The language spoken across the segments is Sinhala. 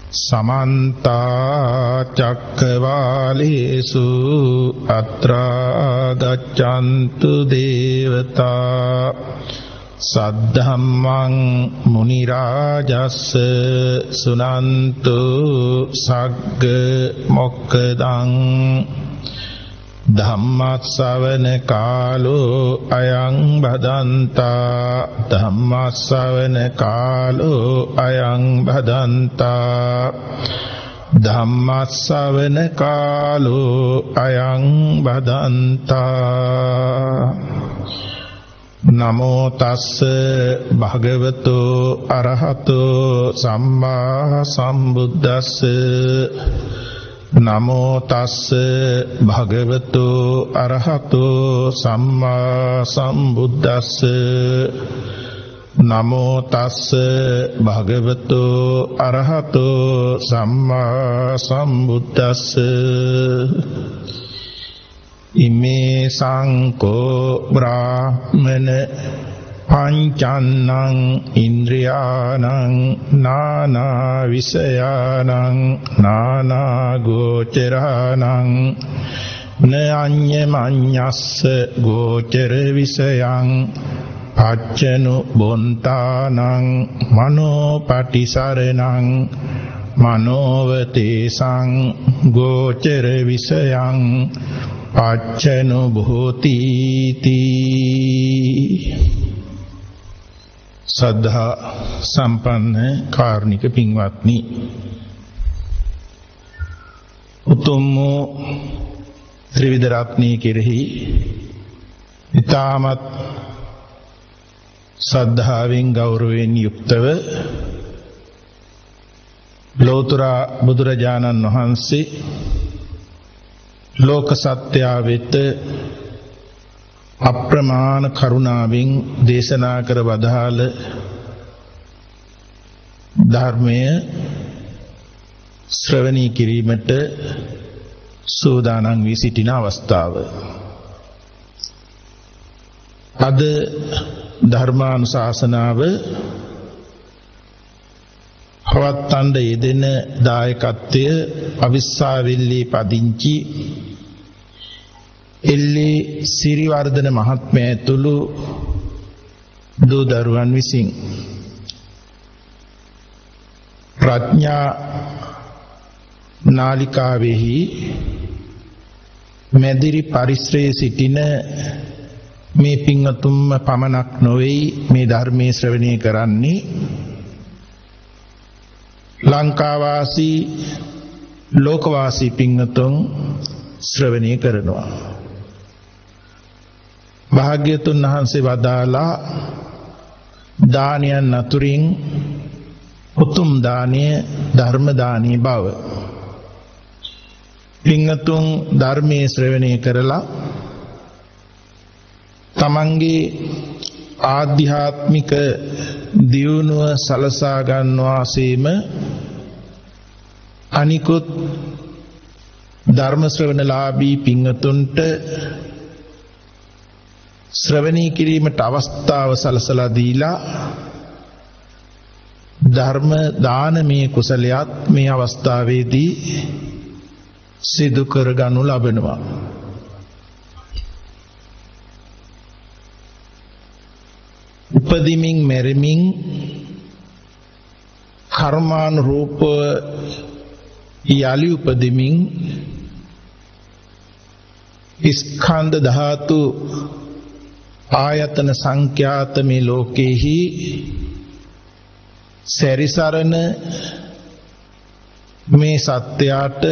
समन्ता चक्रवालेषु अत्रा गच्छन्तु देवता सद्धम्मं मुनिराजस्स सुनन्तु सग्ग मोक्खदं धम्मස්සවන කාලෝ අයං භදන්තා ධම්මස්සවන කාලෝ අයං භදන්තා ධම්මස්සවන කාලෝ අයං භදන්තා නමෝ තස්ස භගවතෝ අරහතෝ සම්මා සම්බුද්දස්ස නමෝ තස්ස භගවතෝ අරහතෝ සම්මා සම්බුද්දස්ස නමෝ තස්ස භගවතෝ අරහතෝ සම්මා සම්බුද්දස්ස ඉමේ සංකෝ බ්‍රාහ්මන පංචන්නං ඉන්ද්‍රියාණං නානා විෂයාණං නානා ගෝචරාණං න අඤ්ඤමඤ්ඤස්ස ගෝචර විෂයං පච්චනු බොන්තානං මනෝ පටිසරණං මනෝවතේසං ගෝචර විෂයං පච්චනු භූතිති සද්ධා සම්පන්න කාරුණික පින්වත්නි උතුම් ත්‍රිවිධ රත්නයේ කෙරෙහි ඊ타මත් ශ්‍රද්ධාවෙන් ගෞරවයෙන් යුක්තව ලෝතර බුදුරජාණන් වහන්සේ ලෝක සත්‍යා වෙත අප්‍රමාණ කරුණාවෙන් දේශනා කර වදාළ ධර්මය ශ්‍රවණී කිරීමට සූදානම් වී සිටින අවස්ථාව. අද ධර්මානුශාසනාව පවත්වන්න යෙදෙන දායකත්වය අවිස්සාවෙල්ලේ පදිංචි එල්ලේ සිරිවර්ධන මහත්මයා ඇතුළු දූ දරුවන් විසින් ප්‍රඥා නාලිකාවෙහි මැදිරි පරිශ්‍රයේ සිටින මේ පින්වතුන්ම පමණක් නොවේ මේ ධර්මයේ ශ්‍රවණය කරන්නේ ලංකාවාසී ලෝකවාසී පින්වතුන් ශ්‍රවණය කරනවා. භාග්‍යතුන් වහන්සේ වදාලා දානයන් අතුරින් උතුම් දානය ධර්ම දානී බව. පින්වතුන් ධර්මයේ ශ්‍රවණය කරලා තමන්ගේ ආධ්‍යාත්මික දියුණුව සලසා ගන්නවාසේම අනිකුත් ධර්ම ශ්‍රවණලාභී පින්වතුන්ට ශ්‍රවණී කිරීමට අවස්ථාව සලසලා දීලා ධර්ම දානමේ කුසලයක් මේ අවස්ථාවේදී සිදු කර ගනු ලබනවා. උපදිමින් මැරෙමින් කර්මානුරූපව යලි උපදිමින් ස්කන්ධ ධාතු ආයතන සංඛ්‍යාත මේ ලෝකේහි සැරිසරන මේ සත්‍යයට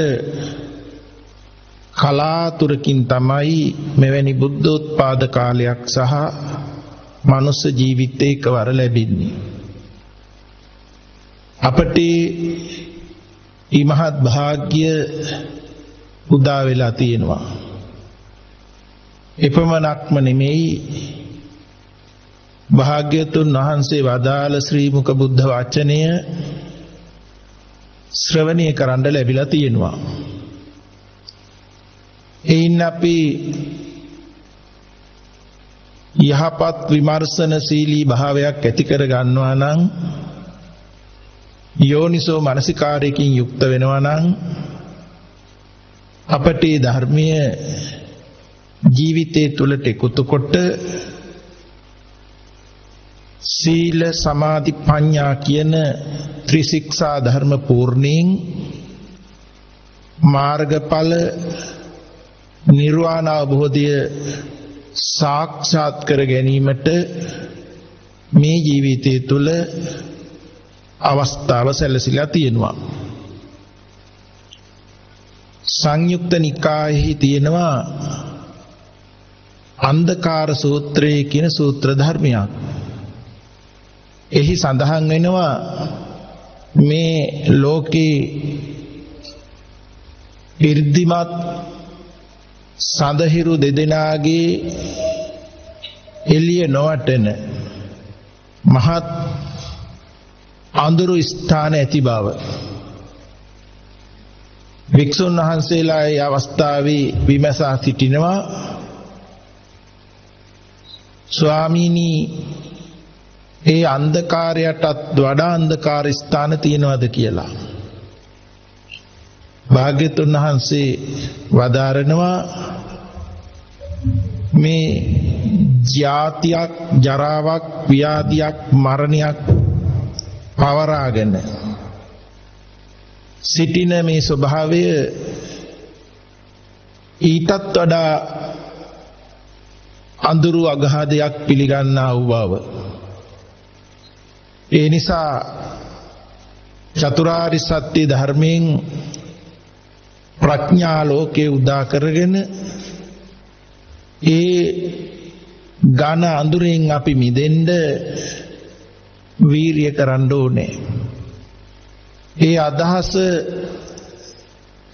කලාතුරකින් තමයි මෙවැනි බුද්ධෝත්පාද කාලයක් සහ මනුස්ස ජීවිතේ එකවර ලැබෙන්නේ. අපට මේ මහත් භාග්‍ය උදා වෙලා තියෙනවා. එපමණක්ම නෙමෙයි භාග්‍යතුන් වහන්සේ වදාළ ශ්‍රී මුක බුද්ධ වචනය ශ්‍රවණය කරන්න ලැබිලා තියෙනවා. එයින් අපි යහපත් විමර්ශනශීලී භාවයක් ඇති කර ගන්නවා නම් යෝනිසෝ මනසිකාරයකින් යුක්ත වෙනවා නම් අපට මේ ධර්මීය ජීවිතයේ තුලට එකතු කොට සීල සමාධි ප්‍රඥා කියන ත්‍රිශික්ෂා ධර්ම පූර්ණයෙන් මාර්ගඵල නිර්වාණ අවබෝධය සාක්ෂාත් කර ගැනීමට මේ ජීවිතය තුල අවස්ථාව සැලසීලා තියෙනවා. සංයුක්ත නිකායෙහි තියෙනවා අන්ධකාර සූත්‍රය කියන සූත්‍ර ධර්මයක්. එහි සඳහන් වෙනවා මේ ලෝකේ 이르දිමත් සඳහිරු දෙදෙනාගේ එළිය නොවටන මහත් අඳුරු ස්ථාන ඇති බව. වික්ෂුන් වහන්සේලා ඒ අවස්ථාවේ විමසා සිටිනවා ස්වාමීනි ඒ අන්ධකාරයටත් වඩා අන්ධකාර ස්ථාන තියෙනවද කියලා. භාග්‍යතුන් වහන්සේ වදාරනවා මේ ජාතියක් ජරාවක් ව්‍යාධියක් මරණයක් පවරාගෙන සිටින මේ ස්වභාවය ඊටත් වඩා අඳුරු අගහදයක් පිළිගන්නා වූ බව. ඒ නිසා චතුරාර්ය සත්‍ය ධර්මයෙන් ප්‍රඥා ලෝකේ උදා කරගෙන ඒ ඝන අඳුරෙන් අපි මිදෙන්න වීරිය කරන්න ඕනේ. ඒ අදහස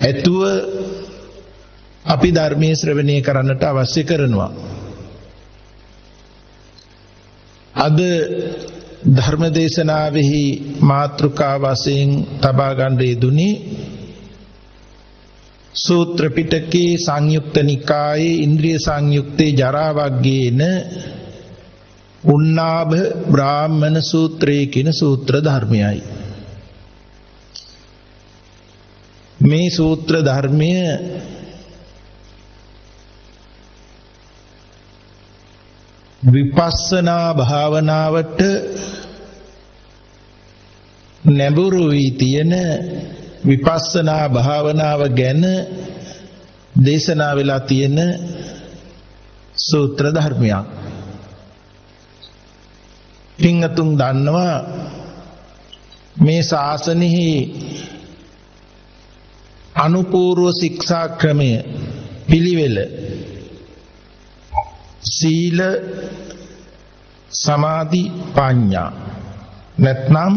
ඇතුව අපි ධර්මයේ ශ්‍රවණය කරන්නට අවශ්‍ය කරනවා. අද ධර්ම දේශනාවෙහි මාතෘකා වශයෙන් තබා ගන්න යෙදුනේ සූත්‍ර පිටකේ සංයුක්ත නිකායේ ඉන්ද්‍රිය සංයුක්තේ ජරා වග්ගේන උන්නාභ බ්‍රාහ්මණ සූත්‍රයේ කියන සූත්‍ර ධර්මයයි. මේ සූත්‍ර ධර්මය විපස්සනා භාවනාවට නැඹුරු වී තියෙන විපස්සනා භාවනාව ගැන දේශනා වෙලා තියෙන සූත්‍ර ධර්මයක්. පින්තුන් දන්නවා මේ ශාසනයෙහි අනුපූර්ව ශික්ෂා ක්‍රමය පිළිවෙල සීල සමාධි ප්‍රඥා නැත්නම්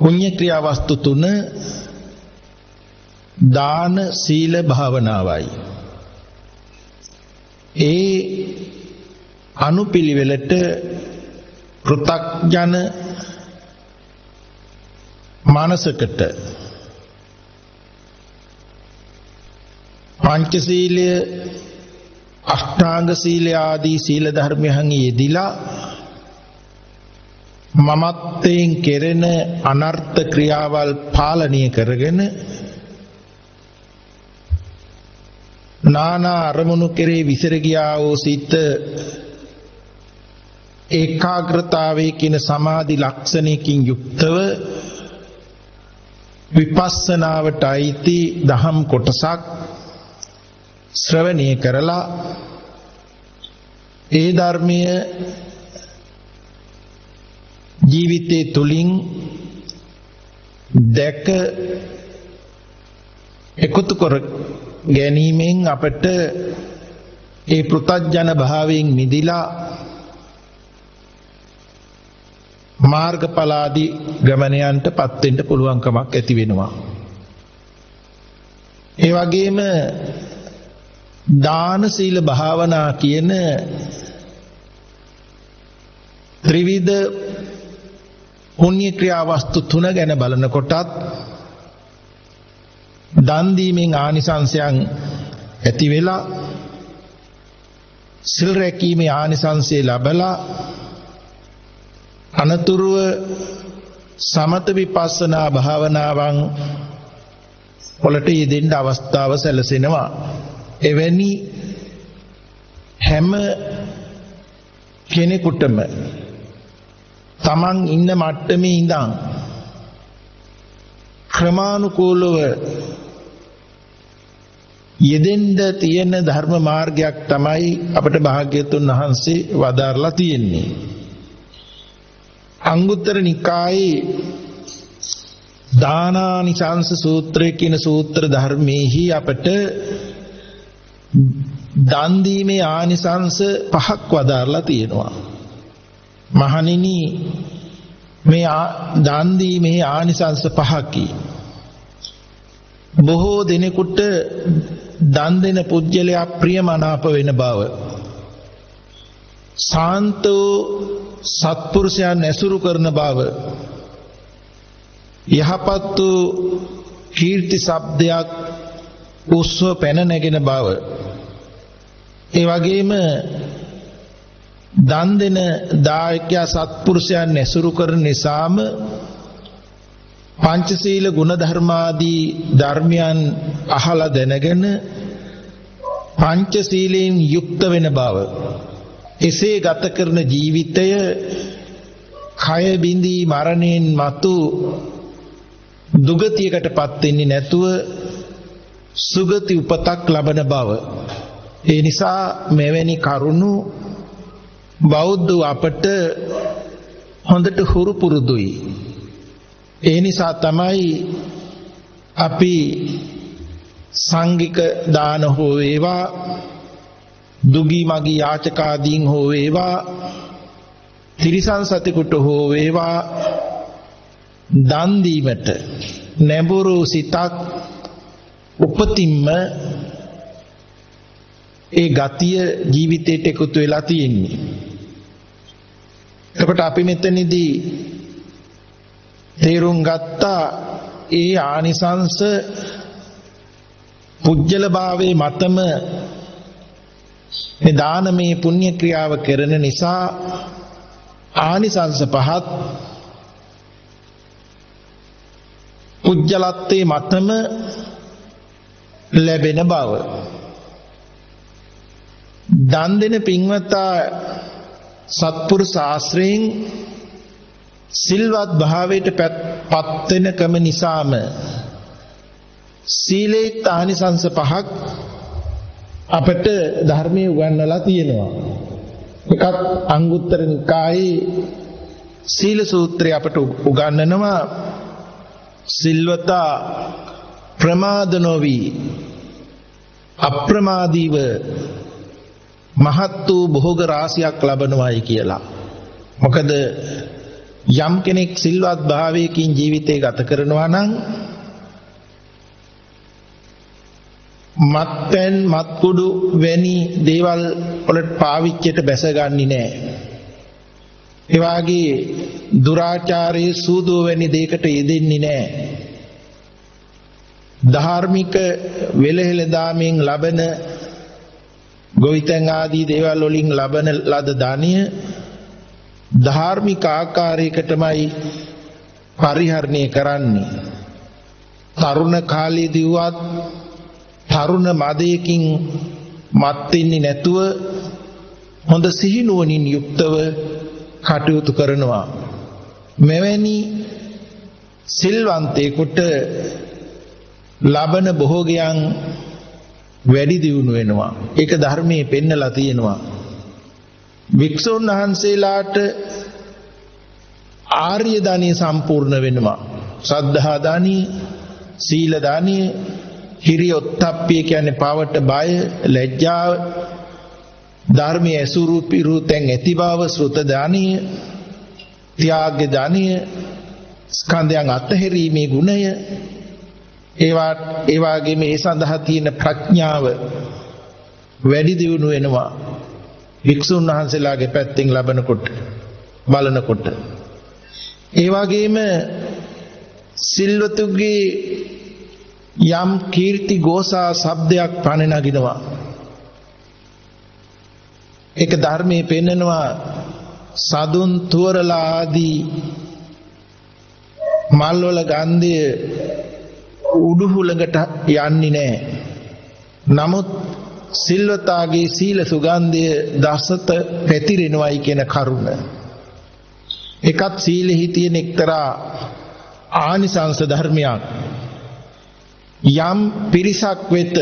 පුණ්‍ය ක්‍රියා වස්තු තුන දාන සීල භාවනාවයි. ඒ අනුපිළිවෙලට කෘතඥ මානසකට පංචශීලය අෂ්ටාංග සීලය ආදී සීල ධර්මයන් යෙදිලා මමත්වයෙන් කෙරෙන අනර්ථ ක්‍රියාවල් පාලනය කරගෙන නානා අරමුණු කෙරේ විසිර ගියා වූ සිත ඒකාග්‍රතාවයේ කියන සමාධි ලක්ෂණයකින් යුක්තව විපස්සනාවට අයිති දහම් කොටසක් ශ්‍රවණය කරලා ඒ ධර්මය ජීවිතේ තුලින් දැක එකතු කර ගැනීමෙන් අපට ඒ පෘථග්ජන භාවයෙන් මිදිලා මාර්ගඵලාදී ගමනයන්ට පත් වෙන්න පුළුවන්කමක් ඇති වෙනවා. ඒ වගේම දාන සීල භාවනා කියන ත්‍රිවිධ පුණ්‍ය ක්‍රියා වස්තු තුන ගැන බලනකොටත් දන් දීමෙන් ආනිසංසයන් ඇති වෙලා සිල් රැකීමේ ආනිසංසය ලැබලා අනතුරුව සමත විපස්සනා භාවනාවන් වලට යෙදෙන්න අවස්ථාව සැලසෙනවා. එවැනි හැම කෙනෙකුටම තමන් ඉන්න මට්ටමේ ඉඳන් ක්‍රමානුකූලව යෙදෙන්න තියෙන ධර්ම මාර්ගයක් තමයි අපට භාග්‍යවතුන් වහන්සේ වදාරලා තියෙන්නේ. අංගුත්තර නිකායේ දානානිසංස සූත්‍රය කියන සූත්‍ර ධර්මයේහි අපට දන් දීමේ ආනිසංස පහක් වදාරලා තියෙනවා. මහණෙනි, මේ දන් දීමේ ආනිසංස පහකි. බොහෝ දෙනෙකුට දන් දෙන පුජ්‍යලයා ප්‍රියමනාප වෙන බව, සාන්තෝ සත්පුරුෂයන් ඇසුරු කරන බව, යහපත් වූ කීර්ති ශබ්දයක් උස්ව පැන නැගෙන බව, ඒ වගේම දන් දෙන දායකයා සත්පුරුෂයන් ඇසුරු කරන නිසාම පංචශීල ගුණ ධර්මාදී ධර්මයන් අහලා දැනගෙන පංචශීලයෙන් යුක්ත වෙන බව, එසේ ගත කරන ජීවිතය කය බිඳී මරණයෙන් මතු දුගතියකටපත් වෙන්නේ නැතුව සුගති උපතක් ලබන බව. ඒ නිසා මෙවැනි කරුණු බෞද්ධ අපට හොඳට හුරු පුරුදුයි. ඒ නිසා තමයි අපි සංඝික දාන හෝ වේවා, දුගී මගී යාචකාදීන් හෝ වේවා, තිරිසන් සතෙකුට හෝ වේවා දන් දීමට නැඹුරු සිතක් උපතින්ම ඒ ගතිය ජීවිතයට එකතු වෙලා තියෙන්නේ. එතකොට අපි මෙතනදී තේරුම් ගත්තා ඒ ආනිසංස පුජ්‍යල භාවයේ මතම මේ දානමේ පුණ්‍ය ක්‍රියාව කරන නිසා ආනිසංස පහත් පුජ්‍යලත්වයේ මතම ලැබෙන බව. දන් දෙන පින්වතා සත්පුරුෂ ආශ්‍රයෙන් සිල්වත් භාවයට පත් වෙන කම නිසාම සීලේ ආනිසංස පහක් අපට ධර්මයේ උගන්වලා තියෙනවා. එකක් අංගුත්තර නිකායේ සීල සූත්‍රය අපට උගන්වනවා. සිල්වතා ප්‍රමාද නොවි අප්‍රමාදීව මහත් වූ භෝග රාශියක් ලබනවායි කියලා. මොකද යම් කෙනෙක් සිල්වත් භාවයකින් ජීවිතය ගත කරනවා නම් මත්පැන් මත්කුඩු වැනි දේවල් වලට පාවිච්චියට බැසගන්නේ නැහැ. ඒ වාගේ දුරාචාරයේ සූදුව වැනි දෙයකට යෙදෙන්නේ නැහැ. ධාර්මික වෙලහෙල දාමෙන් ලබන ගොවිතැන් ආදී දේවල් වලින් ලබන ලද ධාන්‍ය ධාර්මික ආකාරයකටමයි පරිහරණය කරන්නේ. තරුණ කාලයේදීවත් තරුණ මදයකින් මත් වෙන්නේ නැතුව හොඳ සිහිනුවණින් යුක්තව කටයුතු කරනවා. මෙවැනි සිල්වන්තයෙකුට ලබන භෝගයන් වැඩි දියුණු වෙනවා. ඒක ධර්මයේ පෙන්නලා තියෙනවා. වික්ෂුන් වහන්සේලාට ආර්ය දානිය සම්පූර්ණ වෙනවා. ශ්‍රද්ධා දානිය, සීල දානිය, හිරිය ඔත්තප්පිය කියන්නේ පාවට බය, ලැජ්ජාව, ධර්මයේ ඇසුරු පිරුතෙන් ඇති බව, ශ්‍රුත දානිය, ත්‍යාග දානිය, ස්කන්ධයන් අත්හැරීමේ ගුණය, ඒ වාගේ මේ සඳහා තියෙන ප්‍රඥාව වැඩි දියුණු වෙනවා. වික්ෂුන් වහන්සේලාගේ පැත්තෙන් ලබනකොට බලනකොට ඒ වගේම සිල්වතුගේ යම් කීර්ති ගෝසා ශබ්දයක් පණ නගිනවා. ඒක ධර්මයේ පෙන්නනවා. සදුන් තුවරලා ආදී මල්වල ගන්ධය උඩුහුලඟට යන්නේ නැහැ. නමුත් සිල්වතාගේ සීල සුගන්ධය දසත පැතිරෙනවයි කියන කරුණ. එකත් සීලෙහි තියෙන එක්තරා ආනිසංස ධර්මයක්. යම් පිරිසක් වෙත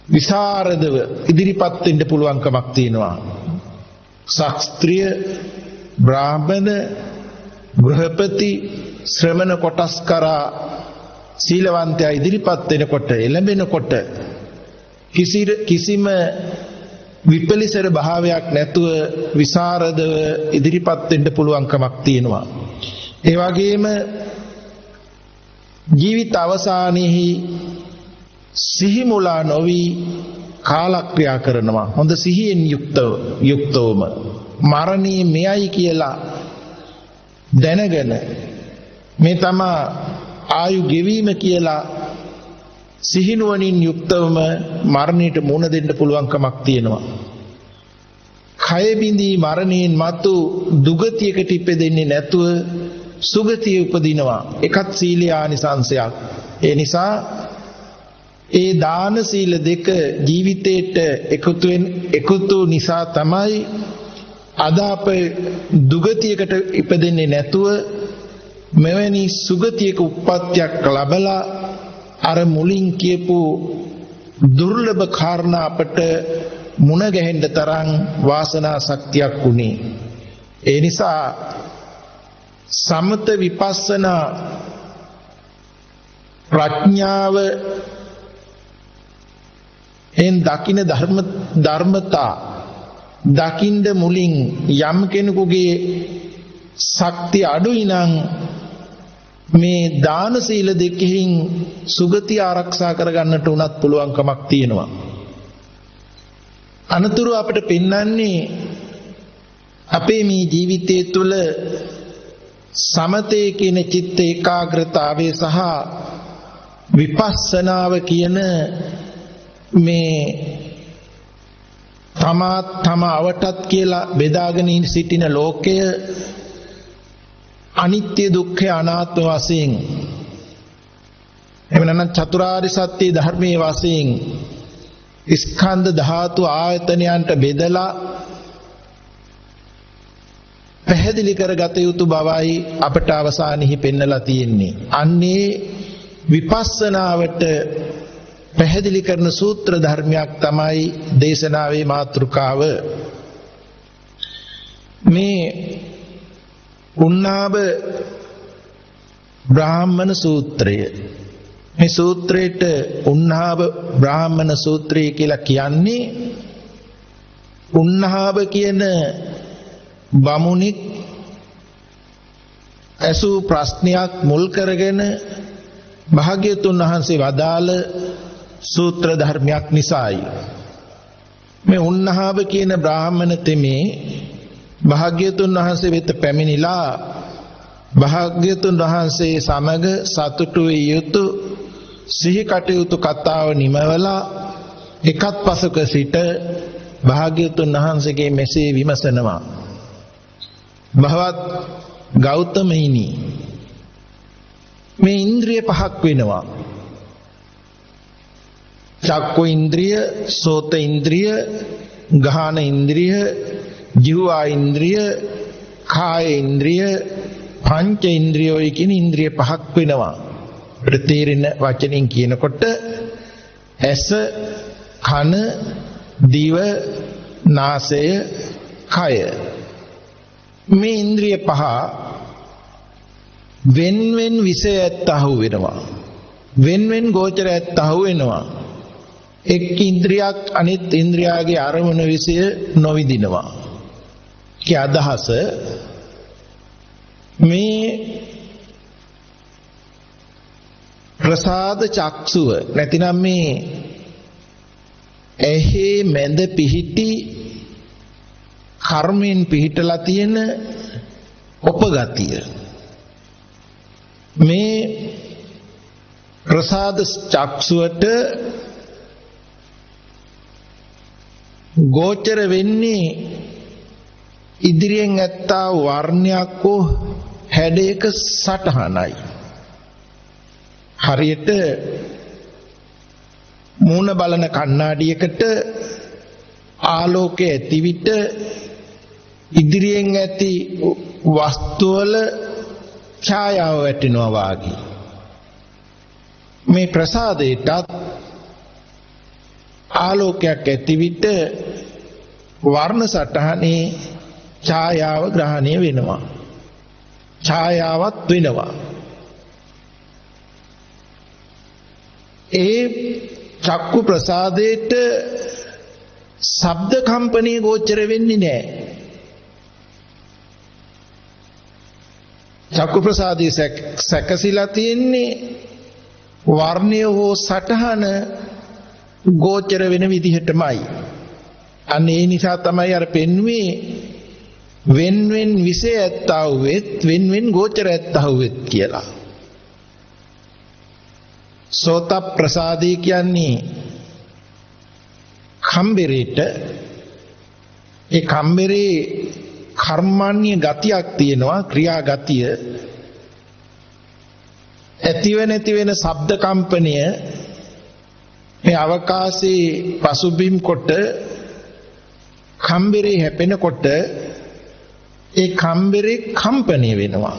විසරදව ඉදිරිපත් වෙන්න පුළුවන්කමක් තියෙනවා. ශාස්ත්‍රීය බ්‍රාහ්මණ ගෘහපති ශ්‍රමණ කොටස් කරා සීලවන්තයා ඉදිරිපත් වෙනකොට එළඹෙනකොට කිසිම විපලිසර භාවයක් නැතුව විසරදව ඉදිරිපත් වෙන්න පුළුවන්කමක් තියෙනවා. ඒ වගේම ජීවිත අවසානයේහි සිහිමුලා නොවි කාලක්‍රියා කරනවා. හොඳ සිහියෙන් යුක්තවම මරණය මෙයයි කියලා දැනගෙන මේ තමා ආයු ගෙවීම කියලා සිහිනුවණින් යුක්තවම මරණයට මුහුණ දෙන්න පුළුවන්කමක් තියෙනවා. කය බිඳී මරණයෙන් මතු දුගතියකට ඉපදෙන්නේ නැතුව සුගතිය උපදිනවා. එකත් සීලේ ආනිසංසයක්. ඒ නිසා ඒ දාන සීල දෙක ජීවිතේට එකතු නිසා තමයි අද අප දුගතියකට ඉපදෙන්නේ නැතුව මෙවැනි සුගතියක උප්පත්තියක් ලැබලා අර මුලින් කියපු දුර්ලභ කාරණා අපට මුණ ගැහෙන්න තරම් වාසනා ශක්තියක් උනේ. ඒ නිසා සමත විපස්සනා ප්‍රඥාව එන් දකින්න ධර්මතා දකින්න මුලින් යම් කෙනෙකුගේ ශක්තිය අඩුයි නම් මේ දාන සීල දෙකෙන් සුගතිය ආරක්ෂා කරගන්නට උනත් පුළුවන්කමක් තියෙනවා. අනතුරු අපිට පෙන්වන්නේ අපේ මේ ජීවිතය තුළ සමතේ කියන චිත්ත ඒකාග්‍රතාවය සහ විපස්සනාව කියන මේ තම අවටත් කියලා බෙදාගෙන සිටින ලෝකය අනිත්‍ය දුක්ඛ අනාත්ම වශයෙන් එහෙම නැත්නම් චතුරාර්ය සත්‍ය ධර්මයේ වශයෙන් ස්කන්ධ ධාතු ආයතනයන්ට බෙදලා පැහැදිලි කරගත යුතු බවයි අපට අවසානයේ පෙන්නලා තියෙන්නේ. අන්නේ විපස්සනාවට පැහැදිලි කරන සූත්‍ර ධර්මයක් තමයි දේශනාවේ මාතෘකාව. මේ උන්නාබ බ්‍රාහ්මණ සූත්‍රය. මේ සූත්‍රයට උන්නාබ බ්‍රාහ්මණ සූත්‍රය කියලා කියන්නේ උන්නාබ කියන බමුණෙක් ඇසූ ප්‍රශ්නයක් මුල් කරගෙන භාග්‍යතුන් වහන්සේ වදාළ සූත්‍ර ධර්මයක් නිසායි. මේ උන්නාබ කියන බ්‍රාහ්මණ තෙමේ භාග්‍යතුන් වහන්සේ වෙත පැමිණිලා භාග්‍යතුන් වහන්සේ සමග සතුටු විය යුතු සිහි කටයුතු කතාව නිමවලා එකත් පසුක සිට භාග්‍යතුන් වහන්සේගේ මෙසේ විමසනවා. භවත් ගෞතමයිනි, මේ ඉන්ද්‍රිය පහක් වෙනවා. චක්කු ඉන්ද්‍රිය, සෝත ඉන්ද්‍රිය, ගාහන ඉන්ද්‍රිය, ජීවා ඉන්ද්‍රිය, කාය ඉන්ද්‍රිය, පංච ඉන්ද්‍රියෝයි කියන ඉන්ද්‍රිය පහක් වෙනවා. ප්‍රතීරින වචනින් කියනකොට ඇස, කන, දිව, නාසය, කය. මේ ඉන්ද්‍රිය පහ වෙන්වෙන් විෂය ඇත්තහු වෙනවා. වෙන්වෙන් ගෝචර ඇත්තහු වෙනවා. එක් ඉන්ද්‍රියක් අනිත් ඉන්ද්‍රියාගේ අරමුණ විෂය නොවිදිනවා. කී අදහස මේ ප්‍රසාද චක්සුව නැතිනම් මේ ඇහි මැද පිහිටි කර්මයෙන් පිහිටලා තියෙන උපගතිය. මේ ප්‍රසාද චක්සුවට ගෝචර වෙන්නේ ඉදිරියෙන් ඇත්තා වර්ණයක් හෝ හැඩයක සටහනයි. හරියට මූණ බලන කණ්ණාඩියකට ආලෝකය ඇති විට ඉදිරියෙන් ඇති වස්තුවල ඡායාව වැටෙනවා වාගේ. මේ ප්‍රසාදයටත් ආලෝකයක් ඇති විට වර්ණ සටහනේ ඡායාව ග්‍රහණය වෙනවා. ඡායාවත් වෙනවා. ඒ චක්කු ප්‍රසාදයට ශබ්ද කම්පණය ගෝචර වෙන්නේ නැහැ. චක්කු ප්‍රසාදයේ සැකසීලා තියෙන්නේ වර්ණය හෝ සටහන ගෝචර වෙන විදිහටමයි. අන්න ඒ නිසා තමයි අර පෙන්වේ වෙන්වෙන් විෂය ඇත්තා වූත් වෙන්වෙන් ගෝචර ඇත්තා වූත් කියලා. සෝත ප්‍රසාදී කියන්නේ කම්බරේට ඒ කම්බරේ කර්මන්නේ ගතියක් තියෙනවා ක්‍රියා ගතිය ඇතිව නැති වෙන ශබ්ද කම්පනය මේ අවකාශයේ පසුබිම් කොට කම්බරේ හැපෙනකොට ඒ කම්බරේ කම්පණය වෙනවා.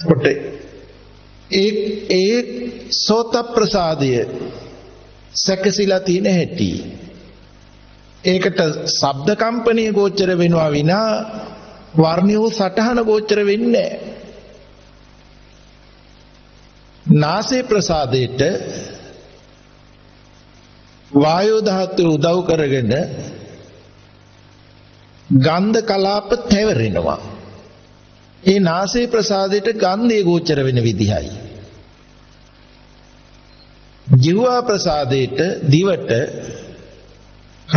කොට ඒ සෝත ප්‍රසාදය සැකසීලා තියෙන හැටි. ඒකට ශබ්ද කම්පණය ගෝචර වෙනවා විනා වර්ණය වූ සටහන ගෝචර වෙන්නේ නැහැ. නාසය ප්‍රසාදයට වායෝ ධාතුව උදව් කරගෙන ගන්ධ කලාප තැවරෙනවා. ඒ නාසය ප්‍රසාදයට ගන්ධය ගෝචර වෙන විදිහයි. ජීවා ප්‍රසාදයට දිවට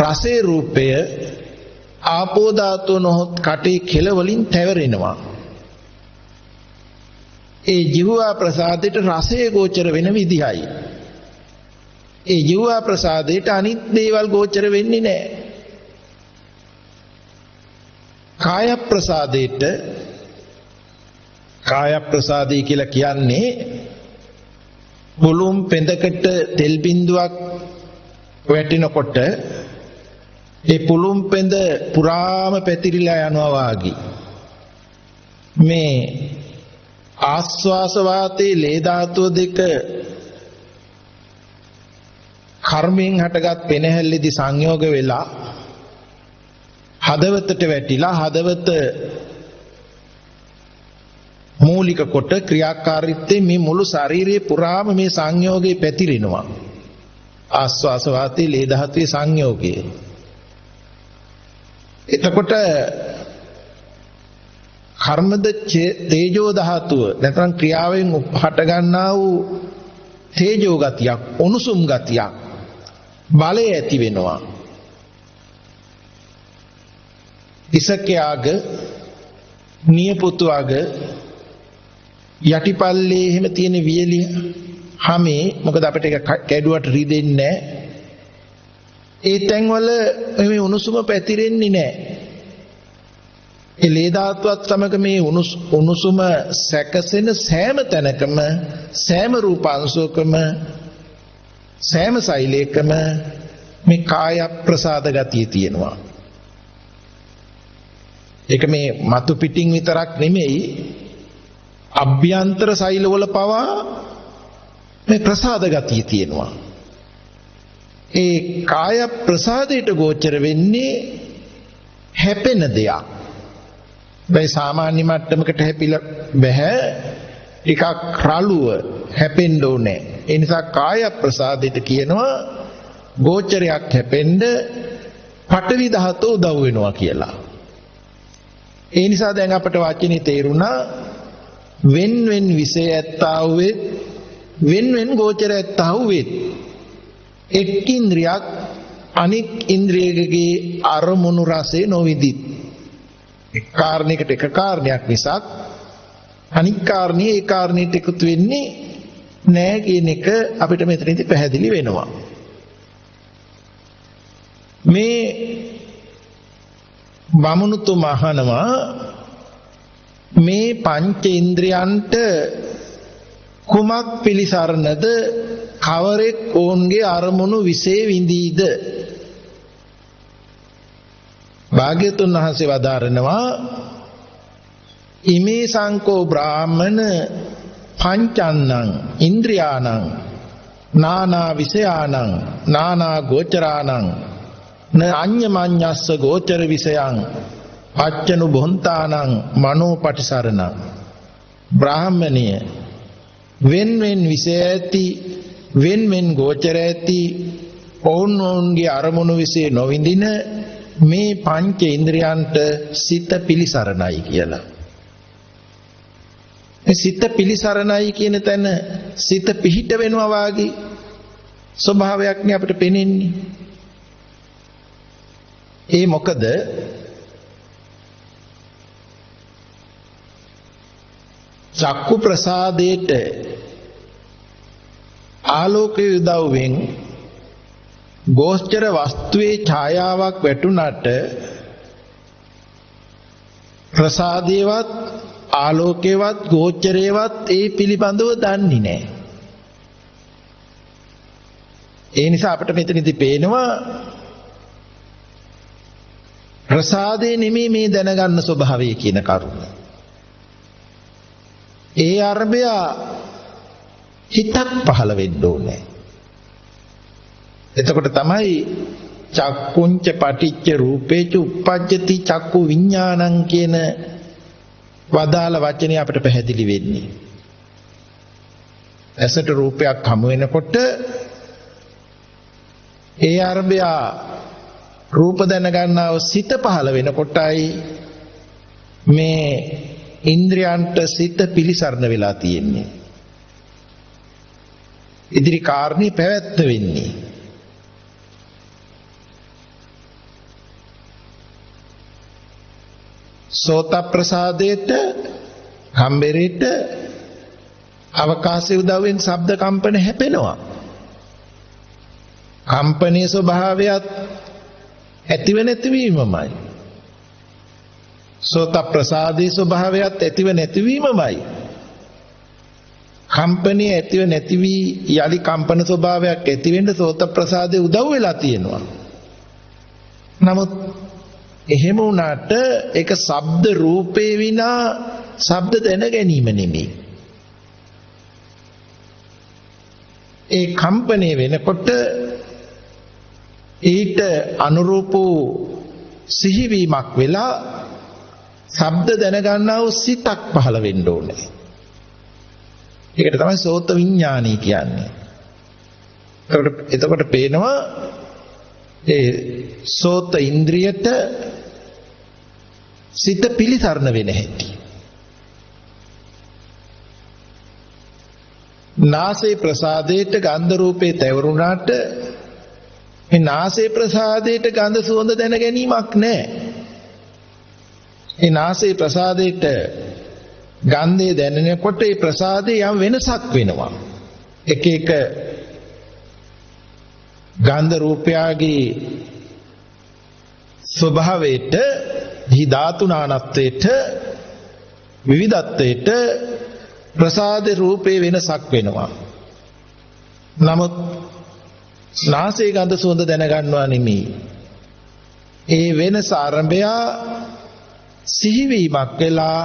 රසේ රූපය ආපෝ ධාතුව නොහොත් කටේ කෙල වලින් තැවරෙනවා. ඒ ජීවා ප්‍රසාදයට රසය ගෝචර වෙන විදිහයි. ඒ ජීවා ප්‍රසාදයට අනිත් දේවල් ගෝචර වෙන්නේ නැහැ. කාය ප්‍රසාදයට කාය ප්‍රසාදී කියලා කියන්නේ මුළුම් පෙඳකට තෙල් බින්දුවක් වැටෙනකොට ඒ පුළුම් පෙඳ පුරාම පැතිරිලා යනවා වාගේ මේ ආස්වාස වාතයේ ලේ ධාතුව දෙක කර්මයෙන් හටගත් පෙනහැල්ලේදී සංයෝග වෙලා හදවතට වැටිලා හදවත මූලික කොට ක්‍රියාකාරීත්වයෙන් මේ මුළු ශරීරයේ පුරාම මේ සංයෝගේ පැතිරෙනවා. ආස්වාස වාතයේ ලේ ධාතුවේ සංයෝගය. එතකොට කර්මද තේජෝ ධාතුව නැත්නම් ක්‍රියාවෙන් හට ගන්නා වූ තේජෝ ගතියක් උණුසුම් ගතියක් බලය ඇති වෙනවා. ඉසකයාග නියපොතුවග යටිපල්ලේ එහෙම තියෙන වියලිය හැමේ මොකද අපිට ඒක කැඩුවට රිදෙන්නේ නැහැ. ඒ තැන්වල මේ උණුසුම පැතිරෙන්නේ නැහැ. ඒ ලේ ධාතුවත් සමග මේ උණුසුම සැකසෙන සෑම තැනකම සෑම රූපාංශකම සෑම සෛලයකම මේ කාය ප්‍රසාද ගතිය තියෙනවා. ඒක මේ මතු පිටින් විතරක් නෙමෙයි අභ්‍යන්තර සෛලවල පවා මේ ප්‍රසාද ගතිය තියෙනවා. ඒ කාය ප්‍රසාදයට ගෝචර වෙන්නේ හැපෙන දෙයක්. මේ සාමාන්‍ය මට්ටමකට හැපිලා බෑ. ටිකක් රළුව හැපෙන්න ඕනේ. ඒ නිසා කාය ප්‍රසාදයට කියනවා ගෝචරයක් හැපෙන්න පඨවි ධාතුව උදව් වෙනවා කියලා. ඒ නිසා දැන් අපට වචනේ තේරුණා වෙන් වෙන් විෂය ඇත්තා වූ වෙන් වෙන් ගෝචර ඇත්තා වූ එක් ඉන්ද්‍රියක් අනික් ඉන්ද්‍රියකගේ අරමුණු රසය නොවිදිත්. එක් කාරණයකට එක කාරණයක් මිසක් අනික් කාරණේ ඒ කාරණේට එකතු වෙන්නේ නෑ කියන එක අපිට මෙතනදී පැහැදිලි වෙනවා. මේ බමුණුතුමා අහනවා මේ පංච ඉන්ද්‍රියන්ට කුමක් පිළිසරණද කවරෙක් ඔවුන්ගේ අරමුණු විසේ විඳීද? භාග්‍යතුන් වහන්සේ වදාරනවා ඉමේ සංකෝ බ්‍රාහ්මණ පංචන්නං ඉන්ද්‍රියානං නානා විෂයානං නානා ගෝචරානං න අඤ්ඤමඤ්ඤස්ස ගෝචර විෂයං පච්චනු බොන්තානං මනෝ පටිසරණං. බ්‍රාහ්මණය වෙන් වෙන් විෂය ඇති වෙන් වෙන් ගෝචර ඇති ඔවුන්ගේ අරමුණු විසේ නොවිඳින මේ පංච ඉන්ද්‍රියන්ට සිත පිළිසරණයි කියලා. සිත පිළිසරණයි කියන තැන සිත පිහිට වෙනවා වාගේ ස්වභාවයක් නේ අපිට පේන්නේ. ඒ මොකද චක්කු ප්‍රසාදයට ආලෝකයේ උදව්වෙන් ගෝචර වස්තුවේ ඡායාවක් වැටුණාට ප්‍රසාදේවත් ආලෝකේවත් ගෝචරේවත් ඒ පිළිබඳව දන්නේ නැහැ. ඒ නිසා අපිට මෙතනදී පේනවා ප්‍රසාදේ නෙමෙයි මේ දැනගන්න ස්වභාවය කියන කරුණ. ඒ අර්බය හිතක් පහළ වෙන්න ඕනේ. එතකොට තමයි චක්කුංච පටිච්ච රූපේච උප්පජ්ජති චක්කු විඥානං කියන වදාළ වචනේ අපිට පැහැදිලි වෙන්නේ. ඇසට රූපයක් හමු වෙනකොට ඒ අර්බය රූප දැනගන්නව සිත පහළ වෙනකොටයි මේ ඉන්ද්‍රයන්ට සිත පිළිසරණ වෙලා තියෙන්නේ. ඉදිරි කාරණේ පැවැත්ම වෙන්නේ. සෝත ප්‍රසාදයට කම්බරේට අවකාශයේ උදව්වෙන් ශබ්ද කම්පන හැපෙනවා. කම්පනයේ ස්වභාවයත් ඇතිව නැතිවීමමයි. සෝත ප්‍රසාදයේ ස්වභාවයත් ඇතිව නැතිවීමමයි. කම්පනයේ ඇතිව නැති වී යලි කම්පන ස්වභාවයක් ඇති වෙන්න සෝත ප්‍රසාදයේ උදව් වෙලා තියෙනවා. නමුත් එහෙම වුණාට ඒක ශබ්ද රූපේ විනා ශබ්ද දැන ගැනීම නෙමෙයි. ඒ කම්පණය වෙනකොට ඊට අනුරූප සිහිවීමක් වෙලා ශබ්ද දැනගන්නා වූ සිතක් පහළ වෙන්න ඕනේ. ඒකට තමයි සෝත විඥානයි කියන්නේ. එතකොට පේනවා ඒ සෝත ඉන්ද්‍රියට සිත පිළිසරණ වෙන හැටි. නාසයේ ප්‍රසාදයට ගන්ධ රූපේ තැවරුණාට මේ නාසයේ ප්‍රසාදයට ගන්ධ සුවඳ දැන ගැනීමක් නැහැ. ඒ නාසයේ ප්‍රසාදයට ගන්ධය දැනෙනකොට ඒ ප්‍රසාදේ යම් වෙනසක් වෙනවා. එක එක ගන්ධ රූපයගේ ස්වභාවයට හි ධාතු නානත්වයට විවිධත්වයට ප්‍රසාද රූපේ වෙනසක් වෙනවා. නමුත් නාසයේ ගන්ධ සුවඳ දැනගන්නවා නෙමෙයි. ඒ වෙනස ආරම්භය සිහිවීමක් වෙලා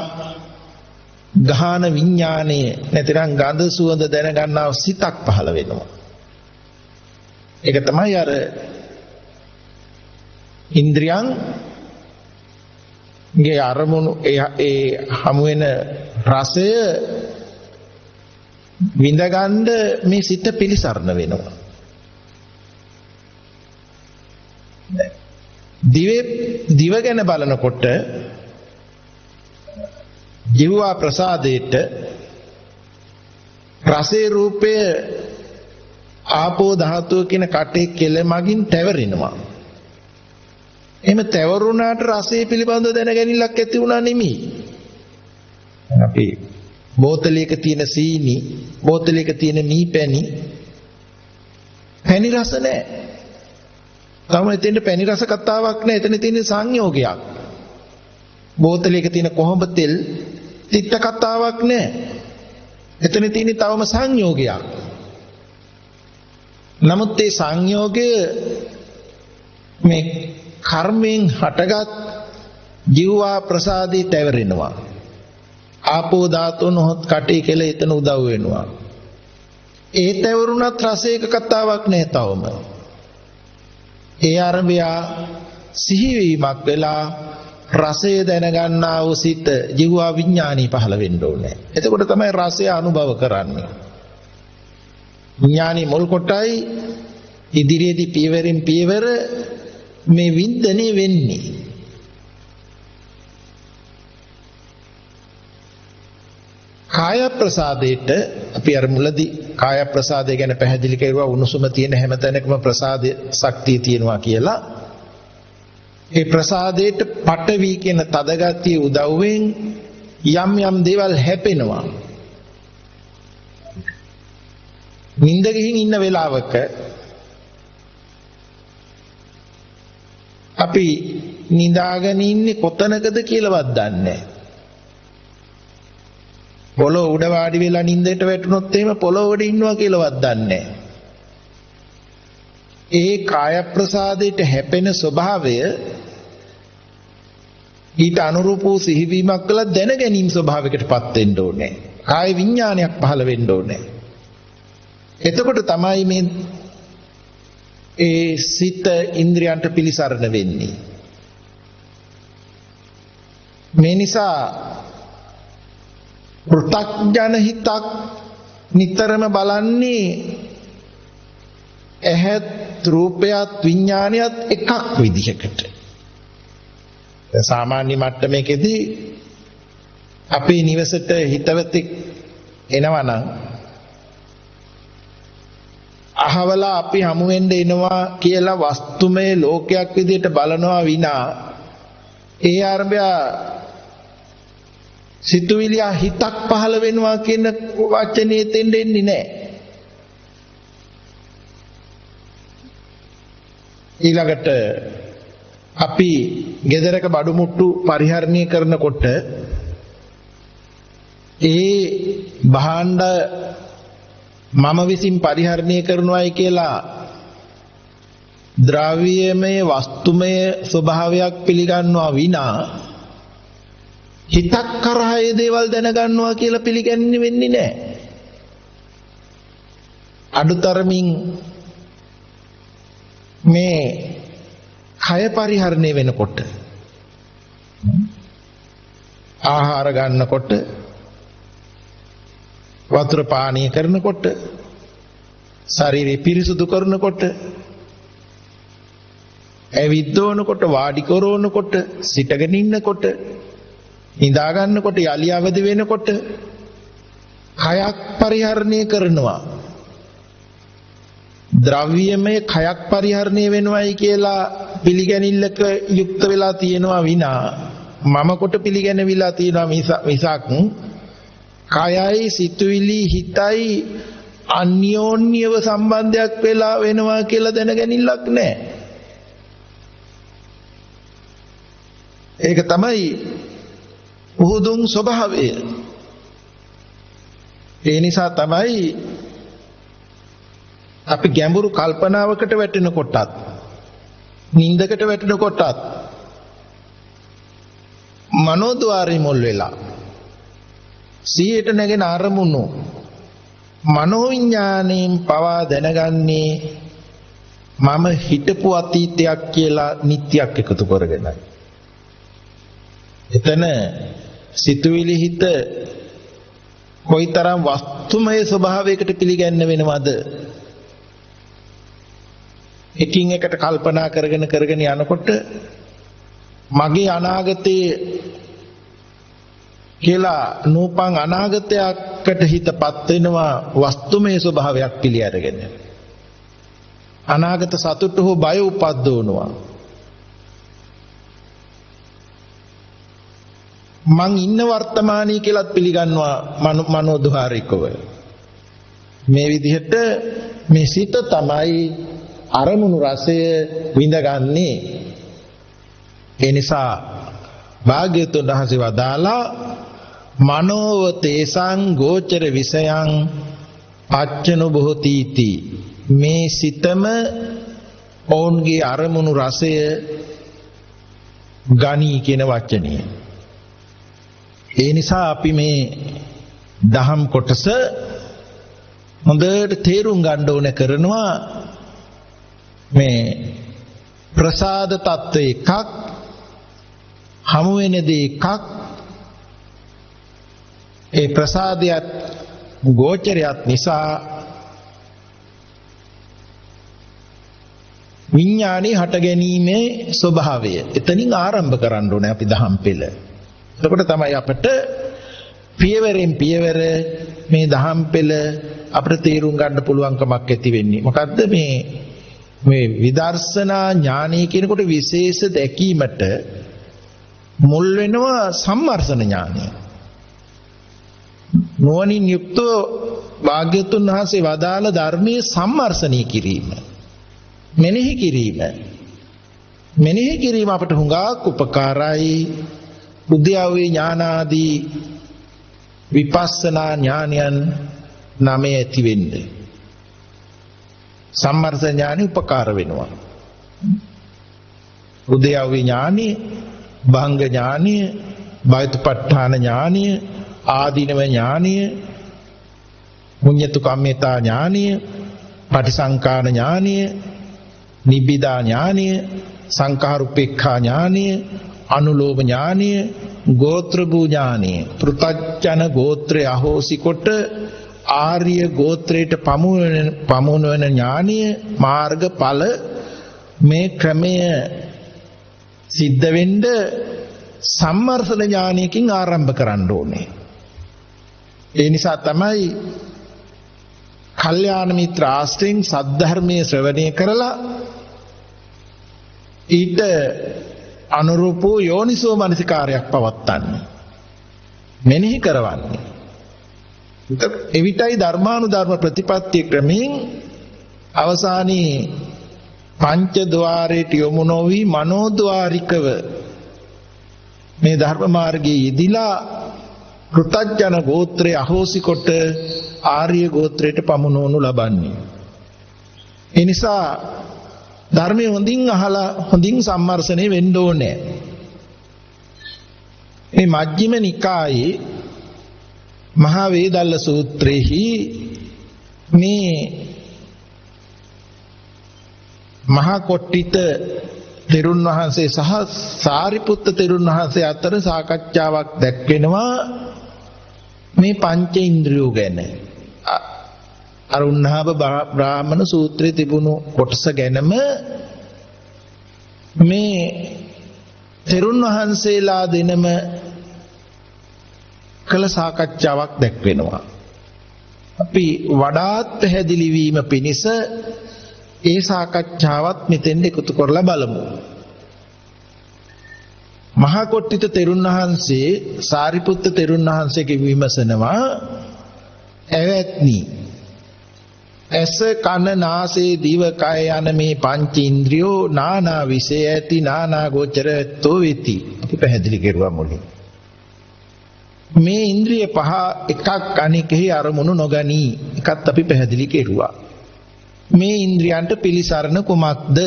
ගාහන විඥානයේ නැතිනම් ගන්ධ සුවඳ දැනගන්නා සිතක් පහළ වෙනවා. ඒක තමයි අර ඉන්ද්‍රියන් ගේ අරමුණු ඒ හමු වෙන රසය විඳගන්න මේ සිත පිළිසරණ වෙනවා. දිව ගැන බලනකොට ජීවා ප්‍රසාදයට රසේ රූපය ආපෝ ධාතුව කියන කටේ කෙල මගින් තැවරෙනවා. එහෙම තැවරුණාට රසය පිළිබඳව දැනගැනිල්ලක් ඇති වුණා නෙමෙයි. අපි බෝතලයක තියෙන සීනි, බෝතලයක තියෙන මීපැණි පැණි රස නැහැ. තමයි එතෙන්ට පැණි රස කතාවක් නැහැ. එතන තියෙන සංයෝගයක්. බෝතලයක තියෙන කොහොඹ තෙල් තිත්ත කතාවක් නෑ. එතන තියෙන තවම සංයෝගයක්. නමුත් ඒ සංයෝගය මේ කර්මයෙන් හටගත් ජීවා ප්‍රසාදී තැවරෙනවා. ආපෝ ධාතුන් හොත් කටේ කියලා එතන උදව් වෙනවා. ඒ තැවරුණත් රසයක කතාවක් නෑ තවම. ඒ අරබයා සිහිවීමක් වෙලා රසය දැනගන්නා වූ සිත ජීවා විඥානී පහළ වෙන්න ඕනේ. එතකොට තමයි රසය අනුභව කරන්නේ. විඥානී මුල් කොටයි ඉදිරියේදී පියවරෙන් පියවර මේ වින්දනේ වෙන්නේ. කාය ප්‍රසාදයට අපි අර මුලදී කාය ප්‍රසාදය ගැන පැහැදිලි කරුවා උණුසුම තියෙන හැම තැනකම ප්‍රසාද ශක්තිය තියෙනවා කියලා. ඒ ප්‍රසාදයට පටවි කියන තදගතිය උදව්වෙන් යම් යම් දේවල් හැපෙනවා. නිින්ද ගිහින් ඉන්න වෙලාවක අපි නිදාගෙන ඉන්නේ කොතනකද කියලාවත් දන්නේ නැහැ. පොළොව උඩ වාඩි වෙලා නිින්දට වැටුනොත් එහෙම පොළොව උඩ ඉන්නවා කියලාවත් දන්නේ නැහැ. ඒ කාය ප්‍රසාදයට හැපෙන ස්වභාවය ඊට අනුරූප වූ සිහිවීමක් කළා දැන ගැනීම ස්වභාවයකටපත් වෙන්න ඕනේ. කාය විඥානයක් පහළ වෙන්න ඕනේ. එතකොට තමයි මේ ඒ සිත ඉන්ද්‍රියන්ට පිළිසරණ වෙන්නේ. මේ නිසා පෘථග්ජන හිතක් නිතරම බලන්නේ ඇහත් රූපයත් විඥානයත් එකක් විදිහකට. සාමාන්‍ය මට්ටමේකදී අපේ නිවසට හිතවතෙක් එනවා නම් අහවලා අපි හමු වෙන්න එනවා කියලා වස්තුමය ලෝකයක් විදිහට බලනවා විනා ඒ ආරම්භය සිතුවිලි හිතක් පහළ වෙනවා කියන වචනේ තෙන්න එන්නේ නැහැ. ඊළඟට අපි ගෙදරක බඩු මුට්ටු පරිහරණය කරනකොට ඒ භාණ්ඩ මම විසින් පරිහරණය කරනවායි කියලා ද්‍රව්‍යමය වස්තුමය ස්වභාවයක් පිළිගන්නවා විනා හිතක් කරා ඒ දේවල් දැනගන්නවා කියලා පිළිගන්නේ වෙන්නේ නැහැ. අඩුතරමින් මේ කය පරිහරණය වෙනකොට ආහාර ගන්නකොට වතුර පානය කරනකොට ශරීරය පිරිසුදු කරනකොට ඇවිද්දවනකොට වාඩි කරවනකොට සිටගෙන ඉන්නකොට නිදා ගන්නකොට යලි අවදි වෙනකොට කයක් පරිහරණය කරනවා. ද්‍රව්‍යමය කයක් පරිහරණය වෙනවයි කියලා පිළිගැනිල්ලක යුක්ත වෙලා තියෙනවා විනා මම කොට පිළිගැනවිලා තියෙනවා මිසක් කයයි සිතුවිලි හිතයි අන්‍යෝන්‍යව සම්බන්ධයක් වෙලා වෙනවා කියලා දැනගැනිල්ලක් නැහැ. ඒක තමයි උහුදුන් ස්වභාවය. ඒ නිසා තමයි අපි ගැඹුරු කල්පනාවකට වැටෙනකොටත් නින්දකට වැටෙනකොටත් මනෝද්වාරය මුල් වෙලා සියයට නැගෙන අරමුණු මනෝවිඥාණයෙන් පවා දැනගන්නේ මම හිතපු අතීතයක් කියලා නිත්‍යක් එකතු කරගෙනයි. එතන සිතුවිලි හිත කොයිතරම් වස්තුමය ස්වභාවයකට පිළිගන්න වෙනවද? එකින් එකට කල්පනා කරගෙන යනකොට මගේ අනාගතයේ කියලා නූපන් අනාගතයකට හිතපත් වෙනවා වස්තුමය ස්වභාවයක් පිළි අරගෙන. අනාගත සතුට හෝ බය උපද්දවනවා. මං ඉන්න වර්තමානයේ කියලාත් පිළිගන්නවා මනෝද්වාරිකව. මේ විදිහට මේ සිත තමයි අරමුණු රසය විඳගන්නේ. ඒ නිසා භාග්‍යවතුන් වහන්සේ වදාලා මනෝව තේසං ගෝචර විෂයං පච්චනුභෝතිති මේ සිතම ඔවුන්ගේ අරමුණු රසය ගනී කියන වචනය. ඒ නිසා අපි මේ දහම් කොටස හොඳට තේරුම් ගන්න ඕන කරනවා. මේ ප්‍රසාද තත්ත්ව එකක්, හමු වෙන දේ එකක්, ඒ ප්‍රසාදයට ගෝචරයක් නිසා විඥානේ හට ගැනීමේ ස්වභාවය. එතනින් ආරම්භ කරන්න ඕනේ අපි දහම් පෙළ. එතකොට තමයි අපිට පියවරෙන් පියවර මේ දහම් පෙළ අපිට තේරුම් ගන්න පුළුවන්කමක් ඇති වෙන්නේ. මොකද්ද මේ විදර්ශනා ඥානය කියනකොට විශේෂ දැකීමට මුල් වෙනවා සම්මර්ෂණ ඥානය. නුවණින් යුක්තව භාග්‍යවතුන් වහන්සේ වදාළ ධර්මයේ සම්මර්ෂණය කිරීම, මෙනෙහි කිරීම. මෙනෙහි කිරීම අපට හුඟක් උපකාරයි. බුද්ධාවේ ඥානාදී විපස්සනා ඥානයන් නමේ ඇති වෙන්නේ. සම්මර්ෂණ ඥානෙ උපකාර වෙනවා. බුද්ධාවේ ඥානෙ, භංග ඥානෙ, බයතුපත්ඨාන ඥානෙ, ආදීනව ඥානය, මුඤ්ඤතු කම්මිතා ඥානය, පටිසංකාන ඥානය, නිබ්බිදා ඥානය, සංඛාරුපේක්ඛා ඥානය, අනුලෝම ඥානය, ගෝත්‍ර භූ ඥානය. පෘථග්ජන ගෝත්‍රය අහෝසි කොට ආර්ය ගෝත්‍රයට පමුණවන ඥානය, මාර්ගඵල මේ ක්‍රමය සිද්ධ වෙන්න සම්මර්ෂණ ඥානයකින් ආරම්භ කරන්න ඕනේ. ඒ නිසා තමයි කල්යාණ මිත්‍ර ආශ්‍රයෙන් සද්ධර්මයේ ශ්‍රවණය කරලා ඊට අනුරූප යෝනිසෝ මනසිකාරයක් පවත්වන්නේ, මෙනෙහි කරවන්නේ. එවිටයි ධර්මානුධර්ම ප්‍රතිපත්ති ක්‍රමයෙන් අවසානයේ පංච ద్వාරයට යොමු නොවි මනෝද්වාරිකව මේ ධර්ම මාර්ගයේ යෙදිලා පෘථග්ජන ගෝත්‍රය අහෝසි කොට ආර්ය ගෝත්‍රයට පමුණවනු ලබන්නේ. ඒ නිසා ධර්මයේ හොඳින් අහලා හොඳින් සම්මර්ෂණය වෙන්න ඕනේ. මේ මජ්ක්‍ධිම නිකායේ මහා වේදල්ල සූත්‍රයේහි මේ මහා කොට්ටිත තෙරුන් වහන්සේ සහ සාරිපුත්ත තෙරුන් වහන්සේ අතර සාකච්ඡාවක් දැක්වෙනවා මේ පංච ඉන්ද්‍රියෝ ගැන. අර උන්හාබ බ්‍රාහ්මණ සූත්‍රයේ තිබුණු කොටස ගැනම මේ තෙරුන් වහන්සේලා දෙනම කළ සාකච්ඡාවක් දැක්වෙනවා. අපි වඩාත් පැහැදිලි වීම පිණිස ඒ සාකච්ඡාවත් මෙතෙන් එකතු කරලා බලමු. මහා කොට්ටිත තෙරුන් වහන්සේ සාරිපුත්ත තෙරුන් වහන්සේගේ විමසනවා, "ඇවැත්නි, ඇස කන නාසය දිව කය යන මේ පංච ඉන්ද්‍රියෝ නානා විෂය ඇති නානා ගෝචරත්වෝ වෙති." අපි පැහැදිලි කරුවා මුලින්. මේ ඉන්ද්‍රිය පහ එකක් අනෙකෙහි අරමුණු නොගනී. එකත් අපි පැහැදිලි කෙරුවා. මේ ඉන්ද්‍රියන්ට පිළිසරණ කුමක්ද?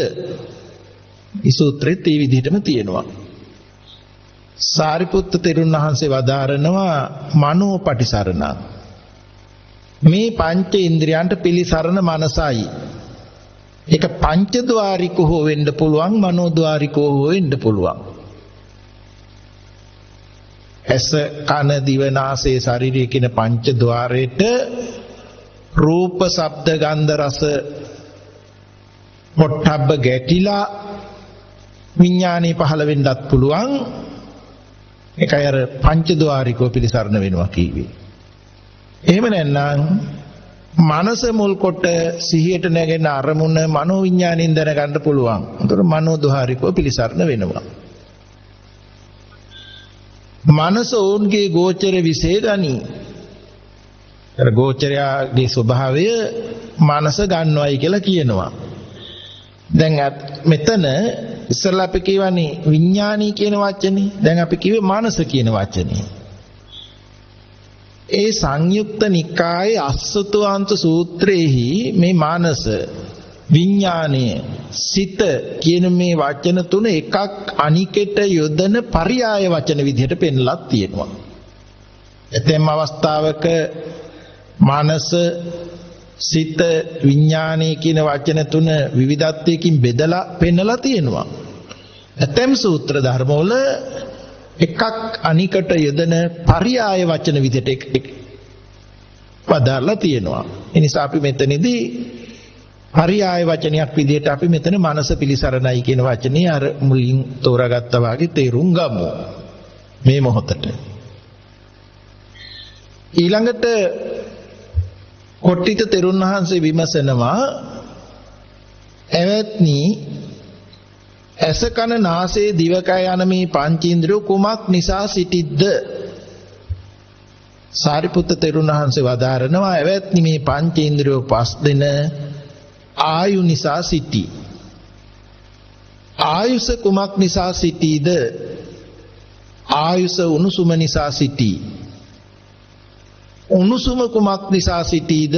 මේ සූත්‍රෙත් මේ විදිහටම තියෙනවා. සාරිපුත්ත තෙරුන් වහන්සේ වදාරනවා මනෝපටිසරණ. මේ පංච ඉන්ද්‍රියන්ට පිළිසරණ මනසයි. ඒක පංචද්වාරික හෝ වෙන්න පුළුවන්, මනෝද්වාරික හෝ වෙන්න පුළුවන්. ඇස කන දිව නාසය ශරීරය කියන පංච ద్వාරයට රූප ශබ්ද ගන්ධ රස පොට්ටබ්බ ගැටිලා විඥානේ පහළ වෙන්නත් පුළුවන්. ඒකයි අර පංච ద్వාරිකව පිළිසරණ වෙනවා කිව්වේ. එහෙම නැත්නම් මනස මුල් කොට සිහියට නැගෙන අරමුණ මනෝ විඥාණයෙන් දැනගන්න පුළුවන්. ඒතර මනෝ ద్వාරිකව පිළිසරණ වෙනවා. මනස ඔවුන්ගේ ගෝචර විශේෂ ගනී. අර ගෝචරයාගේ ස්වභාවය මනස ගන්නවයි කියලා කියනවා. දැන් මෙතන ඉස්සෙල්ලා අපි කියවනේ විඥානී කියන වචනේ. දැන් අපි කිව්වේ මානස කියන වචනේ. ඒ සංයුක්ත නිකායේ අස්සතවාන්ත සූත්‍රයේහි මේ මානස විඥානය සිත කියන මේ වචන තුන එකක් අනිකට යොදන පర్యాయ වචන විදිහට පෙන්ලා තියෙනවා. එතෙම් අවස්ථාවක මානස සිත විඥානය කියන වචන තුන විවිධත්වයකින් බෙදලා පෙන්ලා තියෙනවා. එතෙම් සූත්‍ර ධර්මවල එකක් අනිකට යොදන පర్యాయ වචන විදිහට වදාලා තියෙනවා. ඒ නිසා අපි මෙතනදී පర్యాయ වචනයක් විදිහට අපි මෙතන මනස පිලිසරණයි කියන වචනේ අර මුලින් තෝරාගත්තා වගේ තේරුම් ගමු මේ මොහොතට. ඊළඟට කොට්ටිත තෙරුන් වහන්සේ විමසනවා එවත්නි ඇස කන නාසය දිවකය යන මේ පංචේන්ද්‍රිය කුමක් නිසා සිටිද්ද? සාරිපුත්ත තෙරුන් වහන්සේ වදාරනවා එවත්නි මේ පංචේන්ද්‍රිය පස් දෙන ආයු නිසා සිටි. ආයුෂ කුමක් නිසා සිටීද? ආයුෂ උණුසුම නිසා සිටි. උණුසුම කුමක් නිසා සිටීද?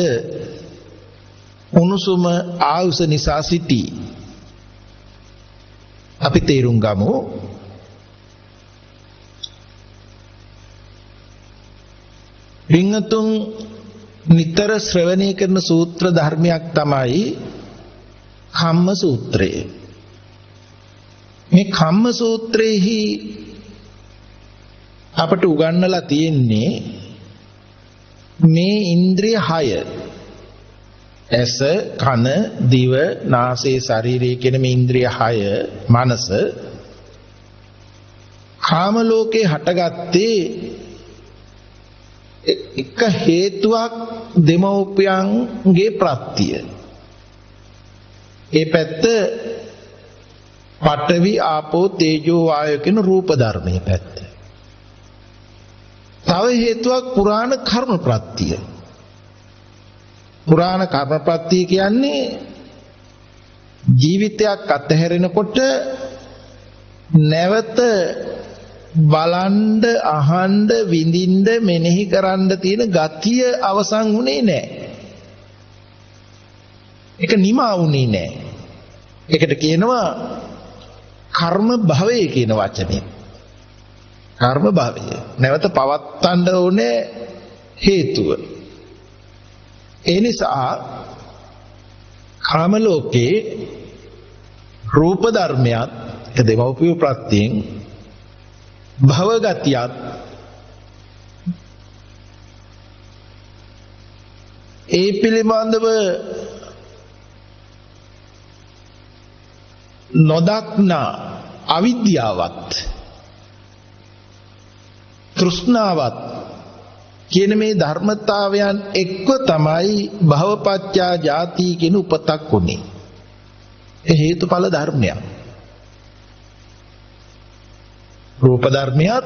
උණුසුම ආයුෂ නිසා සිටි. අපි තේරුම් ගමු. වින්නතුන් නිතර ශ්‍රවණය කරන සූත්‍ර ධර්මයක් තමයි කම්ම සූත්‍රය. මේ කම්ම සූත්‍රයේහි අපට උගන්වලා තියෙන්නේ මේ ඉන්ද්‍රිය 6 ඇස කන දිව නාසය ශරීරය කියන මේ ඉන්ද්‍රිය 6 මනස කාම ලෝකේ හටගත්තේ එක හේතුවක් දෙමව්පියන්ගේ ප්‍රත්‍ය. ඒ පැත්ත පඨවි ආපෝ තේජෝ වායෝ කියන රූප ධර්මයේ පැත්ත. තව හේතුවක් පුරාණ කර්ම ප්‍රත්‍ය. පුරාණ කර්ම ප්‍රත්‍ය කියන්නේ ජීවිතයක් අතහැරෙනකොට නැවත බලන්ඩ අහන්ඩ විඳින්ඩ මෙනෙහි කරන්න තියෙන ගතිය අවසන් වුණේ නැහැ. ඒක නිමා වුණේ නැහැ. ඒකට කියනවා කර්ම භවය කියන වචනේ. කර්ම භවය. නැවත පවත්තන්න ඕනේ හේතුව. ඒ නිසා කාම ලෝකේ රූප ධර්මයක් දෙමව්පිය ප්‍රත්‍යයෙන් භවගතියත් ඒ පිළිබඳව නොදක්නා අවිද්‍යාවත් තෘෂ්ණාවත් කියන මේ ධර්මතාවයන් එක්ක තමයි භවපච්චා ජාති කියන උපතක් උනේ. ඒ හේතුඵල ධර්මයක්. රූප ධර්මයක්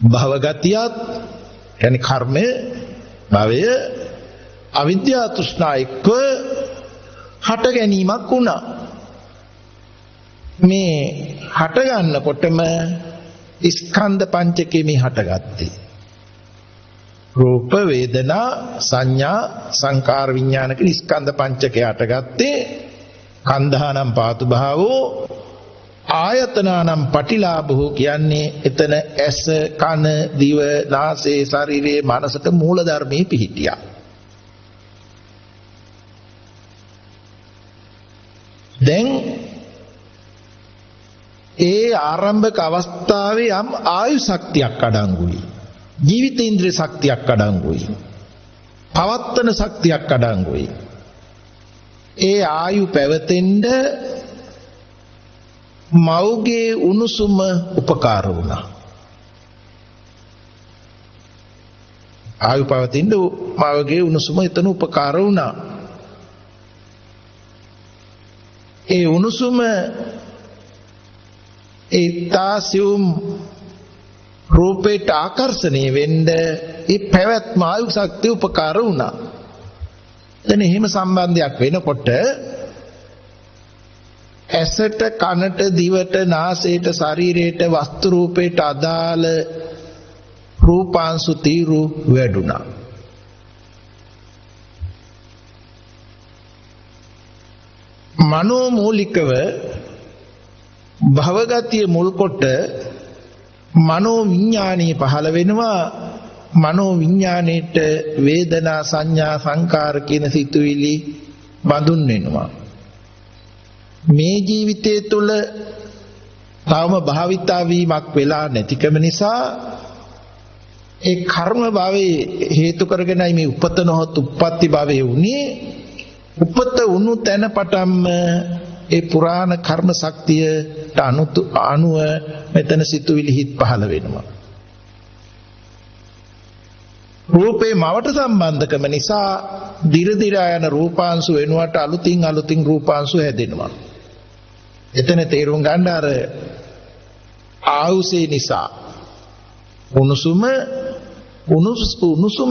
භවගතියත් කියන්නේ කර්මය භවය අවිද්‍යා තෘෂ්ණා එක්ක හට ගැනීමක් වුණා. මේ හට ගන්නකොටම ස්කන්ධ පංචකේ මේ හටගත්තේ. රූප වේදනා සංඥා සංකාර විඥාන කියන ස්කන්ධ පංචකේ හටගත්තේ කන්ධානම් පාතු භාවෝ ආයතනානම් පටිලාභෝ කියන්නේ එතන ඇස කන දිව නාසය ශරීරයේ මනසට මූල ධර්මයේ පිහිටියා. දැන් ඒ ආරම්භක අවස්ථාවේ යම් ආයු ශක්තියක් අඩංගුයි. ජීවිතේන්ද්‍රිය ශක්තියක් අඩංගුයි. පවත්තන ශක්තියක් අඩංගුයි. ඒ ආයු පැවතෙන්න මව්ගේ උණුසුම උපකාර වුණා. ආයු පවතින්න මව්ගේ උණුසුම එතන උපකාර වුණා. ඒ උණුසුම ඒ තාසියුම් රූපයට ආකර්ෂණය වෙන්න ඒ පැවැත්ම ආයු ශක්තිය උපකාර වුණා. දැන් එහෙම සම්බන්ධයක් වෙනකොට ඇසට කනට දිවට නාසයට ශරීරයට වස්තු රූපයට අදාළ රූපාංශු තීරු වැඩුණා. මනෝමූලිකව භවගතිය මුල් කොට මනෝ විඥානීය පහළ වෙනවා. මනෝ විඥාණයට වේදනා සංඥා සංකාර කියන සිතුවිලි බඳුන් වෙනවා. මේ ජීවිතය තුළ තවම භාවිතා වීමක් වෙලා නැතිකම නිසා ඒ කර්ම භවයේ හේතු කරගෙනයි මේ උපත නොහොත් උප්පත්ති භවයේ උනේ. උපත උණු තැන පටන්ම ඒ පුරාණ කර්ම ශක්තියට අනුව මෙතන සිතුවිලි හිත් පහළ වෙනවා. රූපේ මවට සම්බන්ධකම නිසා දිරදිරා යන රූපාංශු වෙනුවට අලුතින් රූපාංශු හැදෙනවා. එතන තේරුම් ගන්න අර ආයුසේ නිසා උණුසුම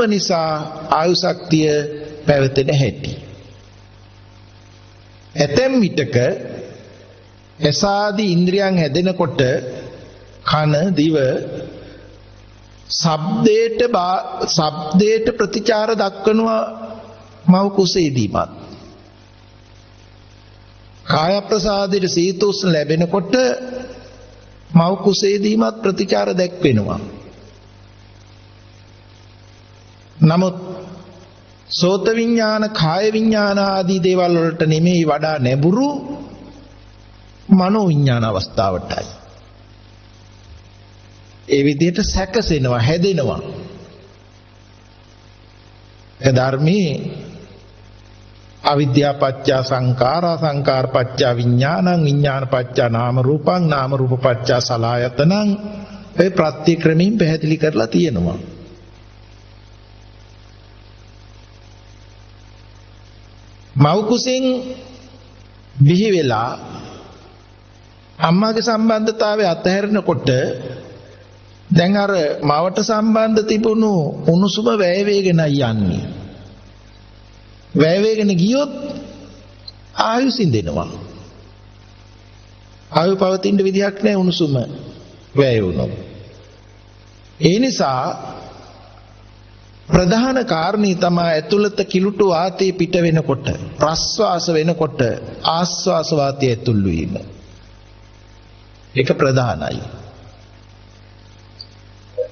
නිසා ආයු ශක්තිය පැවතෙන හැටි. ඇතැම් විටක එසාදී ඉන්ද්‍රියන් හැදෙනකොට කන දිව ශබ්දයට ප්‍රතිචාර දක්වනවා මව කුසේදීමත්. කාය ප්‍රසාදයට සීතෝෂ්ණ ලැබෙනකොට මව කුසේදීමත් ප්‍රතිචාර දැක්වෙනවා. නමුත් සෝත විඥාන කාය විඥාන ආදී දේවල් වලට නෙමෙයි වඩා නැඹුරු මනෝ විඥාන අවස්ථාවටයි. ඒ විදිහට සැකසෙනවා හැදෙනවා. ඒ ධර්මයේ අවිද්‍යා පත්‍ය සංඛාරා සංඛාර පත්‍ය විඥානං විඥාන පත්‍ය නාම රූපං නාම රූප පත්‍ය සලආයතනං ඒ ප්‍රත්‍යක්‍රමයෙන් පැහැදිලි කරලා තියෙනවා. මව් කුසෙන් බිහි වෙලා අම්මාගේ සම්බන්ධතාවය අතහැරෙනකොට දැන් අර මවට සම්බන්ධ තිබුණු උණුසුම වැය වේගෙන යන්නේ. වැය වේගෙන ගියොත් ආයු සිඳෙනවා. ආයු පවතින විදිහක් නැහැ උණුසුම වැය වුණොත්. ඒ නිසා ප්‍රධාන කාරණේ තමයි ඇතුළත කිලුට වාතය පිට වෙනකොට ප්‍රස්වාස වෙනකොට ආස්වාස වාතය ඇතුල් වීම. ඒක ප්‍රධානයි.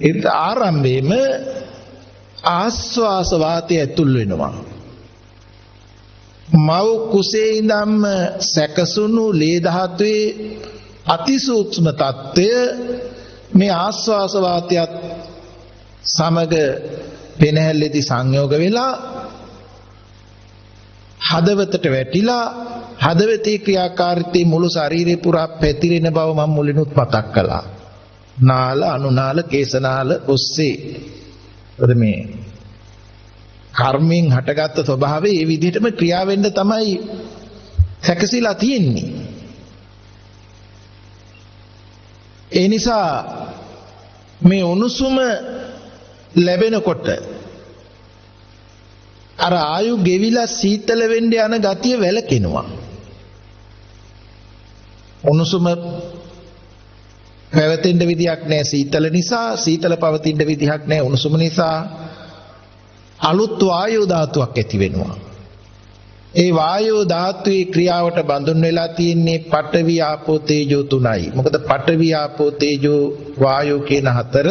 ඒ ආරම්භයේම ආස්වාස වාතය ඇතුල් වෙනවා. මව් කුසේ ඉඳන්ම සැකසුණු ලේ ධාතුවේ අතිසූක්ෂම තත්ත්වය මේ ආස්වාස වාතයත් සමග පෙනහැල්ලේදී සංයෝග වෙලා හදවතට වැටිලා හදවතේ ක්‍රියාකාරීත්වයේ මුළු ශරීරේ පුරා පැතිරෙන බව මම මුලිනුත් මතක් කළා. නාල අනුනාල කේශනාල ඔස්සේ මේ කර්මයෙන් හටගත්තු ස්වභාවය ඒ විදිහටම ක්‍රියා වෙන්න තමයි සැකසීලා තියෙන්නේ. ඒ නිසා මේ උණුසුම ලැබෙනකොට අර ආයු ගෙවිලා සීතල වෙන්න යන ගතිය වැළකෙනවා. උණුසුම පැවතෙන්න විදියක් නැහැ සීතල නිසා, සීතල පවතින්න විදියක් නැහැ උණුසුම නිසා. අලුත් වායෝ ධාතුවක් ඇති වෙනවා. ඒ වායෝ ධාතුවේ ක්‍රියාවට බඳුන් වෙලා තියෙන්නේ පඨවි ආපෝ තේජෝ තුනයි. මොකද පඨවි ආපෝ තේජෝ වායෝ කියන හතර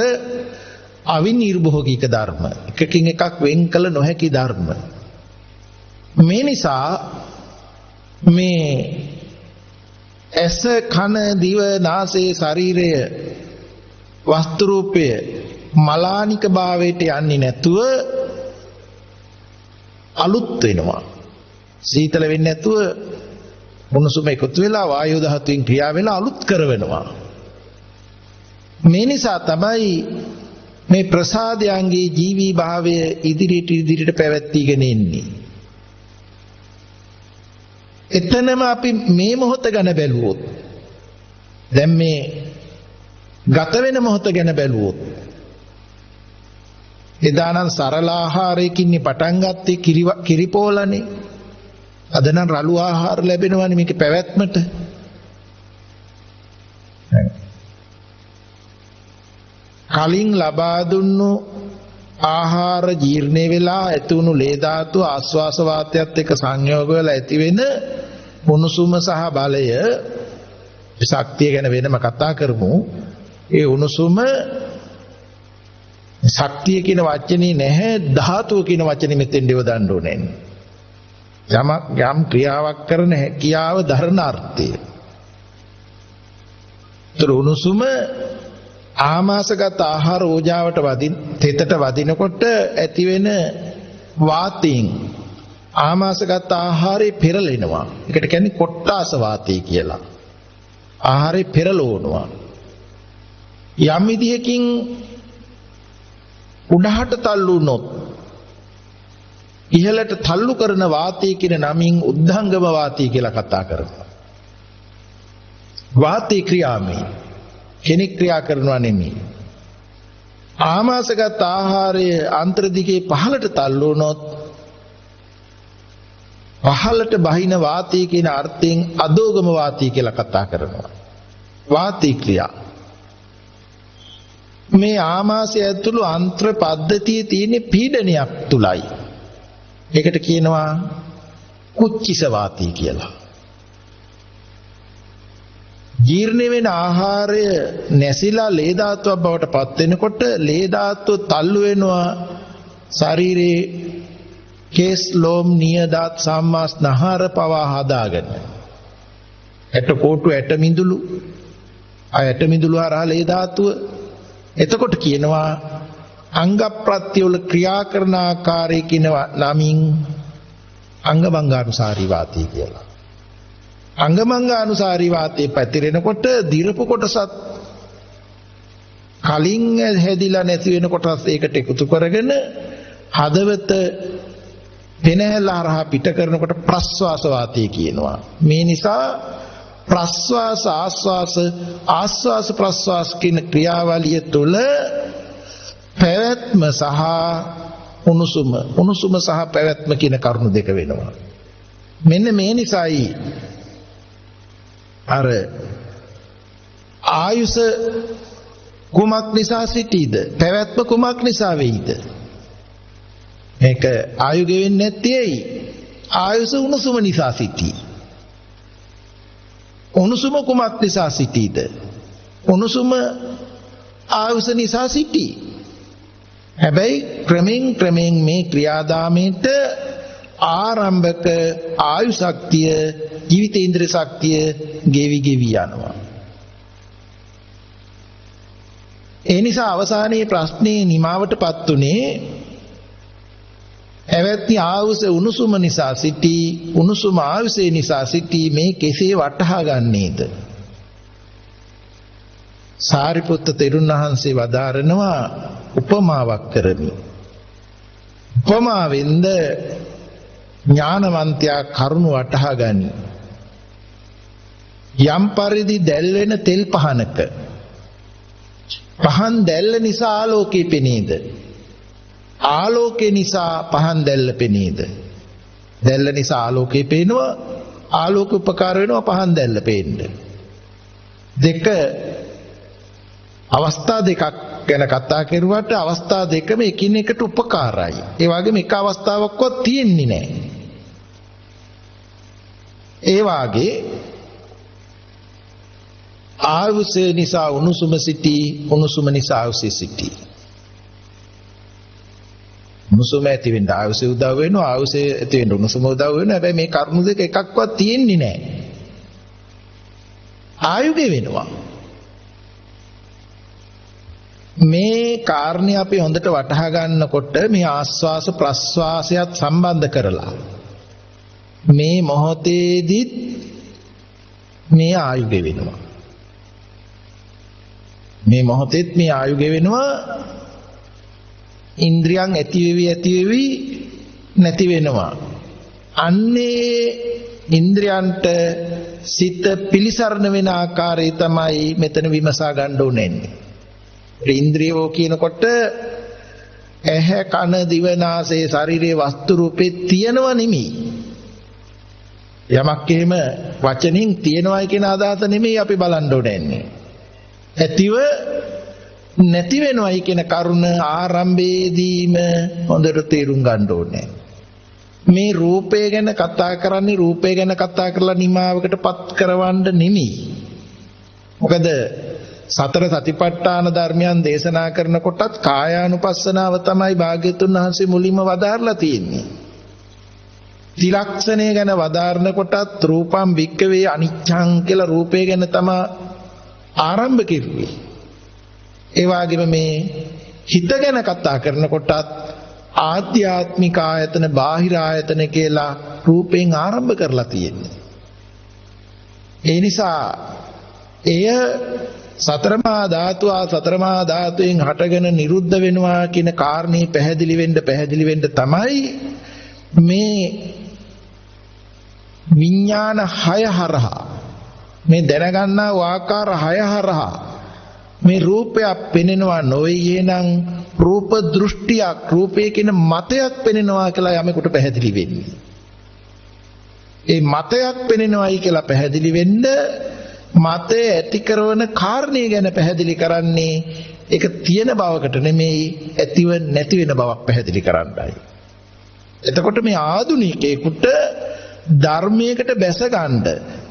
අවිනිර්භෝගික ධර්ම. එකකින් එකක් වෙන් කළ නොහැකි ධර්ම. මේ නිසා මේ ඇස කන දිව නාසය ශරීරය වස්තු රූපය මලානික භාවයට යන්නේ නැතුව අලුත් වෙනවා. සීතල වෙන්නේ නැතුව උණුසුම එකතු වෙලා වායු ධාතුවෙන් ක්‍රියා වෙලා අලුත් කරවෙනවා. මේ නිසා තමයි මේ ප්‍රසාදයන්ගේ ජීවී භාවය ඉදිරියට පැවැත්වීගෙන එන්නේ. එතනම අපි මේ මොහොත ගැන බැලුවොත්, දැන් මේ ගත වෙන මොහොත ගැන බැලුවොත්, එදානම් සරල ආහාරයකින් පටන් ගත්තේ කිරිපෝලනේ. අද නම් රළු ආහාර ලැබෙනවනේ මේක පැවැත්මට. කලින් ලබා දුන්නු ආහාර ජීර්ණය වෙලා ඇතිවුණු ලේ ධාතුව ආශ්වාස වාතයත් එක්ක සංයෝග වෙලා ඇති වෙන උණුසුම සහ බලය ශක්තිය ගැන වෙනම කතා කරමු. ඒ උණුසුම ශක්තිය කියන වචනේ නැහැ, ධාතුව කියන වචනේ මෙතෙන් දෙවදන්න ඕනේ. යම් ක්‍රියාවක් කරන හැකියාව ධර්ණ අර්ථය. උණුසුම ආමාශගත ආහාර ඕජාවට තෙතට වදිනකොට ඇතිවෙන වාතයෙන් ආමාශගත ආහාරය පෙරලෙනවා. ඒකට කියන්නේ කොට්ටාස වාතය කියලා. ආහාරය පෙරලවනවා. යම් විදිහකින් උඩහට තල්ලු වුණොත් ඉහළට තල්ලු කරන වාතය කියන නමින් උද්ධංගම වාතය කියලා කතා කරනවා. වාතය ක්‍රියාමය කෙනෙක් ක්‍රියා කරනවා නෙමෙයි. ආමාශගත ආහාරය අන්තර දිගේ පහළට තල්ලු වුණොත් පහළට බහින වාතය කියන අර්ථයෙන් අදෝගම වාතය කියලා කතා කරනවා. වාතය ක්‍රියා මේ ආමාශය ඇතුළු අන්ත්‍ර පද්ධතියේ තියෙන පීඩනයක් තුලයි. ඒකට කියනවා කුච්චිස වාතය කියලා. ජීර්ණ වෙන ආහාරය නැසිලා ලේ ධාතුවක් බවට පත් වෙනකොට ලේ ධාතුව තල්ලු වෙනවා ශරීරේ කේස් ලෝම් නිය දාත් සම්මාස් නහර පවා හදාගෙන. ඇට කොටු ඇට මිදුළු ඇට මිදුළු හරහා ලේ ධාතුව. එතකොට කියනවා අංග ප්‍රත්‍ය වල ක්‍රියා කරන ආකාරය කියන නමින් අංගමංගානුසාරී වාතය කියලා. අංගමංගානුසාරී වාතය පැතිරෙනකොට දිරපු කොටසත් කලින් හැදිලා නැති වෙන කොටස් ඒකට එකතු කරගෙන හදවත පෙනහැල්ල හරහා පිට කරනකොට ප්‍රස්වාස වාතය කියනවා. මේ නිසා ප්‍රස්වාස ආස්වාස ප්‍රස්වාස කියන ක්‍රියාවලිය තුළ පැවැත්ම සහ උණුසුම සහ පැවැත්ම කියන කරුණු දෙක වෙනවා. මෙන්න මේ නිසායි අර ආයුෂ කුමක් නිසා සිටීද, පැවැත්ම කුමක් නිසා වෙයිද? මේක ආයු ගෙවෙන්නේ නැත්තේ ඇයි? ආයුෂ උණුසුම නිසා සිටී. උණුසුම කුමක් නිසා සිටීද? උණුසුම ආයුෂ නිසා සිටී. හැබැයි ක්‍රමෙන් මේ ක්‍රියාදාමයට ආරම්භක ආයු ශක්තිය ජීවිතේන්ද්‍රිය ශක්තිය ගෙවි යනවා. ඒ නිසා අවසානයේ ප්‍රශ්නේ නිමාවටපත් උනේ එවැත්නි ආයුෂ උණුසුම නිසා සිටී, උණුසුම ආයුෂේ නිසා සිටී. මේ කෙසේ වටහා ගන්නේද? සාරිපුත්ත තෙරුන් වහන්සේ වදාරනවා උපමාවක් කරමි. උපමාවෙන්ද ඥානවන්තයා කරුණ වටහා ගනි. යම් පරිදි දැල්වෙන තෙල් පහනක පහන් දැල්ල නිසා ආලෝකය පෙනේද? ආලෝකය නිසා පහන් දැල්ල පෙනේද? දැල්ල නිසා ආලෝකය පේනවා, ආලෝක උපකාර වෙනවා පහන් දැල්ල පේන්න. දෙක අවස්ථා දෙකක් ගැන කතා කරුවාට අවස්ථා දෙකම එකිනෙකට උපකාරයි. ඒ වගේම එක අවස්ථාවක්වත් තියෙන්නේ නැහැ. ඒ වාගේ ආයුෂ නිසා උණුසුම සිටී, උණුසුම නිසා ආයුෂ සිටී. උණුසුම ඇති වෙන්න ආයුෂ උදව් වෙනවා, ආයුෂ ඇති වෙන්න උණුසුම උදව් වෙනවා. හැබැයි මේ කරුණු දෙක එකක්වත් තියෙන්නේ නැහැ. ආයු ගෙවෙනවා. මේ කාරණේ අපි හොඳට වටහා ගන්නකොට මේ ආස්වාස ප්‍රස්වාසයත් සම්බන්ධ කරලා මේ මොහොතේදී මේ ආයු ගෙවෙනවා. මේ මොහොතෙත් මේ ආයු ගෙවෙනවා. ඉන්ද්‍රියන් ඇති වෙවි නැති වෙනවා. අන්නේ ඉන්ද්‍රියන්ට සිත පිලිසරණ වෙන ආකාරය තමයි මෙතන විමසා ගන්න ඕනේ. ඉන්ද්‍රියෝ කියනකොට ඇහැ කන දිව නාසය ශරීරයේ වස්තු රූපේ තියෙනව නෙමෙයි. යමක් එහෙම වචනින් තියෙනවයි කියන අදහස නෙමෙයි අපි බලන්න ඕනේ. ඇතිව නැති වෙනවයි කියන කරුණ ආරම්භයේදීම හොඳට තේරුම් ගන්න ඕනේ. මේ රූපය ගැන කතා කරන්නේ රූපය ගැන කතා කරලා නිමාවකටපත් කරවන්න නෙමෙයි. මොකද සතර සතිපට්ඨාන ධර්මයන් දේශනා කරනකොටත් කායානුපස්සනාව තමයි භාග්‍යතුන් වහන්සේ මුලින්ම වදාarලා තියෙන්නේ. ත්‍රිලක්ෂණය ගැන වදාරනකොටත් රූපම් වික්කවේ අනිච්ඡං කියලා රූපය ගැන තමයි ආරම්භ කෙරුවේ. ඒ වගේම මේ හිත ගැන කතා කරනකොටත් ආධ්‍යාත්මික ආයතන බාහිර ආයතන කියලා රූපයෙන් ආරම්භ කරලා තියෙන්නේ. ඒ නිසා එය සතරමා ධාතුවෙන් හටගෙන නිරුද්ධ වෙනවා කියන කාරණේ පැහැදිලි වෙන්න තමයි මේ විඥාන 6 හරහා මේ දැනගන්නා ආකාර 6 හරහා මේ රූපයක් පෙනෙනවා නොවේ නම් රූප දෘෂ්ටියක් රූපේ කියන මතයක් පෙනෙනවා කියලා යමෙකුට පැහැදිලි වෙන්නේ. ඒ මතයක් පෙනෙනවායි කියලා පැහැදිලි වෙන්න මතය ඇති කරන කාරණේ ගැන පැහැදිලි කරන්නේ ඒක තියෙන බවකට නෙමෙයි ඇතිව නැති වෙන බවක් පැහැදිලි කරන්නයි. එතකොට මේ ආධුනිකයෙකුට ධර්මයකට බැස ගන්න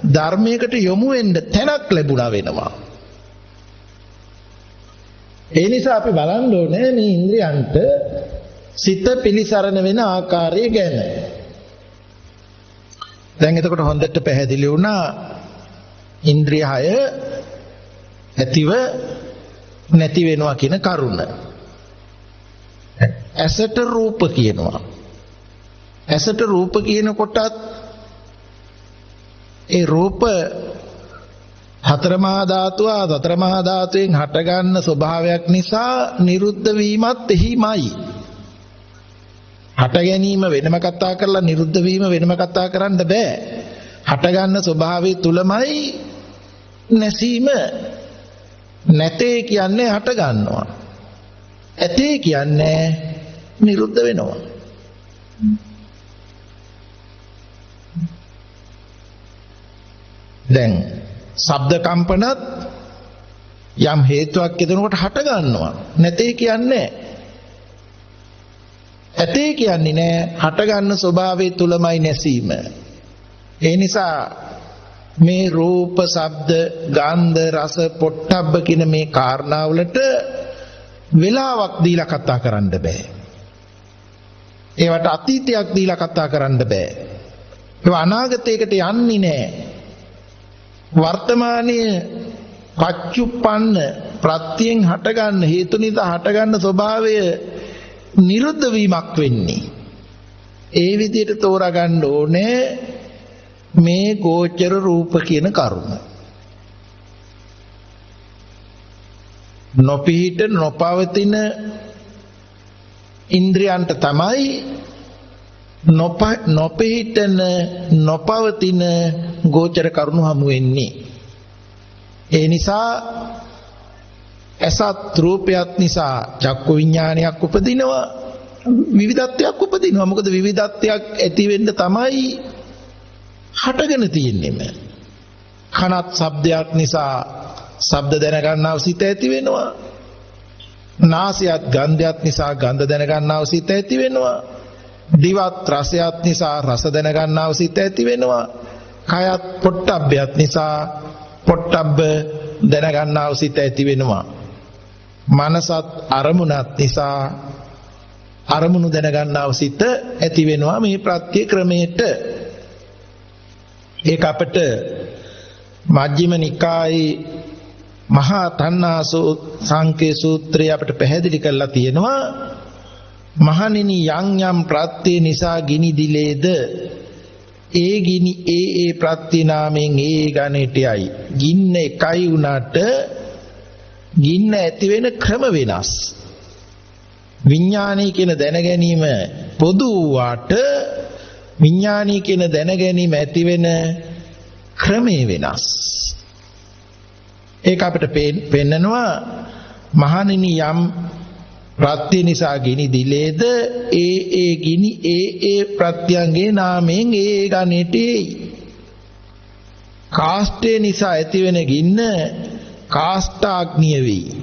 ධර්මයකට යොමු වෙන්න තැනක් ලැබුණා වෙනවා. ඒ නිසා අපි බලන්න ඕනේ මේ ඉන්ද්‍රියන්ට සිත පිළිසරණ වෙන ආකාරය ගැන. දැන් එතකොට හොඳට පැහැදිලි වුණා ඉන්ද්‍රිය 6 ඇතිව නැති වෙනවා කියන කරුණ. ඇසට රූප කියනවා. ඇසට රූප කියනකොටත් ඒ රූප හතරමහා ධාතුවෙන් හටගන්න ස්වභාවයක් නිසා නිරුද්ධ වීමත් එහිමයි. හට ගැනීම වෙනම කතා කරලා නිරුද්ධ වීම වෙනම කතා කරන්න බෑ. හටගන්න ස්වභාවය තුලමයි නැසීම. නැතේ කියන්නේ හට ගන්නවා. ඇතේ කියන්නේ නිරුද්ධ වෙනවා. දැන් ශබ්ද කම්පනත් යම් හේතුවක් යෙදෙනකොට හට ගන්නවා. නැතේ කියන්නේ ඇතේ කියන්නේ නෑ හට ගන්න ස්වභාවය තුලමයි නැසීම. ඒ නිසා මේ රූප, ශබ්ද, ගන්ධ, රස, පොට්ටබ්බ කියන මේ කාරණාවලට වෙලාවක් දීලා කතා කරන්න බෑ. ඒවට අතීතයක් දීලා කතා කරන්න බෑ. ඒවා අනාගතයකට යන්නේ නෑ. වර්තමානයේ පච්චුප්පන්න ප්‍රත්‍යයෙන් හටගන්න හේතු නිසා හටගන්න ස්වභාවය නිරුද්ධ වීමක් වෙන්නේ. ඒ විදිහට තෝරා ගන්න ඕනේ මේ ගෝචර රූප කියන කරුණ. නොපිහිට නොපවතින ඉන්ද්‍රියන්ට තමයි නොපිහිටන නොපවතින ගෝචර කරුණු හමු වෙන්නේ. ඒ නිසා අසත් රූපයත් නිසා චක්කු විඥානයක් උපදිනවා, විවිධත්වයක් උපදිනවා. මොකද විවිධත්වයක් ඇති වෙන්න තමයි හටගෙන තියෙන්නේම. කනත් ශබ්දයක් නිසා ශබ්ද දැනගන්නව සිත ඇති වෙනවා. නාසයත් ගන්ධයත් නිසා ගන්ධ දැනගන්නව සිත ඇති වෙනවා. දිවත් රසයත් නිසා රස දැනගන්නව සිත ඇති වෙනවා. කයත් පොට්ටබ්බයත් නිසා පොට්ටබ්බ දැනගන්නව සිත ඇති වෙනවා. මනසත් අරමුණත් නිසා අරමුණු දැනගන්නව සිත ඇති වෙනවා. මේ ප්‍රත්‍ය ක්‍රමයට ඒක අපට මජ්ක්‍ධිම නිකායේ මහා තණ්හාසෝ සංකේ සූත්‍රය අපට පැහැදිලි කරලා තියෙනවා. මහණෙනි යම් යම් ප්‍රත්‍ය නිසා ගිනි දිලේද ඒ ගිනි ඒ ප්‍රත්‍ය නාමයෙන් ඒ ගණයට යයි. ගින්න එකයි වුණාට ගින්න ඇති වෙන ක්‍රම වෙනස්. විඥානී කියන දැන ගැනීම පොදු වාට විඥානී කියන දැන ගැනීම ඇති වෙන ක්‍රමේ වෙනස්. ඒක අපිට පෙන්නනවා මහණෙනි යම් ප්‍රත්‍ය නිසා ගිනි දිලේද ඒ ගිනි ඒ ප්‍රත්‍යංගේ නාමයෙන් ඒ ගණයට එයි. කාෂ්ඨය නිසා ඇතිවෙන ගින්න කාෂ්ඨාග්නිය වෙයි.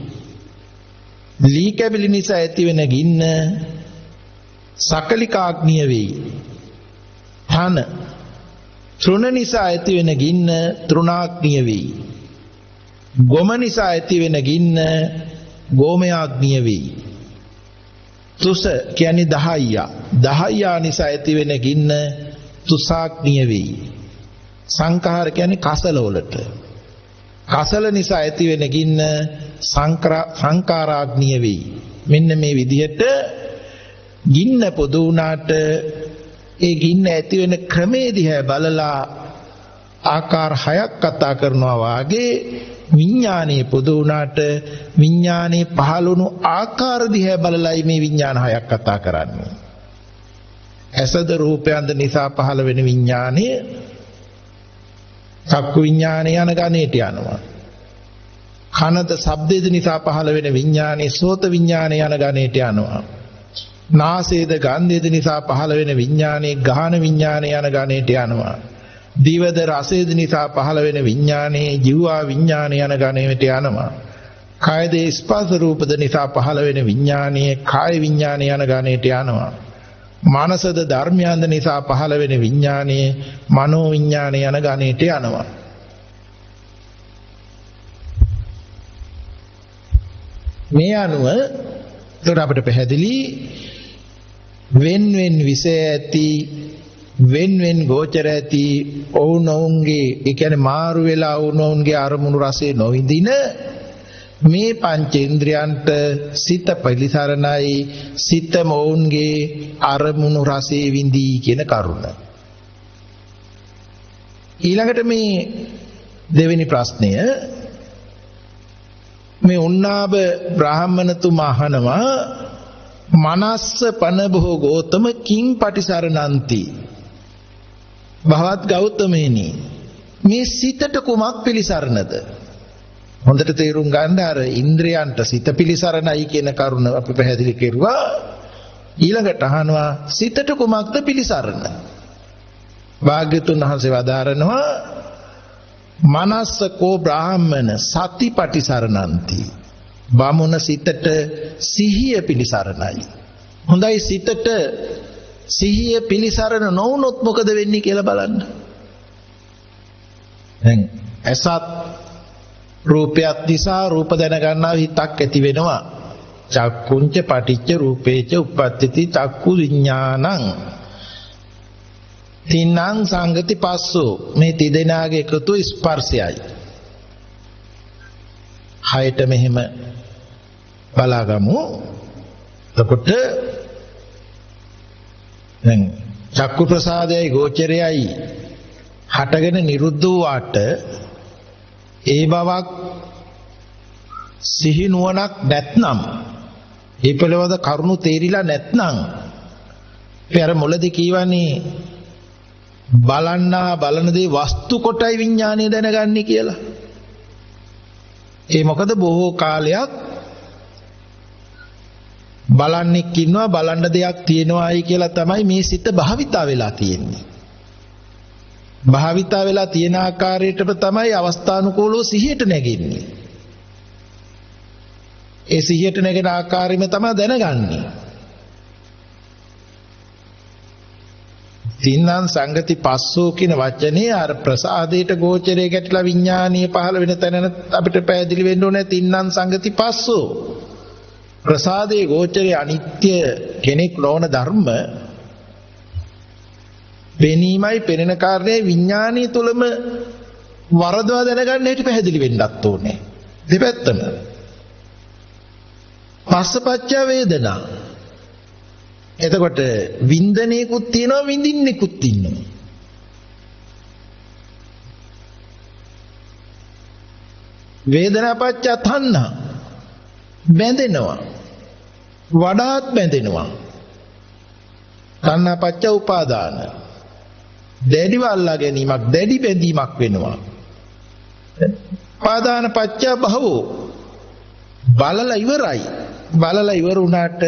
ලී කැබිලි නිසා ඇතිවෙන ගින්න සකලිකාග්නිය වෙයි. තන තෘණ නිසා ඇතිවෙන ගින්න තෘණාග්නිය වෙයි. ගොම නිසා ඇතිවෙන ගින්න ගෝමයාග්නිය වෙයි. තුස කියන්නේ දහයියා. දහයියා නිසා ඇතිවෙන ගින්න තුසාග්නිය වෙයි. සංඛාර කියන්නේ කසල වලට. කසල නිසා ඇතිවෙන ගින්න සංකාරාග්නිය වෙයි. මෙන්න මේ විදිහට ගින්න පොදු වුණාට ඒ ගින්න ඇති වෙන ක්‍රමයේ දිහා බලලා ආකාර හයක් කතා කරනවා වාගේ විඥානයේ පොදු වුණාට විඥානයේ පහළුණු ආකාර දිහා බලලායි මේ විඥාන හයක් කතා කරන්නේ. ඇසද රූපයන්ද නිසා පහළ වෙන විඥානය චක්කු විඥානය යන ගණේට යනවා. කනද ශබ්දේද නිසා පහළ වෙන විඥානයේ සෝත විඥානය යන ගණේට යනවා. නාසයේද ගන්ධයේද නිසා පහළ වෙන විඥානයේ ගාහන විඥානය යන ගණේට යනවා. දිවද රසයේද නිසා පහළ වෙන විඥානයේ ජීවා විඥානය යන ගණේට යනවා. කායද ස්පර්ශ රූපද නිසා පහළ වෙන විඥානයේ කාය විඥානය යන ගණේට යනවා. මනසද ධර්මයන්ද නිසා පහළ වෙන විඥානයේ මනෝ විඥානය යන ගණේට යනවා. මේ අනුව එතකොට අපිට පැහැදිලි වෙන් වෙන් විෂය ඇති වෙන් වෙන් ගෝචර ඇති ඔවුනොවුන්ගේ ඒ කියන්නේ මාරු වෙලා ඔවුනොවුන්ගේ අරමුණු රසයේ නොවිඳින මේ පංචේන්ද්‍රයන්ට සිත පිළිසරණයි සිත මොවුන්ගේ අරමුණු රසයේ විඳී කියන කරුණ. ඊළඟට මේ දෙවෙනි ප්‍රශ්නය මේ උන්නාබ බ්‍රාහ්මණතුමා අහනවා මනස්ස පනබෝ ගෝතම කිං පටිසරණන්ති භවත් ගෞතමේනි මේ සිතට කුමක් පිළිසරණද? හොඳට තේරුම් ගන්න අර ඉන්ද්‍රයන්ට සිත පිළිසරණයි කියන කරුණ අපි පැහැදිලි කෙරුවා. ඊළඟට අහනවා සිතට කුමක්ද පිළිසරණ? භාග්‍යතුන් වහන්සේ වදාරනවා මනස්ස කෝ බ්‍රාහ්මණ සති පටිසරණන්ති බමුණ සිතට සිහිය පිළිසරණයි. හොඳයි සිතට සිහිය පිළිසරණ නොවුනොත් මොකද වෙන්නේ කියලා බලන්න. දැන් ඇසත් රූපයත් නිසා රූප දැනගන්නා හිතක් ඇති වෙනවා. චක්කුංච පටිච්ච රූපේච උප්පත්තිති චක්කු විඥානං තින්නං සංගති පස්සෝ මේ තිදෙනාගේ එකතු ස්පර්ශයයි. හයට මෙහෙම බලාගමු. එතකොට දැන් චක්කු ප්‍රසාදයයි ගෝචරයයි හටගෙන නිරුද්ධ වූාට ඒ බවක් සිහි නුවණක් නැත්නම් ඒ පිළිවෙත කරුණු තේරිලා නැත්නම් පෙර මුලදී කියවනේ බලන්නා බලන දේ වස්තු කොටයි විඥානය දැනගන්නේ කියලා. ඒ මොකද බොහෝ කාලයක් බලන්නෙක් ඉන්නවා බලන්න දෙයක් තියෙනවායි කියලා තමයි මේ සිත භාවිතා වෙලා තියෙන්නේ. භාවිතා වෙලා තියෙන ආකාරයටම තමයි අවස්ථානුකූලව සිහියට නැගෙන්නේ. ඒ සිහියට නැගෙන ආකාරයම තමයි දැනගන්නේ. තින්නං සංගති පස්සෝ කියන වචනේ අර ප්‍රසාදයට ගෝචරයේ ගැටලා විඥානීය පහළ වෙන තැන අපිට පැහැදිලි වෙන්න ඕනේ තින්නං සංගති පස්සෝ. ප්‍රසාදයේ ගෝචරයේ අනිත්‍ය කෙනෙක් නොවන ධර්ම පෙනීමයි පෙනෙන කාරණේ විඥානීය තුලම වරදවා දැනගන්න හැටි පැහැදිලි වෙන්නත් ඕනේ. දෙපැත්තම. පස්සපච්ච වේදනා. එතකොට වින්දනයකුත් තියෙනවා විඳින්නෙකුත් ඉන්නවා. වේදනාපච්ච තණ්හා බැඳෙනවා. වඩාත් බැඳෙනවා. තණ්හාපච්ච උපාදාන දැඩිව අල්ලා ගැනීමක් දැඩි බැඳීමක් වෙනවා. උපාදාන පච්ච භවෝ බලලා ඉවරයි. බලලා ඉවර වුණාට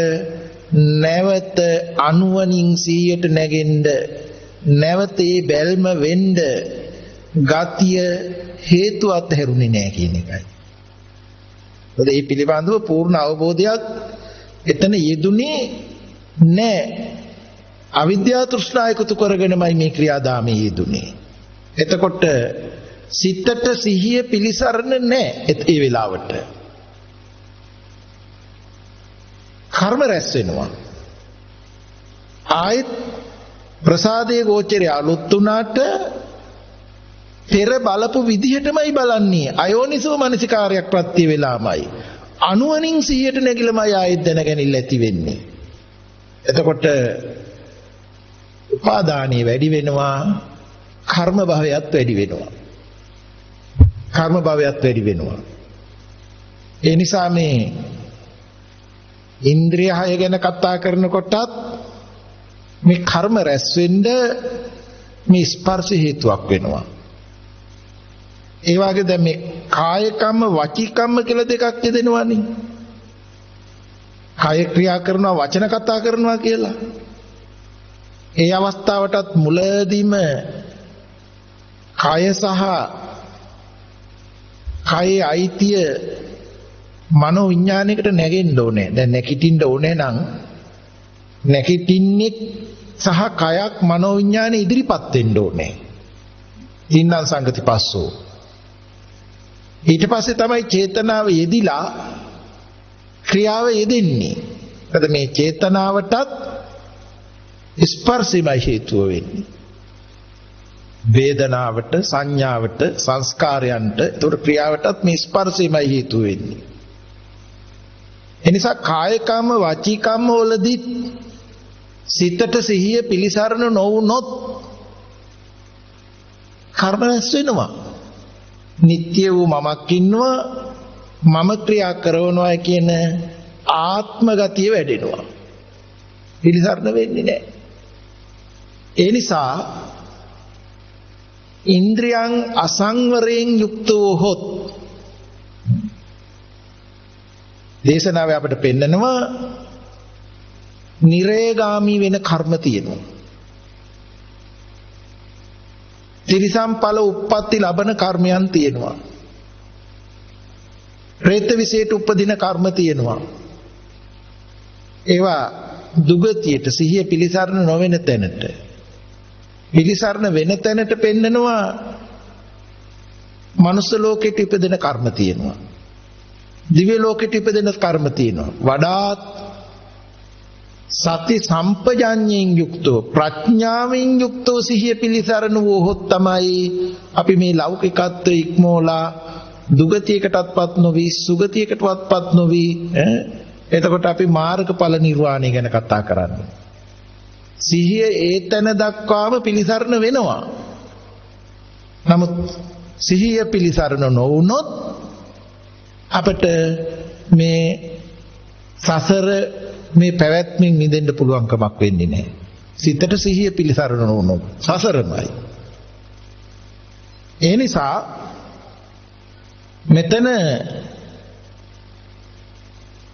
නැවත අනුවණින් 100ට නැගෙන්න නැවත ඒ බැල්ම වෙන්න ගතිය හේතු අත්හැරුනේ නැහැ කියන එකයි. ඒ පිළිබඳව පූර්ණ අවබෝධයක් එතන යෙදුනේ නැහැ. අවිද්‍යා තෘෂ්ණා එකතු කරගෙනමයි මේ ක්‍රියාදාමයේ යෙදුනේ. එතකොට සිතට සිහිය පිලිසරණ නැහැ ඒ වෙලාවට. කර්ම රැස් වෙනවා. ආයත් ප්‍රසාදයේ ගෝචරය අලුත් උනාට පෙර බලපු විදිහටමයි බලන්නේ. අයෝනිසෝ මනසිකාරයක් ප්‍රත්‍ය වෙලාමයි. අනුවණින් සිහියට නැගිලමයි ආයෙත් දැනගැනිල්ල ඇති වෙන්නේ. එතකොට උපාදානිය වැඩි වෙනවා, කර්ම භවයත් වැඩි වෙනවා. කර්ම භවයත් වැඩි වෙනවා. ඒ නිසා මේ ඉන්ද්‍රිය 6 ගැන කතා කරනකොටත් මේ කර්ම රැස් වෙන්න මේ ස්පර්ශ හේතුවක් වෙනවා. ඒ වගේ දැන් මේ කාය කම්ම වචී කම්ම කියලා දෙකක් යෙදෙනවානේ. කාය ක්‍රියා කරනවා වචන කතා කරනවා කියලා. ඒ අවස්ථාවටත් මුලදීම කාය සහ කායේ අයිතිය මනෝ විඥානයකට නැගෙන්න ඕනේ. දැන් නැගිටින්න ඕනේ නම් නැගිටින්නේ සහ කයක් මනෝ විඥානෙ ඉදිරිපත් වෙන්න ඕනේ. තින්නම් සංගති පස්සෝ. ඊට පස්සේ තමයි චේතනාව යෙදිලා ක්‍රියාව යෙදෙන්නේ. මොකද මේ චේතනාවටත් ස්පර්ශයයි හේතුව වෙන්නේ. වේදනාවට, සංඥාවට, සංස්කාරයන්ට, ඒතර ක්‍රියාවටත් මේ ස්පර්ශයයි හේතුව වෙන්නේ. එනිසා කාය කම්ම වාචී කම්ම වලදී සිතට සිහිය පිලිසරණ නොවුනොත් කර්ම රැස් වෙනවා. නිත්‍ය වූ මමක් ඉන්නවා, මම ක්‍රියා කරනවා කියන ආත්ම ගතිය වැඩෙනවා. පිළිසරණ වෙන්නේ නැහැ. ඒ නිසා ඉන්ද්‍රියං අසංවරයෙන් යුක්තව හොත් දේශනාවේ අපිට පෙන්නනවා නිරේගාමී වෙන කර්ම තියෙනවා. තිරිසම්පල උප්පත්ති ලබන කර්මයන් තියෙනවා. പ്രേත විශේෂ උපදින කර්ම තියෙනවා. ඒවා දුගතියට සිහිය පිලිසරණ නොවන තැනට පිලිසරණ වෙන තැනට පෙන්නනවා. මනුස්ස ලෝකෙට ඉපදෙන කර්ම තියෙනවා. දිව්‍ය ලෝකෙට ඉපදෙන කර්ම තියෙනවා. වඩාත් සති සම්පජාඤ්ඤයෙන් යුක්තව ප්‍රඥාවෙන් යුක්තව සිහිය පිලිසරණ වූහොත් තමයි අපි මේ ලෞකිකත්වයේ ඉක්මෝලා දුගතියකටත්පත් නොවි සුගතියකටත්පත් නොවි එතකොට අපි මාර්ගඵල නිර්වාණය ගැන කතා කරන්නේ. සිහිය ඒතන දක්වාම පිලිසරණ වෙනවා. නමුත් සිහිය පිලිසරණ නොවුනොත් අපිට මේ සසර මේ පැවැත්මෙන් මිදෙන්න පුළුවන් කමක් වෙන්නේ නැහැ. සිතට සිහිය පිලිසරණ නොවුනොත් සසරමයි. ඒ නිසා මෙතන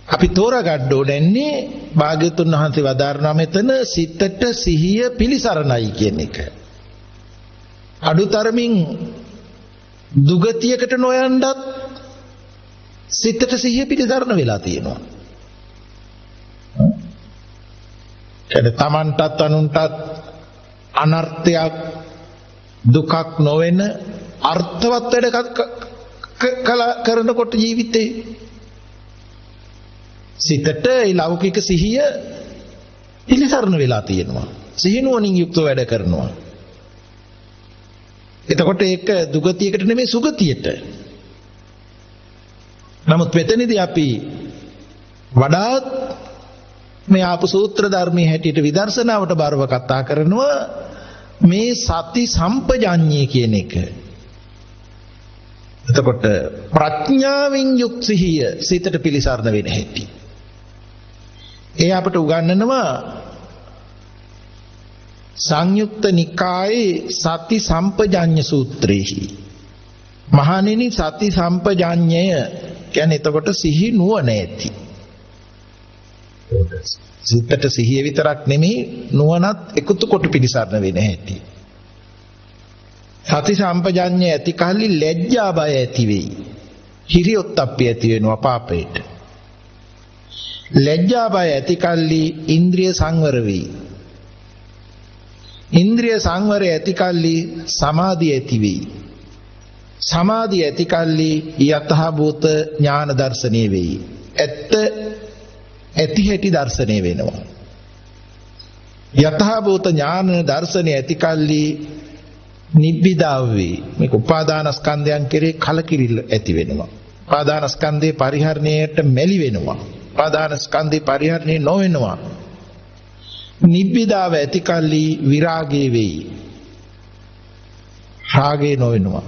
අපි තෝරාගන්න ඕනේ භාග්‍යතුන් වහන්සේ වදාරනවා මෙතන සිතට සිහිය පිලිසරණයි කියන එක. අඩුතරමින් දුගතියකට නොයන්නත් සිතට සිහිය පිලිසරණ වෙලා තියෙනවා. කියන්නේ Tamanටත් අනුන්ටත් අනර්ථයක් දුකක් නොවන අර්ථවත් වැඩ කරනකොට ජීවිතේ සිතට ඒ ලෞකික සිහිය පිළිසරණ වෙලා තියෙනවා. සිහිනුවණින් යුක්තව වැඩ කරනවා. එතකොට ඒක දුගතියකට නෙමෙයි සුගතියට. නමුත් මෙතනදී අපි වඩාත් මේ ආපු සූත්‍ර ධර්මයේ හැටියට විදර්ශනාවට බරව කතා කරනවා මේ සති සම්පජාඤ්ඤය කියන එක. එතකොට ප්‍රඥාවෙන් යුක්ත සිහිය සිතට පිළිසරණ වෙන හැටි. ඒ අපට උගන්වනවා සංයුක්ත නිකායේ සති සම්පජාඤ්ඤ සූත්‍රයේහි. මහණෙනි සති සම්පජාඤ්ඤය කියන්නේ එතකොට සිහි නුවණ ඇති. සිතට සිහිය විතරක් නෙමෙයි නුවණත් එකතු කොට පිළිසරණ වෙන හැටි. සති සම්පජාඤ්ඤය ඇති කල්ලි ලැජ්ජා බය ඇති වෙයි. හිරියොත්ප්පිය ඇති වෙනවා පාපයට. ලැජ්ජා බය ඇති කල්ලි ඉන්ද්‍රිය සංවර වෙයි. ඉන්ද්‍රිය සංවරය ඇති කල්ලි සමාධිය ඇති වෙයි. සමාධිය ඇති කල්ලි යතහභූත ඥාන දර්ශනය වෙයි. ඇත්ත ඇති හැටි දර්ශනය වෙනවා. යතහභූත ඥාන දර්ශනය ඇති කල්ලි නිබ්බිදාව වේ. මේක උපාදානස්කන්ධයන් කෙරේ කලකිරිල්ල ඇති වෙනවා. උපාදානස්කන්ධේ පරිහරණයට මැලි වෙනවා. උපාදානස්කන්ධේ පරිහරණය නොවෙනවා. නිබ්බිදාව ඇති කල්ලි විරාගය වෙයි. රාගය නොවෙනවා.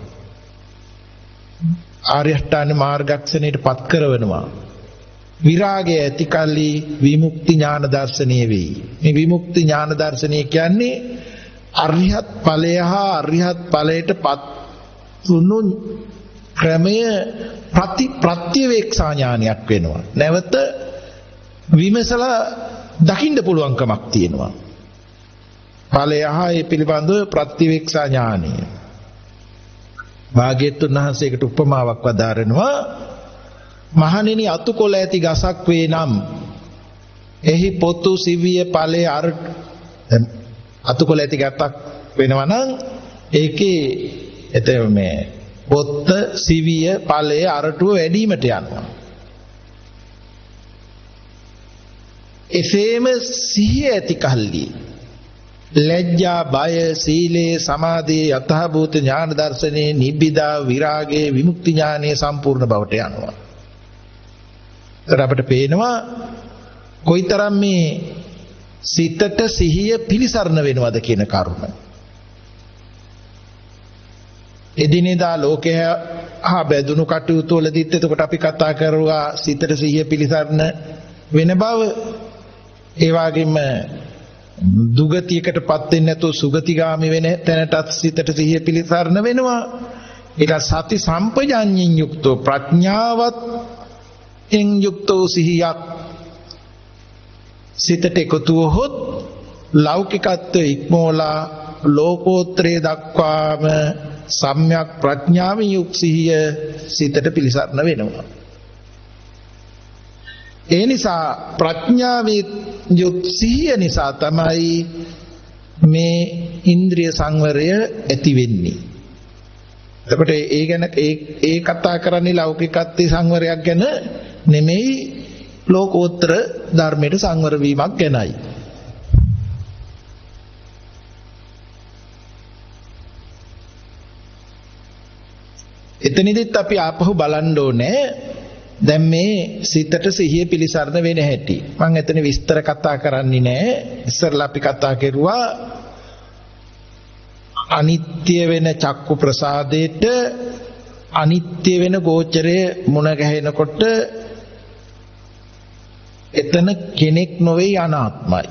ආර්ය අෂ්ටාංග මාර්ගක්ෂණයට පත් කරවනවා. විරාගය ඇති කල්ලි විමුක්ති ඥාන දර්ශනය වෙයි. මේ විමුක්ති ඥාන දර්ශනය කියන්නේ අරිහත් ඵලය හා අරිහත් ඵලයට පත් වුණු ක්‍රමය ප්‍රත්‍යවේක්ෂා ඥානයක් වෙනවා. නැවත විමසලා දකින්න පුළුවන්කමක් තියෙනවා. ඵලය හා ඒ පිළිබඳව ප්‍රත්‍යවේක්ෂා ඥානය. භාග්‍යවතුන් වහන්සේකට උපමාවක් වදාරනවා. මහණෙනි අතුකොළ ඇති ගසක් වේ නම් එහි පොතු සිවිය ඵලය අතුකොළ ඇති ගසක් වෙනවා නම් ඒකේ එතන මේ පොත්ත සිවිය ඵලය අරටුව වැඩිවීමට යනවා. එසේම සිහිය ඇති කල්ලි ලැජ්ජා බය සීලේ සමාධියේ යතහභූත ඥාන දර්ශනේ නිබ්බිදා විරාගයේ විමුක්ති ඥානයේ සම්පූර්ණ බවට යනවා. අපට පේනවා කොයිතරම් මේ සිතට සිහිය පිලිසරණ වෙනවද කියන කරුණ. එදිනෙදා ලෝකයේ හා බැඳුණු කටයුතු වලදීත් එතකොට අපි කතා කරුවා සිතට සිහිය පිලිසරණ වෙන බව. ඒ වගේම දුගතියකටපත් වෙන්නේ නැතුව සුගතිගාමි වෙන තැනටත් සිතට සිහිය පිලිසරණ වෙනවා. ඒක සති සම්පජාඤ්ඤයෙන් යුක්තව ප්‍රඥාවත් එන් යුක්තව සිහියක් සිතට එකතු වොත් ලෞකිකත්වයේ ඉක්මෝලා ලෝකෝත්තරේ දක්වාම සම්‍යක් ප්‍රඥාවෙන් යුක්ත සිහිය සිතට පිලිසරණ වෙනවා. ඒ නිසා ප්‍රඥාවේ යුක්ත සිහිය නිසා තමයි මේ ඉන්ද්‍රිය සංවරය ඇති වෙන්නේ. එතකොට ඒ ගැන ඒ කතා කරන්නේ ලෞකිකත්වයේ සංවරයක් ගැන නෙමෙයි ලෝකෝත්තර ධර්මයේ සංවර වීමක් ගැනයි. එතනදිත් අපි ආපහු බලන්න ඕනේ දැන් මේ සිතට සිහිය පිලිසරණ වෙන හැටි. මම එතන විස්තර කතා කරන්නේ නැහැ. ඉස්සරලා අපි කතා කරුවා අනිත්‍ය වෙන චක්කු ප්‍රසාදයට අනිත්‍ය වෙන ගෝචරයේ මුණ ගැහෙනකොට එතන කෙනෙක් නොවේ අනාත්මයි.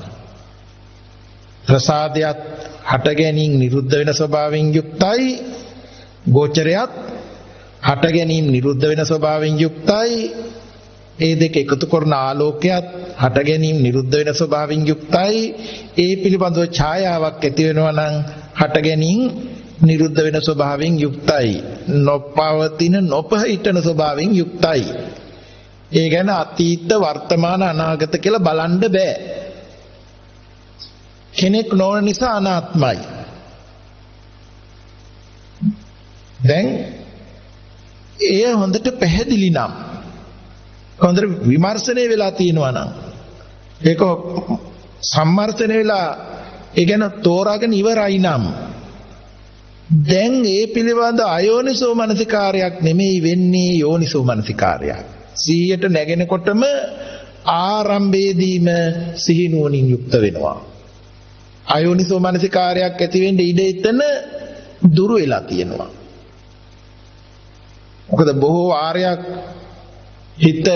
ප්‍රසාදයක් හට ගැනීම නිරුද්ධ වෙන ස්වභාවයෙන් යුක්තයි. ගෝචරයත් හට ගැනීම නිරුද්ධ වෙන ස්වභාවයෙන් යුක්තයි. ඒ දෙක එකතු කරන ආලෝකයත් හට ගැනීම නිරුද්ධ වෙන ස්වභාවයෙන් යුක්තයි. ඒ පිළිබඳව ඡායාවක් ඇති වෙනවා නම් හට ගැනීම නිරුද්ධ වෙන ස්වභාවයෙන් යුක්තයි. නොපවතින නොපහිටන ස්වභාවයෙන් යුක්තයි. ඒ ගැන අතීත වර්තමාන අනාගත කියලා බලන්න බෑ. කෙනෙක් නොවන නිසා අනාත්මයි. දැන් එය හොඳට පැහැදිලි නම් හොඳට විමර්ශනය වෙලා තියෙනවා නම් ඒක සම්මර්ථනය වෙලා ඒ ගැන තෝරාගෙන ඉවරයි නම් දැන් ඒ පිළිබඳ අයෝනිසෝ මනසිකාරයක් නෙමෙයි වෙන්නේ යෝනිසෝ මනසිකාරයක්. 100ට නැගෙනකොටම ආරම්භයේදීම සිහිනුවණින් යුක්ත වෙනවා. අයෝනිසෝ මනසිකාරයක් ඇති වෙන්න ඉඩ එතන දුරු වෙලා තියෙනවා. මොකද බොහෝ ආර්යයක් හිත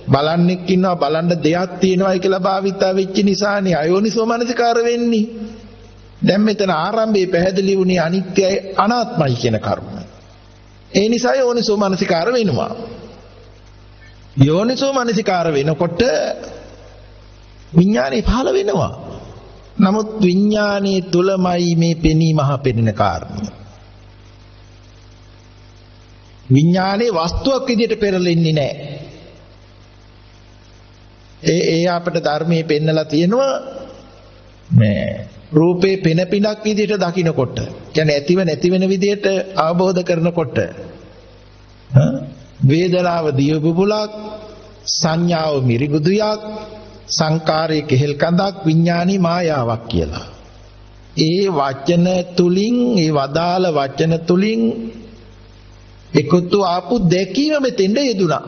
බලන්නෙක් ඉන්නවා බලන්න දෙයක් තියෙනවායි කියලා භාවිතා වෙච්ච නිසානේ අයෝනිසෝ මනසිකාර වෙන්නේ. දැන් මෙතන ආරම්භයේ පැහැදිලි වුණේ අනිත්‍යයි අනාත්මයි කියන කරුණ. ඒ නිසා යෝනිසෝ මනසිකාර වෙනවා. යෝනිසෝ මනසිකාර වෙනකොට විඥානේ පහළ වෙනවා. නමුත් විඥානයේ තුලමයි මේ පෙනීම හා පෙනෙන කාරණය. විඥානේ වස්තුවක් විදිහට පෙරලෙන්නේ නැහැ. ඒ අපට ධර්මයේ පෙන්නලා තියෙනවා මේ රූපේ පෙන පිනක් විදිහට දකින්නකොට කියන්නේ ඇතිව නැති වෙන විදිහට අවබෝධ කරනකොට වේදනාව දිය බුබුලක් සංඥාව මිරිගුදුයක් සංකාරයේ කෙහෙල් කඳක් විඥානි මායාවක් කියලා. ඒ වචන තුලින් ඒ වදාළ වචන තුලින් එකතු ආපු දැකීම මෙතෙන්ද යෙදුණා.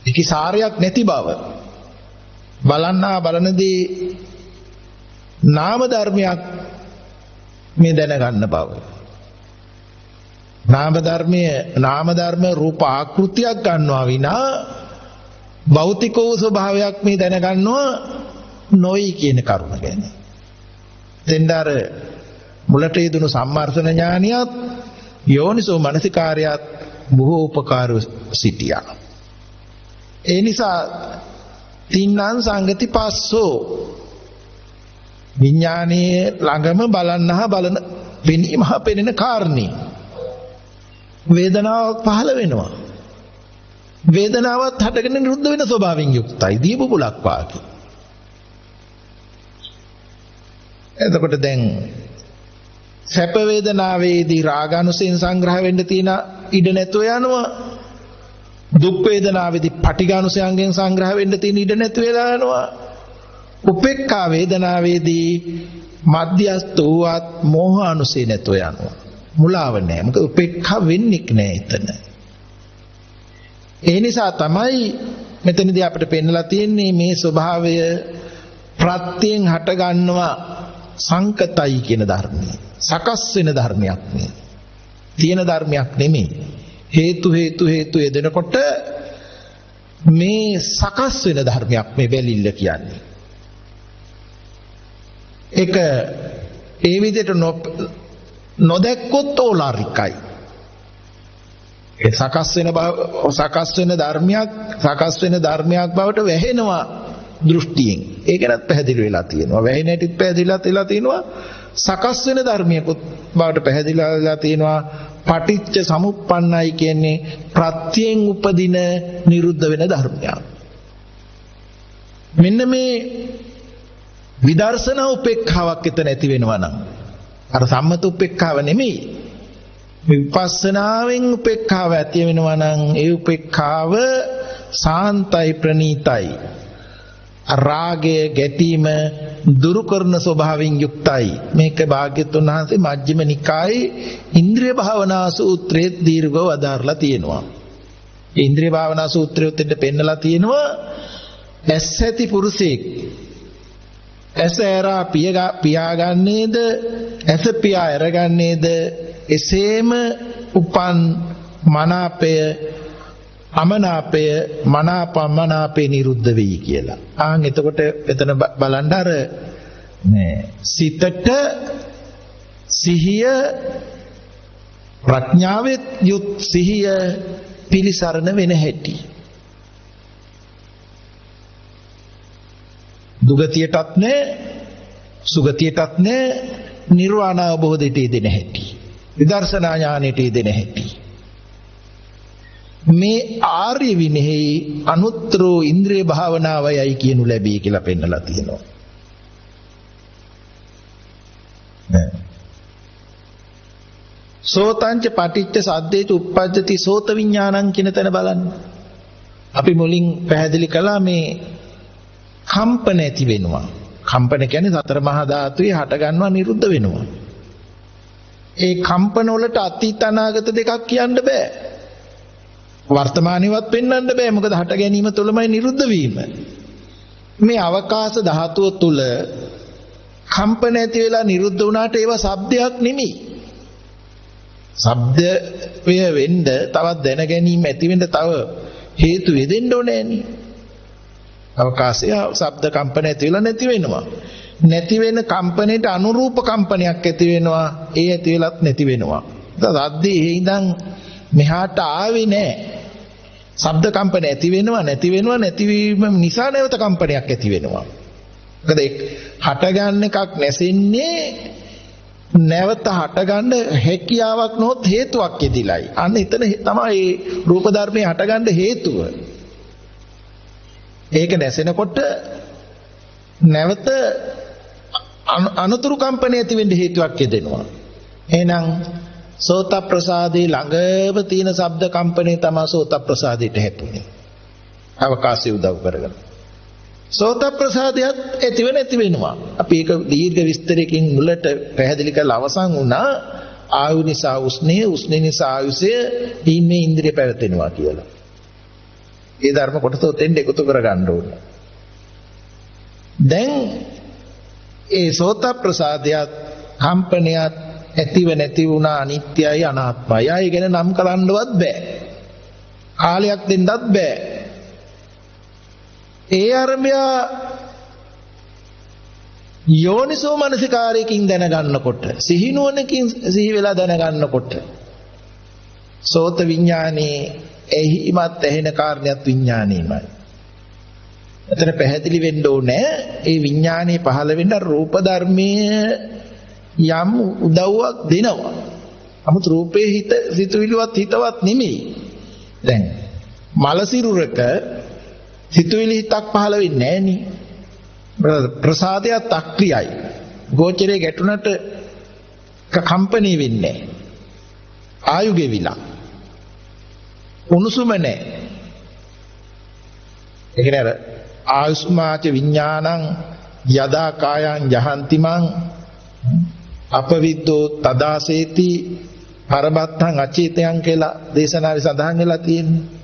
ඒකේ සාරයක් නැති බව බලන්නා බලනදී නාම ධර්මයක් මේ දැනගන්න බව. නාම ධර්ම රූප ආකෘතියක් ගන්නවා විනා භෞතික වූ ස්වභාවයක් මේ දැනගන්නවා නොයි කියන කරුණ ගැන. දෙන්දාර මුලට යෙදුණු සම්මර්ථන ඥානියත් යෝනිසෝ මනසිකාරයත් බොහෝ උපකාර සිටියා. ඒ නිසා තින්නං සංගති පස්සෝ විඥානයේ ළඟම බලන්නහ බලන වෙනීමහ පෙනෙන කාරණේ වේදනාවක් පහළ වෙනවා. වේදනාවත් හටගෙන නිරුද්ධ වෙන ස්වභාවයෙන් යුක්තයි දීපුලක් වාගේ. එතකොට දැන් සැප වේදනාවේදී රාගානුසයෙන් සංග්‍රහ වෙන්න තියෙන ඉඩ නැතුව යනවා. දුක් වේදනාවේදී පටිඝානුසයෙන් සංග්‍රහ වෙන්න තියෙන ඉඩ නැති වෙලා යනවා. උපේක්ඛා වේදනාවේදී මධ්‍යස්ථ වූවත් මෝහානුසය නැතුව යනවා. මුලාව නැහැ. මොකද උපේක්ඛා වෙන්නේ නැහැ එතන. ඒ නිසා තමයි මෙතනදී අපිට පෙන්නලා තියෙන්නේ මේ ස්වභාවය ප්‍රත්‍යයෙන් හට ගන්නවා සංකතයි කියන ධර්මය. සකස් වෙන ධර්මයක් නේ. තියෙන ධර්මයක් නෙමෙයි. හේතු යෙදෙනකොට මේ සකස් වෙන ධර්මයක් මේ බැලිල්ල කියන්නේ. ඒක ඒ විදිහට නොදැක්කොත් ඕලාරිකයි. ඒ සකස් වෙන ධර්මයක් බවට වැහෙනවා දෘෂ්ටියෙන්. ඒකනත් පැහැදිලි වෙලා තියෙනවා. වැහෙන හැටිත් පැහැදිලිලා තියෙනවා. සකස් වෙන ධර්මයකොත් බවට පැහැදිලිලා තියෙනවා. පටිච්ච සමුප්පන්නයි කියන්නේ ප්‍රත්‍යයෙන් උපදින නිරුද්ධ වෙන ධර්මයක්. මෙන්න මේ විදර්ශනා උපේක්ඛාවක් එතන ඇති වෙනවා නම් අර සම්මත උපේක්ඛාව නෙමෙයි. විපස්සනාවෙන් උපේක්ඛාව ඇති වෙනවා නම් ඒ උපේක්ඛාව සාන්තයි ප්‍රණීතයි. රාගය ගැටීම දුරු කරන ස්වභාවයෙන් යුක්තයි. මේක භාග්‍යතුන් වහන්සේ මජ්ක්‍ධිම නිකායේ ඉන්ද්‍රිය භාවනා සූත්‍රයේ දීර්ඝව වදාරලා තියෙනවා. ඒ ඉන්ද්‍රිය භාවනා සූත්‍රයේ උතෙන්ට පෙන්නලා තියෙනවා ඇස් ඇති පුරුෂයෙක් ඇස ඇරා පියාගන්නේද ඇස පියා ඇරගන්නේද එසේම උපන් මනාපය අමනාපය මනාපමනාපේ නිරුද්ධ වෙයි කියලා. එතකොට එතන බලන්න අර සිතට සිහිය ප්‍රඥාවෙත් යුත් සිහිය පිලිසරණ වෙන හැටි. දුගතියටත් නෑ සුගතියටත් නෑ නිර්වාණ අවබෝධයට යෙදෙන හැටි. විදර්ශනා ඥානයට යෙදෙන හැටි. මේ ආර්ය විනයෙහි අනුත්තරෝ ඉන්ද්‍රිය භාවනාවයයි කියනු ලැබී කියලා පෙන්නලා තියෙනවා. සෝතංච පටිච්ච සද්දේච උප්පජ්ජති සෝත විඥානං කියන තැන බලන්න. අපි මුලින් පැහැදිලි කළා මේ කම්පන ඇති වෙනවා. කම්පන කියන්නේ සතර මහා ධාතුවේ හට ගන්නවා නිරුද්ධ වෙනවා. ඒ කම්පන වලට අතීත අනාගත දෙකක් කියන්න බෑ. වර්තමානෙවත් පෙන්වන්න බෑ. මොකද හට ගැනීම තුළමයි නිරුද්ධ වීම. මේ අවකාශ ධාතුව තුල කම්පන ඇති වෙලා නිරුද්ධ වුණාට ඒවා ශබ්දයක් නෙමෙයි. ශබ්දය වෙන්න තවත් දැන ගැනීම ඇති වෙන්න තව හේතු වෙදෙන්න ඕනේ නේ. අවකාශය ශබ්ද කම්පන ඇති වෙලා නැති වෙනවා. නැති වෙන කම්පනයට අනුරූප කම්පනයක් ඇති වෙනවා. ඒ ඇති වෙලත් නැති වෙනවා. සද්දේ ඉඳන් මෙහාට ආවේ නැහැ. ශබ්ද කම්පන ඇති වෙනවා නැතිවීම නිසා නැවත කම්පනයක් ඇති වෙනවා. මොකද හටගන්න එකක් නැසෙන්නේ නැවත හටගන්න හැකියාවක් නොත් හේතුවක් යෙදිලායි. අන්න එතන තමයි රූප ධර්මයේ හටගන්න හේතුව. ඒක නැසෙනකොට නැවත අනුතුරු කම්පණය ඇති වෙන්න හේතුවක් යෙදෙනවා. එහෙනම් සෝත ප්‍රසාදේ ළඟම තියෙන ශබ්ද කම්පණය තමයි සෝත ප්‍රසාදයට හැපුනේ. අවකාශය උදව් කරගෙන. සෝත ප්‍රසාදයක් ඇතිව නැති වෙනවා. අපි ඒක දීර්ඝ විස්තරයකින් මුලට පැහැදිලි කරලා අවසන් වුණා. ආයු නිසා උස්නේ, උස්නේ නිසා ආයුෂය, මේ ඉන්ද්‍රිය පැවතෙනවා කියලා. ඒ ධර්ම කොටස උතෙන් එකතු කරගන්න ඕනේ. දැන් ඒ සෝත ප්‍රසාදයක් කම්පනයක් ඇතිව නැති වුණා, අනිත්‍යයි අනාත්මයි. ආයෙ ගැන නම් කරන්නවත් බෑ. කාලයක් දෙන්නත් බෑ. ඒ අරමයා යෝනිසෝ මනසිකාරයකින් දැනගන්නකොට, සිහිනුවණකින් සිහි වෙලා දැනගන්නකොට සෝත විඥානේ එහිමත් ඇහෙන කාරණයක් විඥානේමයි. එතන පැහැදිලි වෙන්න ඕනේ ඒ විඥානේ පහළ වෙන්න රූප ධර්මයේ යම් උදව්වක් දෙනවා. 아무ත් රූපේ සිතුවිලිවත් හිතවත් නෙමෙයි. දැන් මලසිරුරක සිතුවිලි හිතක් පහළ වෙන්නේ නැහෙනි. ප්‍රසාදයක් අක්‍රියයි. ගෝචරයේ ගැටුණට කම්පණය වෙන්නේ නැහැ. ආයු ගෙවිලා. උණුසුම නැහැ. ඒ කියන්නේ අර ආයුස්මාච විඥානං යදා කායං ජහන්තිමං අපවිද්දෝ තදාසේති පරමත්තං අචේතයන් කියලා දේශනාවේ සඳහන් වෙලා තියෙන්නේ.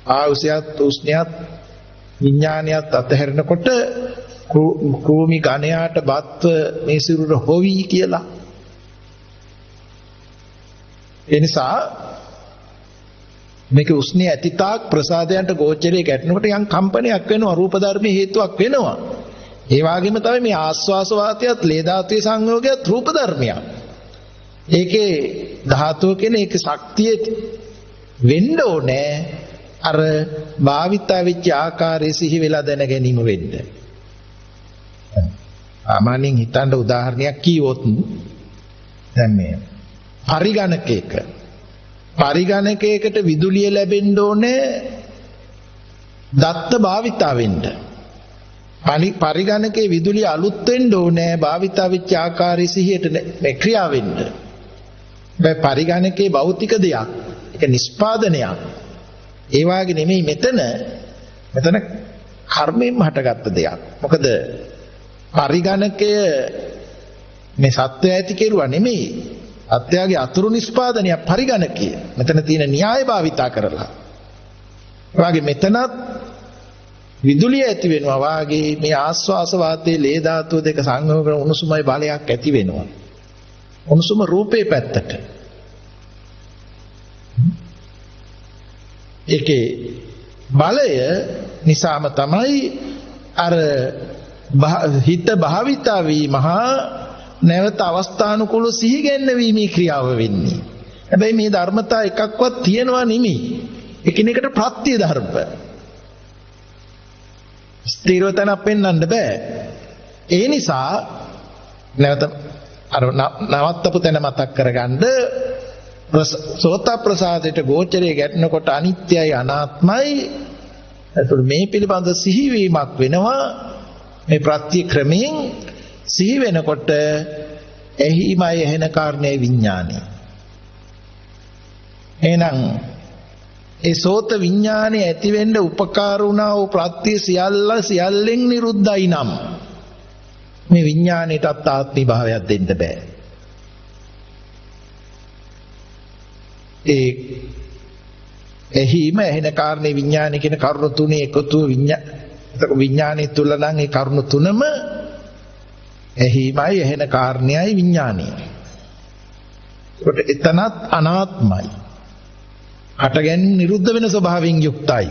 ආයුෂයත් උෂ්ණයත් විඥානයත් අතහැරෙනකොට කෝමි ගණයාට බත්ව මේ සිරුර හොවි කියලා. ඒ නිසා මේක උෂ්ණය ඇතිතාක් ප්‍රසාදයන්ට ගෝචරයේ ගැටෙනකොට යම් කම්පනයක් වෙනවා, රූප ධර්මයේ හේතුවක් වෙනවා. ඒ වගේම තමයි මේ ආස්වාස වාතයත් ලේ ධාතුවේ සංයෝගයත් රූප ධර්මයක්. ඒකේ ධාතුව කියන ඒක ශක්තිය වෙන්න ඕනේ අර භාවිතා වෙච්ච ආකාරයේ සිහි වෙලා දැන ගැනීම වෙන්න. ආමනින් හිතන්න උදාහරණයක් කිව්වොත් දැන් මේ පරිගණකයකට විදුලිය ලැබෙන්න ඕනේ දත්ත භාවිතා වෙන්න. පරිගණකයේ විදුලිය අලුත් වෙන්න ඕනේ භාවිතා වෙච්ච ආකාරයේ සිහියට මේ ක්‍රියා වෙන්න. මේ පරිගණකයේ භෞතික දෙයක්. ඒක නිෂ්පාදනයක්. ඒ වාගේ නෙමෙයි මෙතන කර්මයෙන් හටගත්ත දෙයක්. මොකද පරිගණකය මේ සත්‍ය ඇති කෙරුවා නෙමෙයි. අත්‍යගේ අතුරු නිෂ්පාදනයක් පරිගණකය. මෙතන තියෙන න්‍යාය භාවිතා කරලා. ඒ වාගේ මෙතනත් විදුලිය ඇති වෙනවා වාගේ මේ ආස්වාස වාතයේ ලේ ධාතුව දෙක සංයෝග කරන උණුසුමයි බලයක් ඇති වෙනවා. උණුසුම රූපේ පැත්තට. ඒකේ බලය නිසාම තමයි අර හිත භාවිතා වීමහා නැවත අවස්ථානුකූල සිහි ගැන්වීමේ ක්‍රියාව වෙන්නේ. හැබැයි මේ ධර්මතා එකක්වත් තියෙනවා නෙමෙයි. එකිනෙකට ප්‍රත්‍ය ධර්ම. ස්ථිරව තැනක් පෙන්වන්න බෑ. ඒ නිසා නැවත අර නවත්තපු තැන මතක් කරගන්න සෝත ප්‍රසාදයට ගෝචරයේ ගැටෙනකොට අනිත්‍යයි අනාත්මයි. එතකොට මේ පිළිබඳ සිහිවීමක් වෙනවා. මේ ප්‍රත්‍ය ක්‍රමයෙන් සිහි වෙනකොට එහිමයි එහෙන කාරණේ විඥානය. එහෙනම් ඒ සෝත විඥානේ ඇති වෙන්න උපකාර වුණා වූ ප්‍රත්‍ය සියල්ලෙන් නිරුද්ධයි නම් මේ විඥාණයටත් ආත්මී භාවයක් දෙන්න බෑ. එහිම එහෙන කාරණේ විඥාන කියන කරුණු තුනේ එකතුව විඥානයේ තුල නම් ඒ කරුණු තුනම එහිමයි එහෙන කාරණේයි විඥානයයි. ඒකට එතනත් අනාත්මයි. හටගෙන නිරුද්ධ වෙන ස්වභාවයෙන් යුක්තයි.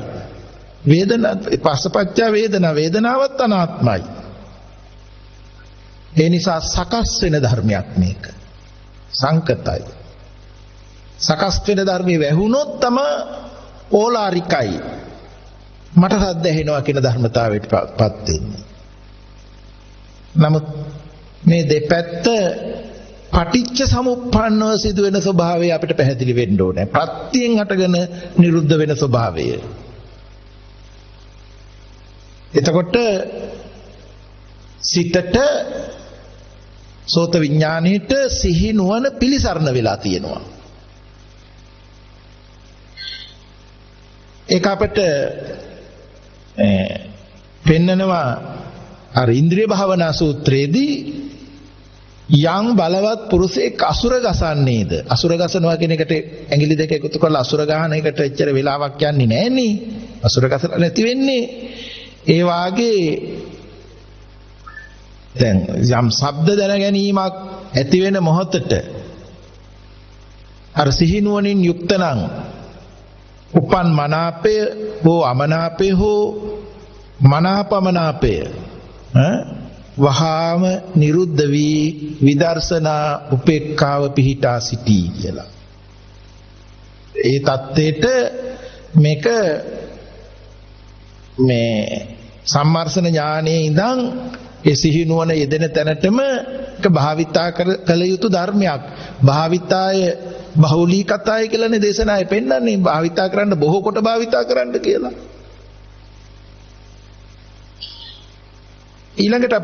පස්සපච්චා වේදනාවත් අනාත්මයි. ඒ නිසා සකස් වෙන ධර්මයක් මේක. සංකතයි. සකස් වෙන ධර්මයේ වැහුනොත් තම ඕලාරිකයි. මට සද්ද ඇහෙනවා කියන ධර්මතාවයටපත් වෙන්නේ. නමුත් මේ දෙපැත්ත පටිච්ච සමුප්පන්නව සිදුවෙන ස්වභාවය අපිට පැහැදිලි වෙන්න ඕනේ. ප්‍රත්‍යයෙන් හටගෙන නිරුද්ධ වෙන ස්වභාවය. එතකොට සිතට සෝත විඥාණයට සිහි නුවණ පිලිසරණ වෙලා තියෙනවා. ඒක අපිට පෙන්නනවා අර ඉන්ද්‍රිය භාවනා සූත්‍රයේදී යම් බලවත් පුරුෂයෙක් අසුර ගසන්නේද අසුර ගසනවා කියන එකට ඇඟිලි දෙක එකතු කරලා අසුර ගහන එකට එච්චර වෙලාවක් යන්නේ නැහනේ. අසුර ගසලා නැති වෙන්නේ. ඒ වාගේ දැන් යම් ශබ්ද දැන ගැනීමක් ඇති වෙන මොහොතට අර සිහිනුවණින් යුක්ත නම් උපන් මනාපය හෝ අමනාපය හෝ මනාපමනාපය වහාම නිරුද්ධ වී විදර්ශනා උපේක්ඛාව පිහිටා සිටී කියලා. ඒ தത്വෙට මේක මේ සම්මර්ෂණ ඥානයේ ඉඳන් ඒ සිහි නුවණ යෙදෙන තැනටම ඒක භාවිතා කළ යුතු ධර්මයක්. භාවිතාය බහුලීකතාය කියලානේ දේශනාවේ පෙන්නන්නේ. භාවිතා කරන්න බොහෝ කොට භාවිතා කරන්න කියලා. ඊළඟට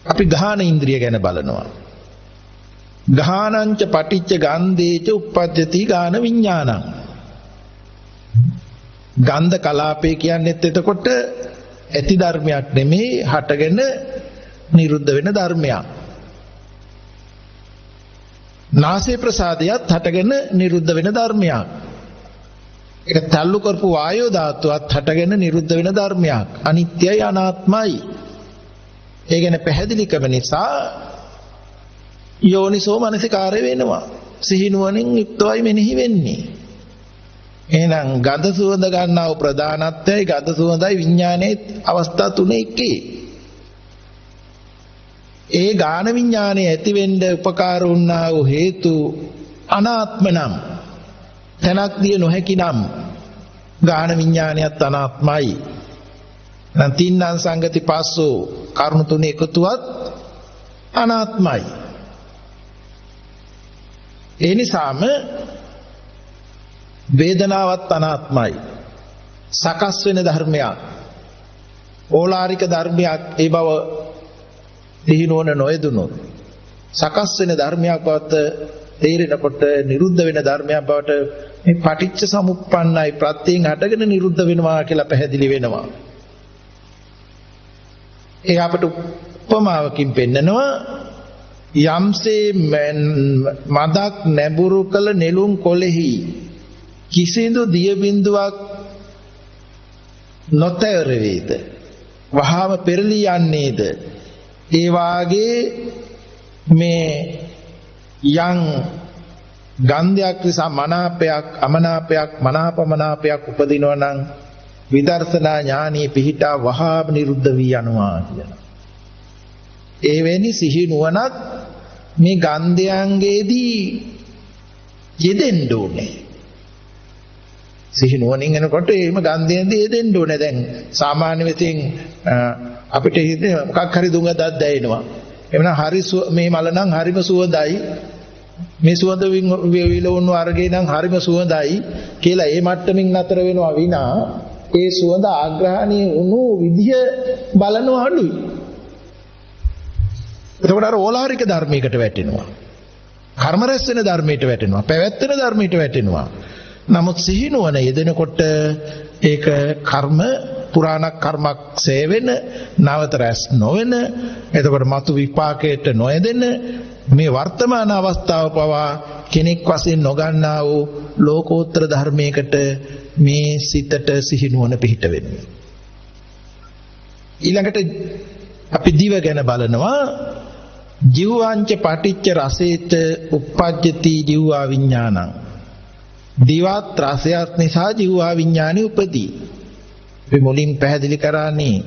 අපි ගාහන ඉන්ද්‍රිය ගැන බලනවා. ගාහනංච පටිච්ච ගන්ධේච උප්පජ්ජති ගාන විඥානං. ගන්ධ කලාපේ කියන්නේත් එතකොට ඇති ධර්මයක් නෙමෙයි, හටගෙන නිරුද්ධ වෙන ධර්මයක්. නාසය ප්‍රසාදයත් හටගෙන නිරුද්ධ වෙන ධර්මයක්. ඒක තල්ලු කරපු වායෝ ධාතුවත් හටගෙන නිරුද්ධ වෙන ධර්මයක්. අනිත්‍යයි අනාත්මයි. ඒ කියන්නේ පැහැදිලිකම නිසා යෝනිසෝ මනසිකාරය වෙනවා. සිහිනුවණින් යුක්තවයි මෙනෙහි වෙන්නේ. එහෙනම් ගඳ සුවඳ ගන්නා වූ ප්‍රධානත්වයයි ගඳ සුවඳයි විඥානයේ අවස්ථා තුනේ එකේ. ඒ ගාන විඥානයේ ඇති වෙන්න උපකාර වුණා වූ හේතු අනාත්ම නම් තනක් දිය නොහැකි නම් ගාන විඥානයත් අනාත්මයි. නම් තින්නම් සංගති පස්සෝ කරුණු තුනේ එකතුවත් අනාත්මයි. ඒ නිසාම වේදනාවත් අනාත්මයි. සකස් වෙන ධර්මයක්, ඕලාරික ධර්මයක්. ඒ බව දිහිනෝන නොයදුනොත් සකස් වෙන ධර්මයක් බවට තේරෙනකොට නිරුද්ධ වෙන ධර්මයක් බවට මේ පටිච්ච සමුප්පන්නයි ප්‍රත්‍යයෙන් හටගෙන නිරුද්ධ වෙනවා කියලා පැහැදිලි වෙනවා. ඒ අපට උපමාවකින් පෙන්නනවා යම්සේ මදක් නැඹුරු කළ නෙළුම් කොළෙහි කිසිදු දිය බිඳුවක් නොතැවර වේද, වහාම පෙරලී යන්නේද, ඒ වාගේ මේ යම් ගන්ධයක් නිසා මනාපයක් අමනාපයක් මනාපමනාපයක් උපදිනවා නම් විදර්ශනා ඥානීය පිහිටා වහාම නිරුද්ධ වී යනවා කියලා. එවැනි සිහි නුවණක් මේ ගන්ධයන්ගේදී යෙදෙන්න ඕනේ. සිහි නුවණින් එනකොට එහෙම ගන්ධයෙන්දී යෙදෙන්න ඕනේ. දැන් සාමාන්‍ය වෙතින් අපිට හිතේ මොකක් හරි දුඟදක් දැනෙනවා. එවනම් හරි මේ මල නම් හරිම සුවඳයි, මේ සුවඳ විලවුණු අරගේ නම් හරිම සුවඳයි කියලා ඒ මට්ටමින් නතර වෙනවා විනා ඒ සුවඳ ආග්‍රහණීය වුණු විදිය බලනවා අඩුයි. එතකොට අර ඕලාරික ධර්මයකට වැටෙනවා. කර්ම රැස් වෙන ධර්මයට වැටෙනවා. පැවැත්වෙන ධර්මයට වැටෙනවා. නමුත් සිහිනුවන යෙදෙනකොට ඒක කර්ම පුරාණ කර්මක් සේවෙන, නැවත රැස් නොවන, එතකොට මතු විපාකයට නොයදෙන මේ වර්තමාන අවස්ථාව පවා කෙනෙක් වශයෙන් නොගන්නා වූ ලෝකෝත්තර ධර්මයකට මේ සිතට සිහිනුවන පිහිට වෙනවා. ඊළඟට අපි දිව ගැන බලනවා. ජීවාංච පටිච්ච රසේත උප්පජ්ජති ජීවා විඥානං. දිවත් රසයත් නිසා ජීවා විඥානෙ උපදී. අපි මුලින් පැහැදිලි කරන්නේ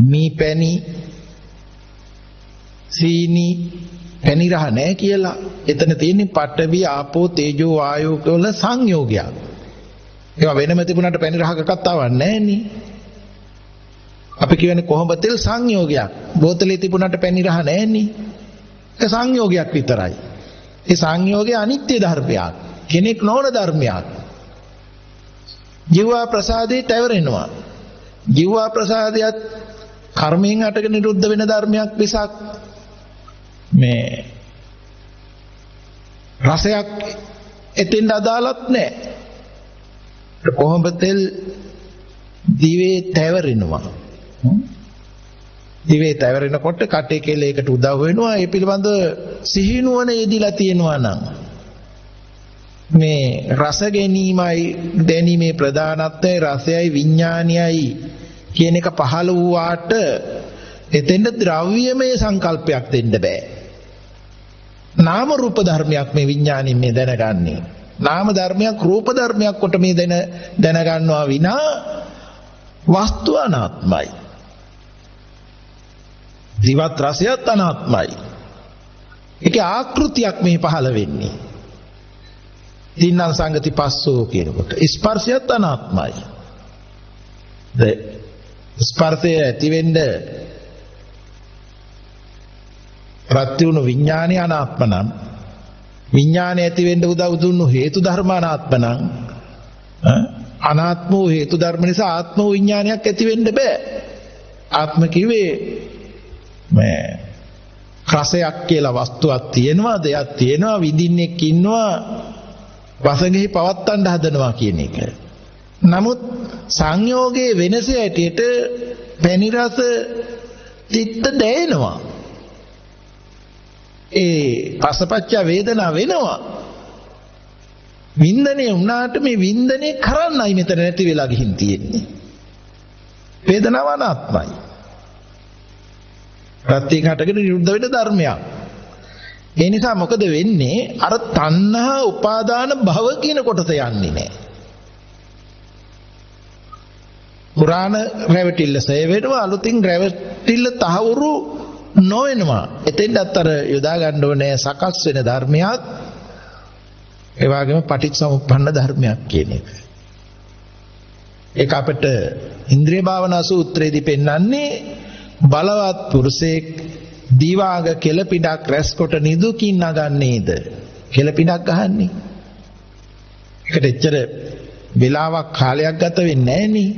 මේ පැණි සීනි පැණි රහ නැහැ කියලා. එතන තියෙන්නේ පඨවි ආපෝ තේජෝ වායෝ වල සංයෝගයක්. ඒවා වෙනම තිබුණාට පැණි රහක කතාවක් නැහැ නේ. අපි කියන්නේ කොහොඹ තෙල් සංයෝගයක්. බෝතලේ තිබුණාට පැණි රහ නැහැනේ. ඒක සංයෝගයක් විතරයි. ඒ සංයෝගය අනිත්‍ය ධර්මයක්. කෙනෙක් නොවන ධර්මයක්. ජීවා ප්‍රසාදේ තැවරෙනවා. ජීවා ප්‍රසාදයට කර්මයෙන් අටක නිරුද්ධ වෙන ධර්මයක් මිසක් මේ රසයක් එතෙන්ට අදාළත් නැහැ. කොහොඹ තෙල් දිවේ තැවරෙනවා. දිවේ තැවරෙනකොට කටේ කෙලයකට උදව් වෙනවා. ඒ පිළිබඳ සිහිනුවන යෙදිලා තියෙනවා නම් මේ රස ගැනීමයි දැනීමේ ප්‍රධානත්වය රසයයි විඥානයයි කියන එක පහළ වූාට එතෙන්ද ද්‍රව්‍යමය සංකල්පයක් දෙන්න බෑ. නාම රූප ධර්මයක් මේ විඥානින් මේ දැනගන්නේ. නාම ධර්මයක් රූප ධර්මයක් කොට මේ දැනගන්නවා විනා වස්තු අනාත්මයි. ජීවත් රසයත් අනාත්මයි. ඒකේ ආකෘතියක් මේ පහළ වෙන්නේ. තින්නම් සංගති පස්සෝ කියනකොට ස්පර්ශයත් අනාත්මයි. ස්පර්ශය ඇති වෙන්න ප්‍රත්‍යුණු විඥානය අනාත්ම නම් විඥානය ඇති වෙන්න උදව් දුන්නු හේතු ධර්ම අනාත්ම නම් අනාත්ම වූ හේතු ධර්ම නිසා ආත්ම වූ විඥානයක් ඇති වෙන්න බෑ. ආත්ම කිව්වේ මේ රසයක් කියලා වස්තුවක් තියෙනවා, දෙයක් තියෙනවා, විඳින්නෙක් ඉන්නවා, වසඟෙහි පවත්තන්න හදනවා කියන එක. නමුත් සංයෝගයේ වෙනස ඇටියට පැණි රස තිත්ත දැනෙනවා. ඒ පසපච්ච වේදනා වෙනවා. වින්දනේ වුණාට මේ වින්දනේ කරන්නයි මෙතන නැති වෙලා ගිහින් තියෙන්නේ. වේදනාව අනාත්මයි. ප්‍රත්‍යයෙන් හටගෙන නිරුද්ධ වෙන ධර්මයක්. ඒ නිසා මොකද වෙන්නේ? අර තණ්හා උපාදාන භව කියන කොටස යන්නේ නැහැ. පුරාණ රැවටිල්ල සය වෙනවා, අලුතින් රැවටිල්ල තහවුරු නොවෙනවා. එතෙන්ට අතර යොදා ගන්න ඕනේ සකස් වෙන ධර්මයක්, ඒ වගේම පටිච්චසමුප්පන්න ධර්මයක් කියන එක. ඒක අපිට ඉන්ද්‍රිය භාවනා සූත්‍රයේදී පෙන්වන්නේ බලවත් පුරුෂයෙක් දීවාග කෙලපිඩක් රැස්කොට නිදුකින් නගන්නේද? කෙලපිඩක් ගහන්නේ. ඒකට එච්චර වෙලාවක් කාලයක් ගත වෙන්නේ නැහනේ.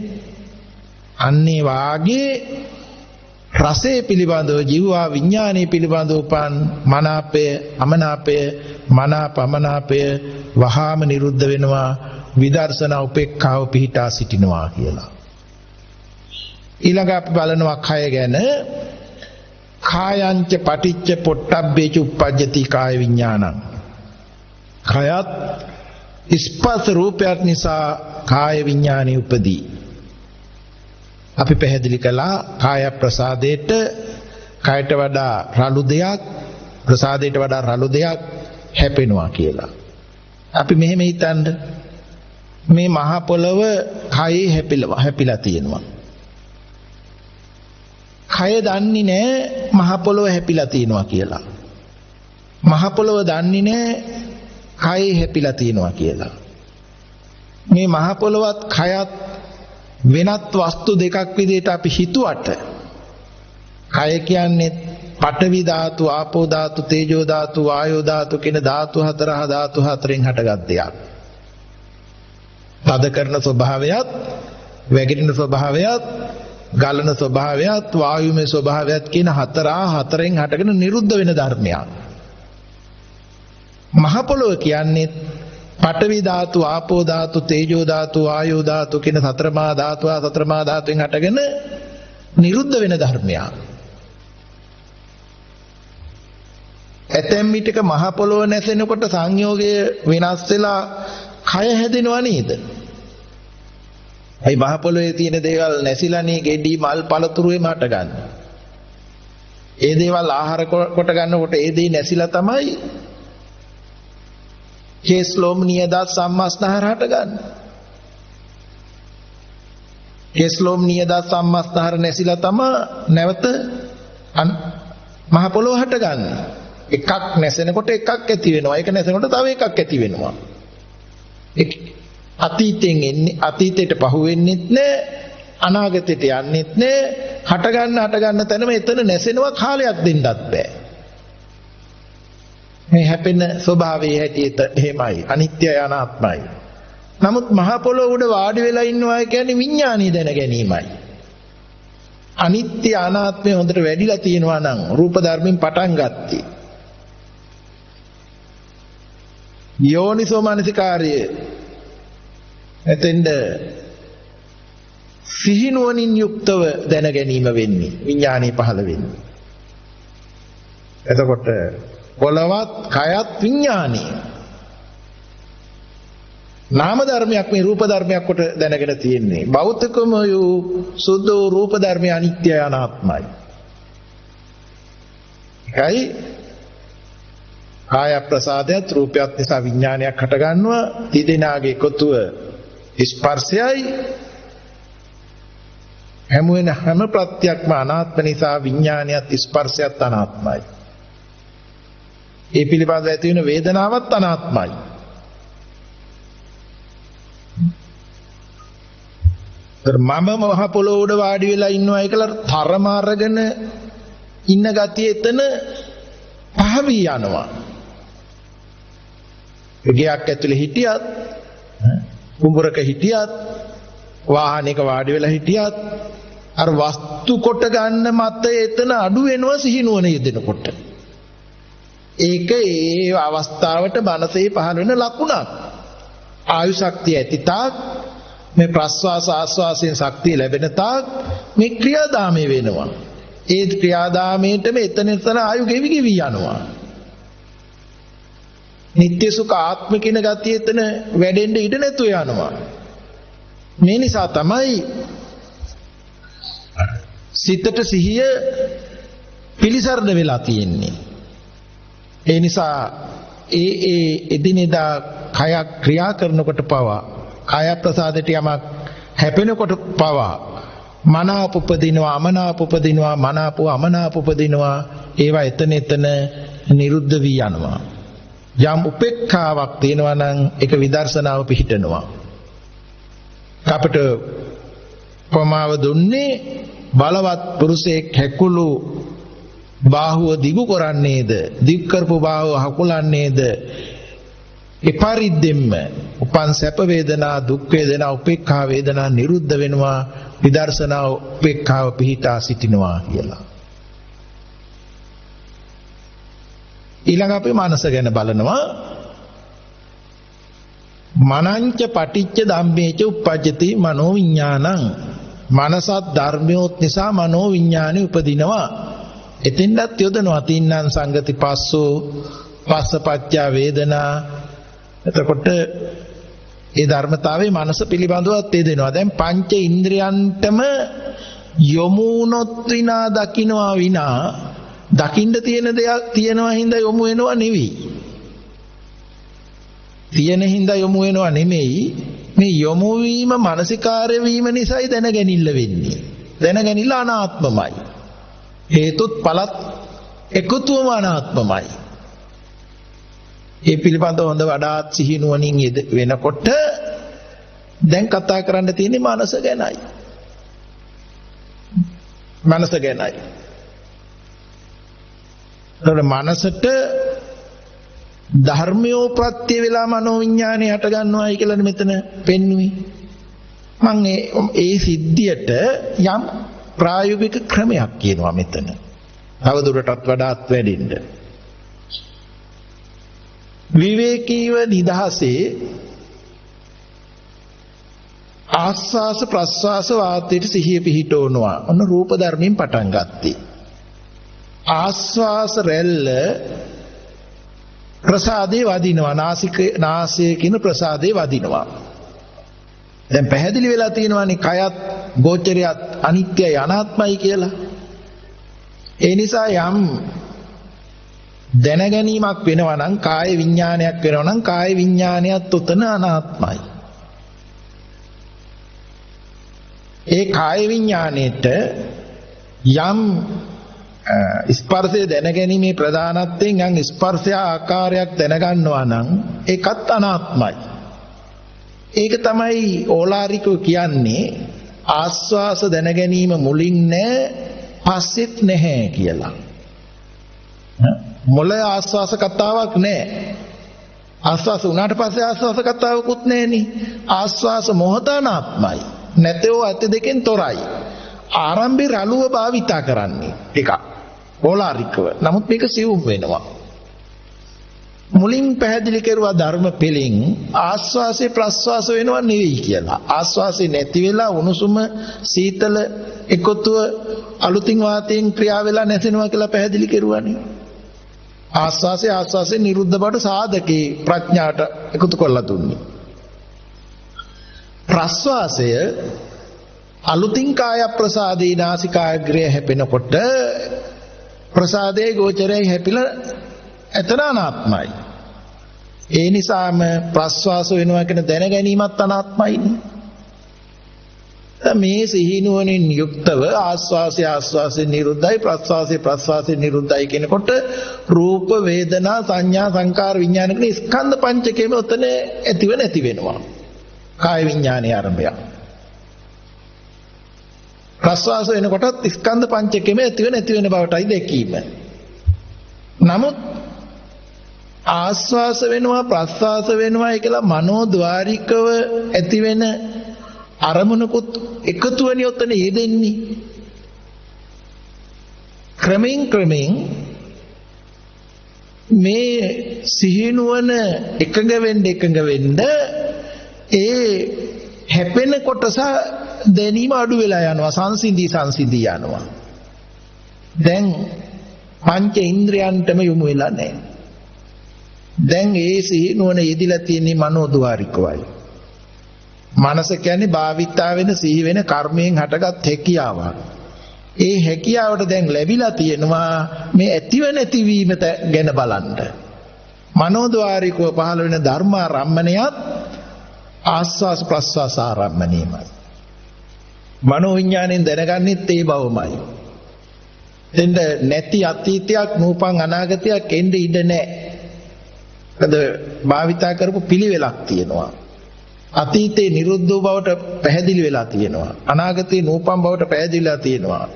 අන්නේ වාගේ රසය පිළිබඳව ජීවා විඥානය පිළිබඳව උපන් මනාපය අමනාපය මනාපමනාපය වහාම නිරුද්ධ වෙනවා. විදර්ශනා උපේක්ඛාව පිහිටා සිටිනවා කියලා. ඊළඟ අපි බලනවා කය ගැන. කායංච පටිච්ච පොට්ටබ්බේච උප්පජ්ජති කාය විඥානං. කයත් ස්පර්ශ රූපයක් නිසා කාය විඥානෙ උපදී. අපි පැහැදිලි කළා කාය ප්‍රසාදයට කයට වඩා රළු දෙයක්, ප්‍රසාදයට වඩා රළු දෙයක් හැපෙනවා කියලා. අපි මෙහෙම හිතන්න, මේ මහ පොළව කයේ හැපිලා තියෙනවා. කය දන්නේ නැහැ මහ පොළව හැපිලා තියෙනවා කියලා. මහ පොළව දන්නේ නැහැ කයේ හැපිලා තියෙනවා කියලා. මේ මහ පොළවත් කයත් වෙනත් වස්තු දෙකක් විදිහට අපි හිතුවට, කය කියන්නේ පඨවි ධාතු, ආපෝ ධාතු, තේජෝ ධාතු, වායෝ ධාතු කියන ධාතු හතරෙන් හටගත් දෙයක්. තද කරන ස්වභාවයත්, වැగిරෙන ස්වභාවයත්, ගලන ස්වභාවයත්, වායුමය ස්වභාවයත් කියන හතරෙන් හටගෙන නිරුද්ධ වෙන ධර්මයක්. මහ පොළොව කියන්නේ පඨවි ධාතු, ආපෝ ධාතු, තේජෝ ධාතු, වායෝ ධාතු කියන සතරමා ධාතුවෙන් හටගෙන නිරුද්ධ වෙන ධර්මයක්. ඇතැම් විටක මහ පොළොව නැසෙනකොට සංයෝගය වෙනස් වෙලා කය හැදෙනවා නේද? ඒ මහ පොළොවේ තියෙන දේවල් නැසිලානේ ගෙඩි මල් පළතුරු එම හටගන්නේ. ඒ දේවල් ආහාර කොට ගන්නකොට ඒ දේ නැසිලා තමයි කේස් ලෝම නියදත් සම්මස්නහර හටගන්නේ. කේස් ලෝම නියදත් සම්මස්නහර නැසිලා තමයි නැවත මහ පොළොව හටගන්නේ. එකක් නැසෙනකොට එකක් ඇති වෙනවා. ඒක නැසෙනකොට තව එකක් ඇති වෙනවා. අතීතයෙන් එන්නේ, අතීතයට පහු වෙන්නෙත් නැහැ, අනාගතයට යන්නෙත් නෑ. හට ගන්න තැනම එතන නැසෙනවා කාලයක් දෙන්නත් බෑ. මේ හැපෙන ස්වභාවයේ හැටියට එහෙමයි. අනිත්‍යයි අනාත්මයි. නමුත් මහ පොළොව උඩ වාඩි වෙලා ඉන්නවා කියන්නේ විඥානීය දැන ගැනීමයි. අනිත්‍ය අනාත්මය හොඳට වැඩිලා තියෙනවා නම් රූප ධර්මෙන් පටන් ගත්තී. යෝනිසෝ මනසිකාර්ය එතෙන්ද සිහිනුවණින් යුක්තව දැන ගැනීම වෙන්නේ විඥානීය පහළ වෙන්නේ. එතකොට පොළවත් කයත් විඥානීය නාම ධර්මයක් මේ රූප ධර්මයක් කොට දැනගෙන තියෙන්නේ. භෞතිකම වූ සුද්ධ රූප ධර්මය අනිත්‍යයි අනාත්මයි. ඒකයි කාය ප්‍රසාදයට රූපයත් නිසා විඥානයක් හට ගන්නවා. තිදෙනාගේ එකතුව ස්පර්ශයයි. හැම ප්‍රත්‍යක්ම අනාත්ම නිසා විඥානයත් ස්පර්ශයත් අනාත්මයි. ඒ පිළිබඳව ඇති වෙන වේදනාවත් අනාත්මයි. මම මහ පොළොව උඩ වාඩි වෙලා ඉන්නවා කියලා තරම අරගෙන ඉන්න ගතිය එතන පහවී යනවා. ගියක් ඇතුලේ හිටියත් කුඹරක හිටියත් වාහනයක වාඩි වෙලා හිටියත් අර වස්තු කොට ගන්න මත එතන අඩු වෙනවා සිහිනුවන යෙදෙනකොට. ඒක ඒ අවස්ථාවට මනසේ පහළ වෙන ලකුණක්. ආයු ශක්තිය ඇති තාක් මේ ප්‍රස්වාස ආස්වාසයෙන් ශක්තිය ලැබෙන තාක් මේ ක්‍රියාදාමය වෙනවා. ඒ ක්‍රියාදාමයේටම එතන ආයු ගෙවි යනවා. නිත්‍ය සුඛ ආත්ම කියන ගතිය එතන වැඩෙන්න ඉඩ නැතුව යනවා. මේ නිසා තමයි සිතට සිහිය පිලිසරණ වෙලා තියෙන්නේ. ඒ නිසා ඒ එදිනෙදා කය ක්‍රියා කරනකොට පවා කාය ප්‍රසාදයට යමක් හැපෙනකොට පවා මනාප උපදිනවා අමනාප උපදිනවා මනාප අමනාප උපදිනවා ඒවා එතන නිරුද්ධ වී යනවා. යම් උපේක්ඛාවක් තියෙනවා නම් ඒක විදර්ශනාව පිහිටනවා. අපට ප්‍රමාව දුන්නේ බලවත් පුරුෂයෙක් හැකුළු බාහුව දිගු කරන්නේද දිග් කරපු බාහුව හකුලන්නේද එපරිද්දෙම්ම උපන් සැප වේදනා දුක් වේදනා උපේක්ඛා වේදනා නිරුද්ධ වෙනවා විදර්ශනා උපේක්ඛාව පිහිටා සිටිනවා කියලා. ඊළඟ අපි මනස ගැන බලනවා. මනංච පටිච්ච ධම්මේච උප්පජ්ජති මනෝ විඥානං. මනසත් ධර්මයොත් නිසා මනෝ විඥානෙ උපදිනවා. එතෙන්වත් යොදනවා තින්නම් සංගති පස්සෝ පස්සපච්චා වේදනා. එතකොට ඒ ධර්මතාවයේ මනස පිළිබඳවත් දෙනවා. දැන් පංච ඉන්ද්‍රයන්ටම යොමු වුණොත් විනා දකින්නවා විනා දකින්න තියෙන දෙයක් තියෙනවා හින්දා යොමු වෙනවා නෙවෙයි. තියෙන හින්දා යොමු වෙනවා නෙමෙයි. මේ යොමු වීම මානසිකාර්ය වීම නිසායි දැනගැනිල්ල වෙන්නේ. දැනගැනිල්ල අනාත්මමයි. හේතුත් පලත් එකතුවම අනාත්මමයි. ඒ පිළිබඳව හොඳ වඩාත් සිහිනුවණින් වෙනකොට දැන් කතා කරන්න තියෙන්නේ මනස ගැනයි. මනස ගැනයි. ඒතර මනසට ධර්මයෝ ප්‍රත්‍ය වෙලා මනෝවිඤ්ඤාණය හට ගන්නවායි කියලා මෙතන පෙන්වුවේ. මම ඒ සිද්ධියට යම් ප්‍රායෝගික ක්‍රමයක් කියනවා මෙතන. තවදුරටත් වඩාත් වැඩින්න. විවේකීව නිදහසේ ආස්වාස ප්‍රස්වාස වාතයට සිහිය පිහිටවනවා. ඔන්න රූප ධර්මයෙන් පටන් ගත්තී. ආස්වාස රැල්ල ප්‍රසාදේ වදිනවා. නාසයේ කියන ප්‍රසාදේ වදිනවා. දැන් පැහැදිලි වෙලා තියෙනවානේ කයත් ගෝචරයත් අනිත්‍යයි අනාත්මයි කියලා. ඒ නිසා යම් දැනගැනීමක් වෙනවා නම් කාය විඥානයක් වෙනවා නම් කාය විඥානයත් උතන අනාත්මයි. ඒ කාය විඥාණයට යම් ස්පර්ශය දැනගැනීමේ ප්‍රධානත්වයෙන් යම් ස්පර්ශය ආකාරයක් දැනගන්නවා නම් ඒකත් අනාත්මයි. ඒක තමයි ඕලාරිකෝ කියන්නේ ආස්වාස දැන ගැනීම මුලින් නැහැ පස්සෙත් නැහැ කියලා. මොළ ආස්වාස කතාවක් නැහැ. ආස්වාස උනාට පස්සේ ආස්වාස කතාවකුත් නැහෙනි. ආස්වාස මොහත අනාත්මයි. නැතෝ ඇත දෙකෙන් තොරයි. ආරම්භේ රළුව භාවිතා කරන්නේ ටිකක් ඕලාරිකව. නමුත් මේක සිවුම් වෙනවා. මුලින් පැහැදිලි කරුවා ධර්ම පෙළින් ආස්වාසේ ප්‍රස්වාස වෙනවා නෙවෙයි කියලා. ආස්වාසේ නැති වෙලා උණුසුම සීතල එකතුව අලුතින් වාතයෙන් ක්‍රියා වෙලා නැසෙනවා කියලා පැහැදිලි කරුවානේ. ආස්වාසේ නිරුද්ධ බවට සාධකේ ප්‍රඥාට එකතු කරලා දුන්නේ. ප්‍රස්වාසය අලුතින් කාය ප්‍රසාදී නාසිකාග්‍රය හැපෙනකොට ප්‍රසාදයේ ගෝචරයේ හැපිලා එතන අනාත්මයි. ඒ නිසාම ප්‍රස්වාස වෙනවා කියන දැන ගැනීමත් අනාත්මයිනේ. මේ සිහිනුවණින් යුක්තව ආස්වාසය නිරුද්ධයි ප්‍රස්වාසය නිරුද්ධයි කියනකොට රූප වේදනා සංඥා සංකාර විඥාන කියන ස්කන්ධ පංචකයම උතන ඇතිව නැති වෙනවා. කාය විඥානයේ ආරම්භය. ප්‍රස්වාස වෙනකොටත් ස්කන්ධ පංචකයම ඇතිව නැති වෙන බවටයි දැකීම. නමුත් ආස්වාස වෙනවා ප්‍රස්වාස වෙනවා කියලා මනෝද්වාරිකව ඇති වෙන අරමුණකුත් එකතු වෙන යොතන යෙදෙන්නේ. ක්‍රමෙන් මේ සිහිනුවන එකඟ වෙන්න ඒ හැපෙන කොටස දැනීම අඩු වෙලා යනවා. සංසිඳී යනවා. දැන් පංච ඉන්ද්‍රයන්ටම යොමු වෙලා නැහැ. දැන් ඒ සිහිනුවන යෙදිලා තියෙන්නේ මනෝද්වාරිකවයි. මනස කියන්නේ භාවිතා වෙන සිහි වෙන කර්මයෙන් හටගත් හැකියාවක්. ඒ හැකියාවට දැන් ලැබිලා තියෙනවා මේ ඇතිව නැතිවීම ගැන බලන්න. මනෝද්වාරිකව පහළ වෙන ධර්මාරම්මණයත් ආස්වාස් ප්‍රස්වාස ආරම්මණයමයි. මනෝ විඥාණයෙන් දැනගන්නෙත් ඒ බවමයි. එතෙන්ද නැති අතීතයක් නූපන් අනාගතයක් එන්නේ ඉඩ නැහැ. මොකද භාවිතා කරපු පිළිවෙලක් තියෙනවා. අතීතේ නිරුද්ධ බවට පැහැදිලි වෙලා තියෙනවා. අනාගතේ නූපන් බවට පැහැදිලිලා තියෙනවා.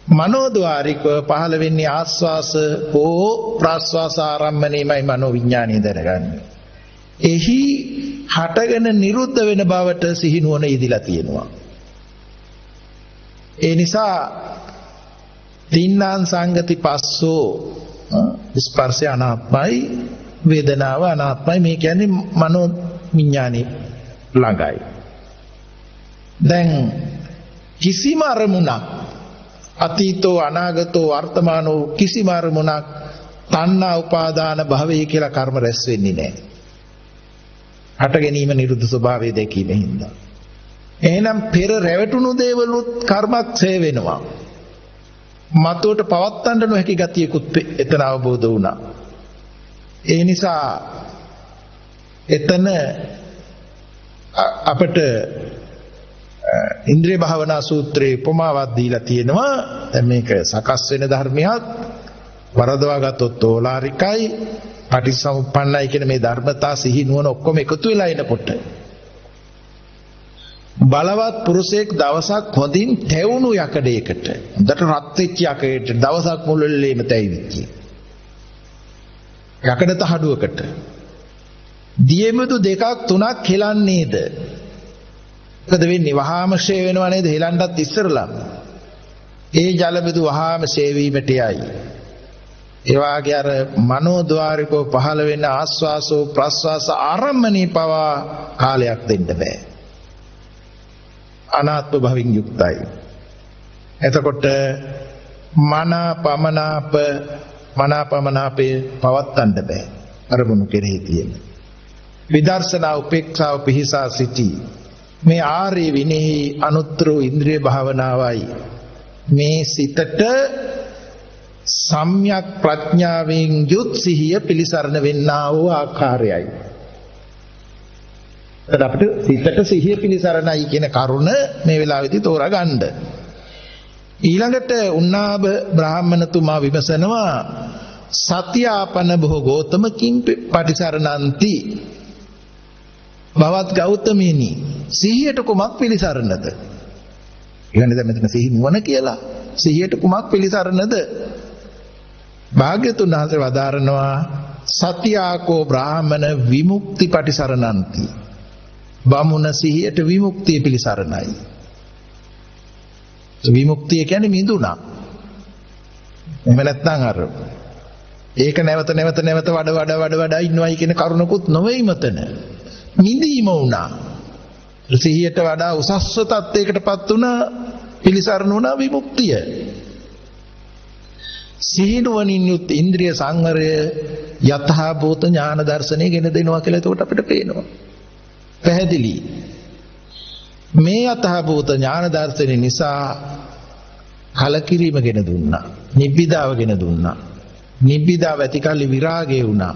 මනෝද්වාරිකව පහළ වෙන්නේ ආස්වාස හෝ ප්‍රාස්වාස ආරම්මණයමයි මනෝ විඥාණය දැනගන්නේ. එහි හටගෙන නිරුද්ධ වෙන බවට සිහිනුවන ඉදිලා තියෙනවා. ඒ නිසා තින්නාන් සංගති පස්සෝ ස්පර්ශය අනාත්මයි වේදනාව අනාත්මයි. මේ කියන්නේ මනෝ විඥානේ ළඟයි. දැන් කිසිම අරමුණක් අතීතෝ අනාගතෝ වර්තමානෝ කිසිම අරමුණක් තණ්හා උපාදාන භවය කියලා කර්ම රැස් වෙන්නේ නැහැ. හට ගැනීම නිරුද්ධ ස්වභාවය දැකීමෙන් හින්දා. එහෙනම් පෙර රැවටුණු දේවලුත් කර්මක් ඡය වෙනවා. මතුවට පවත්තන්න නොහැකි ගතියකුත් එතන අවබෝධ වුණා. ඒ නිසා එතන අපට ඉන්ද්‍රිය භාවනා සූත්‍රයේ උපමාවක් දීලා තියෙනවා. දැන් මේක සකස් වෙන ධර්මයක් වරදවා ගත්තොත් ඕලාරිකයි පටිච්චසමුප්පන්නයි කියන මේ ධර්මතා සිහි නුවණ ඔක්කොම එකතු වෙලා එනකොට බලවත් පුරුෂයෙක් දවසක් හොඳින් තැවුණු යකඩයකට හොඳට රත් වෙච්ච යකඩයකට දවසක් මුළුල්ලේම තැවිච්ච යකඩ තහඩුවකට දියෙමුදු දෙකක් තුනක් හෙලන්නේද? මොකද වෙන්නේ? වහාම ෂේ වෙනව නේද? හෙලන්නත් ඉස්සරලා. ඒ ජලබිඳු වහාම ෂේ වීමට යයි. ඒ වාගේ අර මනෝද්වාරිකව පහළ වෙන ආස්වාසෝ ප්‍රස්වාස ආරම්මණී පවා කාලයක් දෙන්න බෑ. අනාත්ම භවින් යුක්තයි. එතකොට මනාපමනාපේ පවත්තන්න බෑ. අරමුණු කෙරෙහි තියෙන විදර්ශනා උපේක්ෂාව පිහිසා සිටී. මේ ආර්ය විනෙහි අනුත්තර ඉන්ද්‍රිය භාවනාවයි මේ සිතට සම්‍යක් ප්‍රඥාවෙන් යුත් සිහිය පිළිසරණ වෙන්නා වූ ආකාරයයි. එතකොට අපිට සිතට සිහිය පිළිසරණයි කියන කරුණ මේ වෙලාවේදී තෝරා ගන්න. ඊළඟට උන්නාභ බ්‍රාහ්මණතුමා විමසනවා සත්‍යාපන බොහෝ ගෞතම කිං පටිසරණන්ති බවත් ගෞතමීනි සිහියට කුමක් පිළිසරණද? ඊළඟට මෙතන සිහි නුවණ කියලා. සිහියට කුමක් පිළිසරණද? භාග්‍යතුන් වහන්සේ වදාරනවා සත්‍යාකෝ බ්‍රාහමන විමුක්ති පටිසරණන්ති. බමුණ සිහියට විමුක්තිය පිළිසරණයි. විමුක්තිය කියන්නේ මිදුණා. එහෙම නැත්නම් අර ඒක නැවත වඩ ඉන්නවයි කියන කරුණකුත් නොවේයි මතන. මිදීම වුණා. සිහියට වඩා උසස්ව තත්යකටපත් වුණා, පිළිසරණ වුණා විමුක්තිය. සිහිනුවණින් යුත් ඉන්ද්‍රිය සංවරය යථා භූත ඥාන දර්ශනය ගෙන දෙනවා කියලා එතකොට අපිට පේනවා. පැහැදිලි. මේ යථා භූත ඥාන දර්ශනය නිසා කලකිරීම ගෙන දුන්නා. නිබ්බිදාව ගෙන දුන්නා. නිබ්බිදාව ඇතිකල්ලි විරාගය වුණා.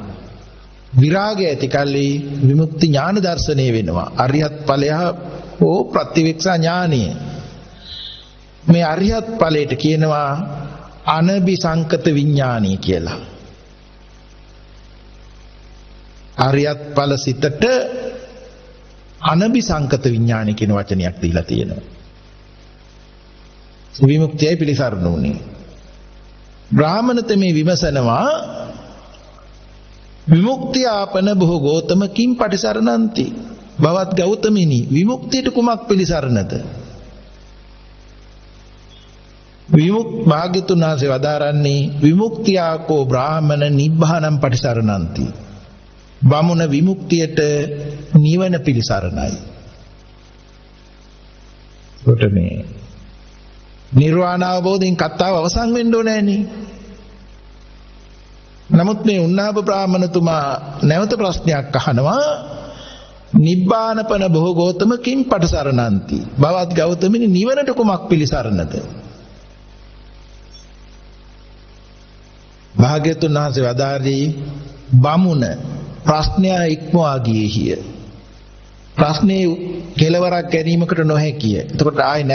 විරාගය ඇතිකල්ලි විමුක්ති ඥාන දර්ශනය වෙනවා. අරියත් ඵලය හෝ ප්‍රතිවික්ෂා ඥානය. මේ අරියත් ඵලයට කියනවා අනபிසංකත විඥානීය කියලා. අරියත් ඵල සිතට අනபிසංකත විඥානීය කියන වචනයක් දීලා තියෙනවා. විමුක්තියයි පිළිසරණ උනේ. බ්‍රාහමණත මේ විමසනවා විමුක්තිය ආපන බොහෝ ගෝතම කිම් පටිසරණන්ති. බවත් ගෞතමිනි විමුක්තියට කුමක් පිළිසරණද? භාග්‍යතුන් වහන්සේ වදාරන්නේ විමුක්තියාකෝ බ්‍රාහමන නිබ්බානම් පටිසරණන්ති. බමුණ විමුක්තියට නිවන පිළිසරණයි. කොට මේ නිර්වාණ අවබෝධයෙන් කතාව අවසන් වෙන්න ඕනේ නෑනේ. නමුත් මේ උන්නාභ බ්‍රාහමණතුමා නැවත ප්‍රශ්නයක් අහනවා නිබ්බානපන බොහෝ ගෝතම කිම් පටිසරණන්ති. බවත් ගෞතමිනි නිවනට කුමක් පිළිසරණද? භාග්‍යතුන් වහන්සේ වදාළේ බමුණ ප්‍රශ්නය ඉක්මවා ගියේහිය. ප්‍රශ්නේ කෙලවරක් ගැනීමකට නොහැකිය. එතකොට ආයේ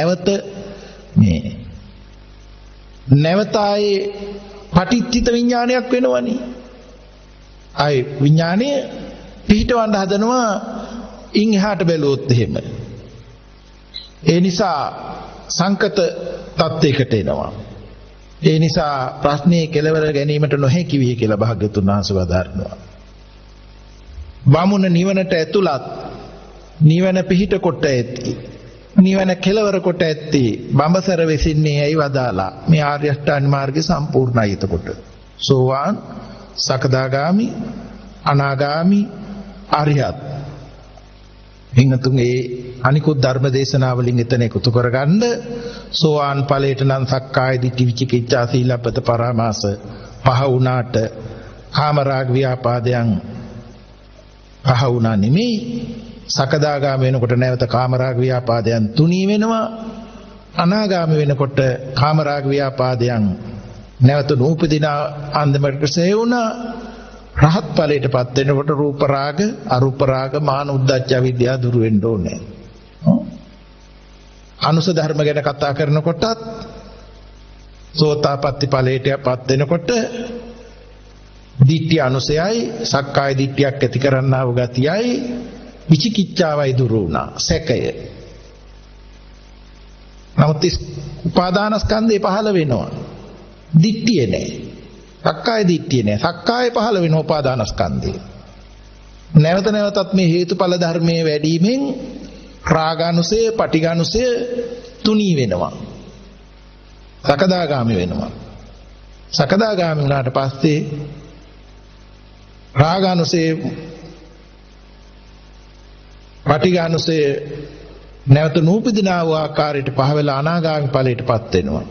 නැවත ආයේ පටිච්චිත විඥානයක් වෙනවනේ. ආයේ විඥානය පිහිටවන්න හදනවා ඉන් එහාට බැලුවොත් එහෙම. ඒ නිසා සංකත තත්යකට එනවා. ඒ නිසා ප්‍රශ්නේ කෙලවර ගැනීමට නොහැකි වී කියලා භාග්‍යතුන් වහන්සේ වදාරනවා. බමුණ නිවනට ඇතුළත් නිවන පිහිට කොට ඇති. නිවන කෙලවර කොට ඇති. බඹසර වෙසින්නේ ඇයි වදාලා මේ ආර්ය අෂ්ටාංග මාර්ගය සම්පූර්ණයි එතකොට. සෝවාන්, සකදාගාමි, අනාගාමි, අරිහත්. හිඟතුන්ගේ අනිකුත් ධර්ම දේශනාවලින් එතන එකතු කරගන්න සෝවාන් ඵලයට නම් සක්කාය දිට්ඨි විචිකිච්ඡා සීලබ්බත පරාමාස පහ වුණාට කාමරාග ව්‍යාපාදයන් පහ වුණා නෙමෙයි. සකදාගාමී වෙනකොට නැවත කාමරාග ව්‍යාපාදයන් තුනී වෙනවා. අනාගාමී වෙනකොට කාමරාග ව්‍යාපාදයන් නැවත නූපදින අන්දමකට සෙවුණා. රහත් ඵලයටපත් වෙනකොට රූප රාග, අරූප රාග, මාන උද්දච්ච විද්‍යාව දුරු වෙන්න ඕනේ. අනුස ධර්ම ගැන කතා කරනකොටත් සෝතාපට්ටි ඵලයටපත් වෙනකොට දිට්ඨි අනුසයයි, සක්කාය දිට්ඨියක් ඇති කරන්නා වූ ගතියයි, විචිකිච්ඡාවයි දුරු වුණා. සැකය. නමුත් උපාදානස්කන්ධේ පහළ වෙනවා. දිට්ඨිය නෑ. සක්කාය දිට්ඨිය නෑ. සක්කාය පහළ වෙන උපාදානස්කන්ධේ. නැවත නැවතත් මේ හේතුඵල ධර්මයේ වැඩිමෙන් රාගානුසය, පටිඝානුසය තුනී වෙනවා. සකදාගාමි වෙනවා. සකදාගාමි වුණාට පස්සේ රාගානුසය, පටිඝානුසය නැවත නූපදිනා වූ ආකාරයට පහ වෙලා අනාගාමි ඵලයටපත් වෙනවා.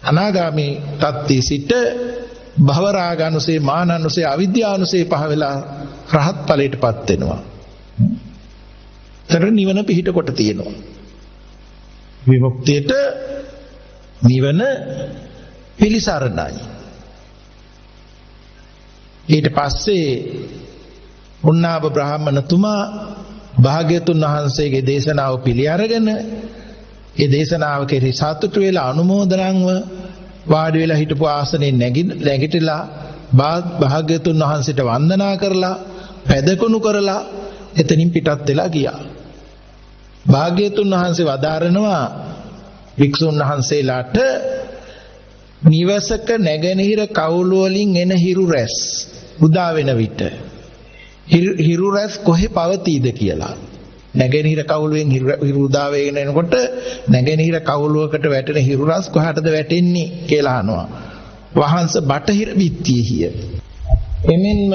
අනාගාමී තත්ත්වයේ සිට භව රාගානුසය, මානානුසය, අවිද්‍යානුසය පහ වෙලා රහත් ඵලයටපත් වෙනවා. තර නිවන පිහිට කොට තියෙනවා. විමුක්තියට නිවන පිළිසරණයි. ඊට පස්සේ උන්නාභ බ්‍රාහමණතුමා භාග්‍යතුන් වහන්සේගේ දේශනාව පිළි අරගෙන ඒ දේශනාව කෙරෙහි සතුටු වෙලා අනුමෝදනන්ව වාඩි වෙලා හිටපු ආසනේ නැගිටලා භාග්‍යතුන් වහන්සේට වන්දනා කරලා පැදකුණු කරලා එතනින් පිටත් වෙලා ගියා. භාග්‍යතුන් වහන්සේ වදාරනවා වික්ෂුන් වහන්සේලාට නිවසක නැගෙනහිර කවුළු වලින් එන හිරු රැස් උදා වෙන විට හිරු රැස් කොහේ පවතීද කියලා. නැගෙනහිර කවුළුවෙන් හිරු උදා වෙගෙන එනකොට නැගෙනහිර කවුළුවකට වැටෙන හිරු රැස් කොහටද වැටෙන්නේ කියලා අහනවා. වහන්ස බටහිර බිත්තියෙහිය. එමෙන්ම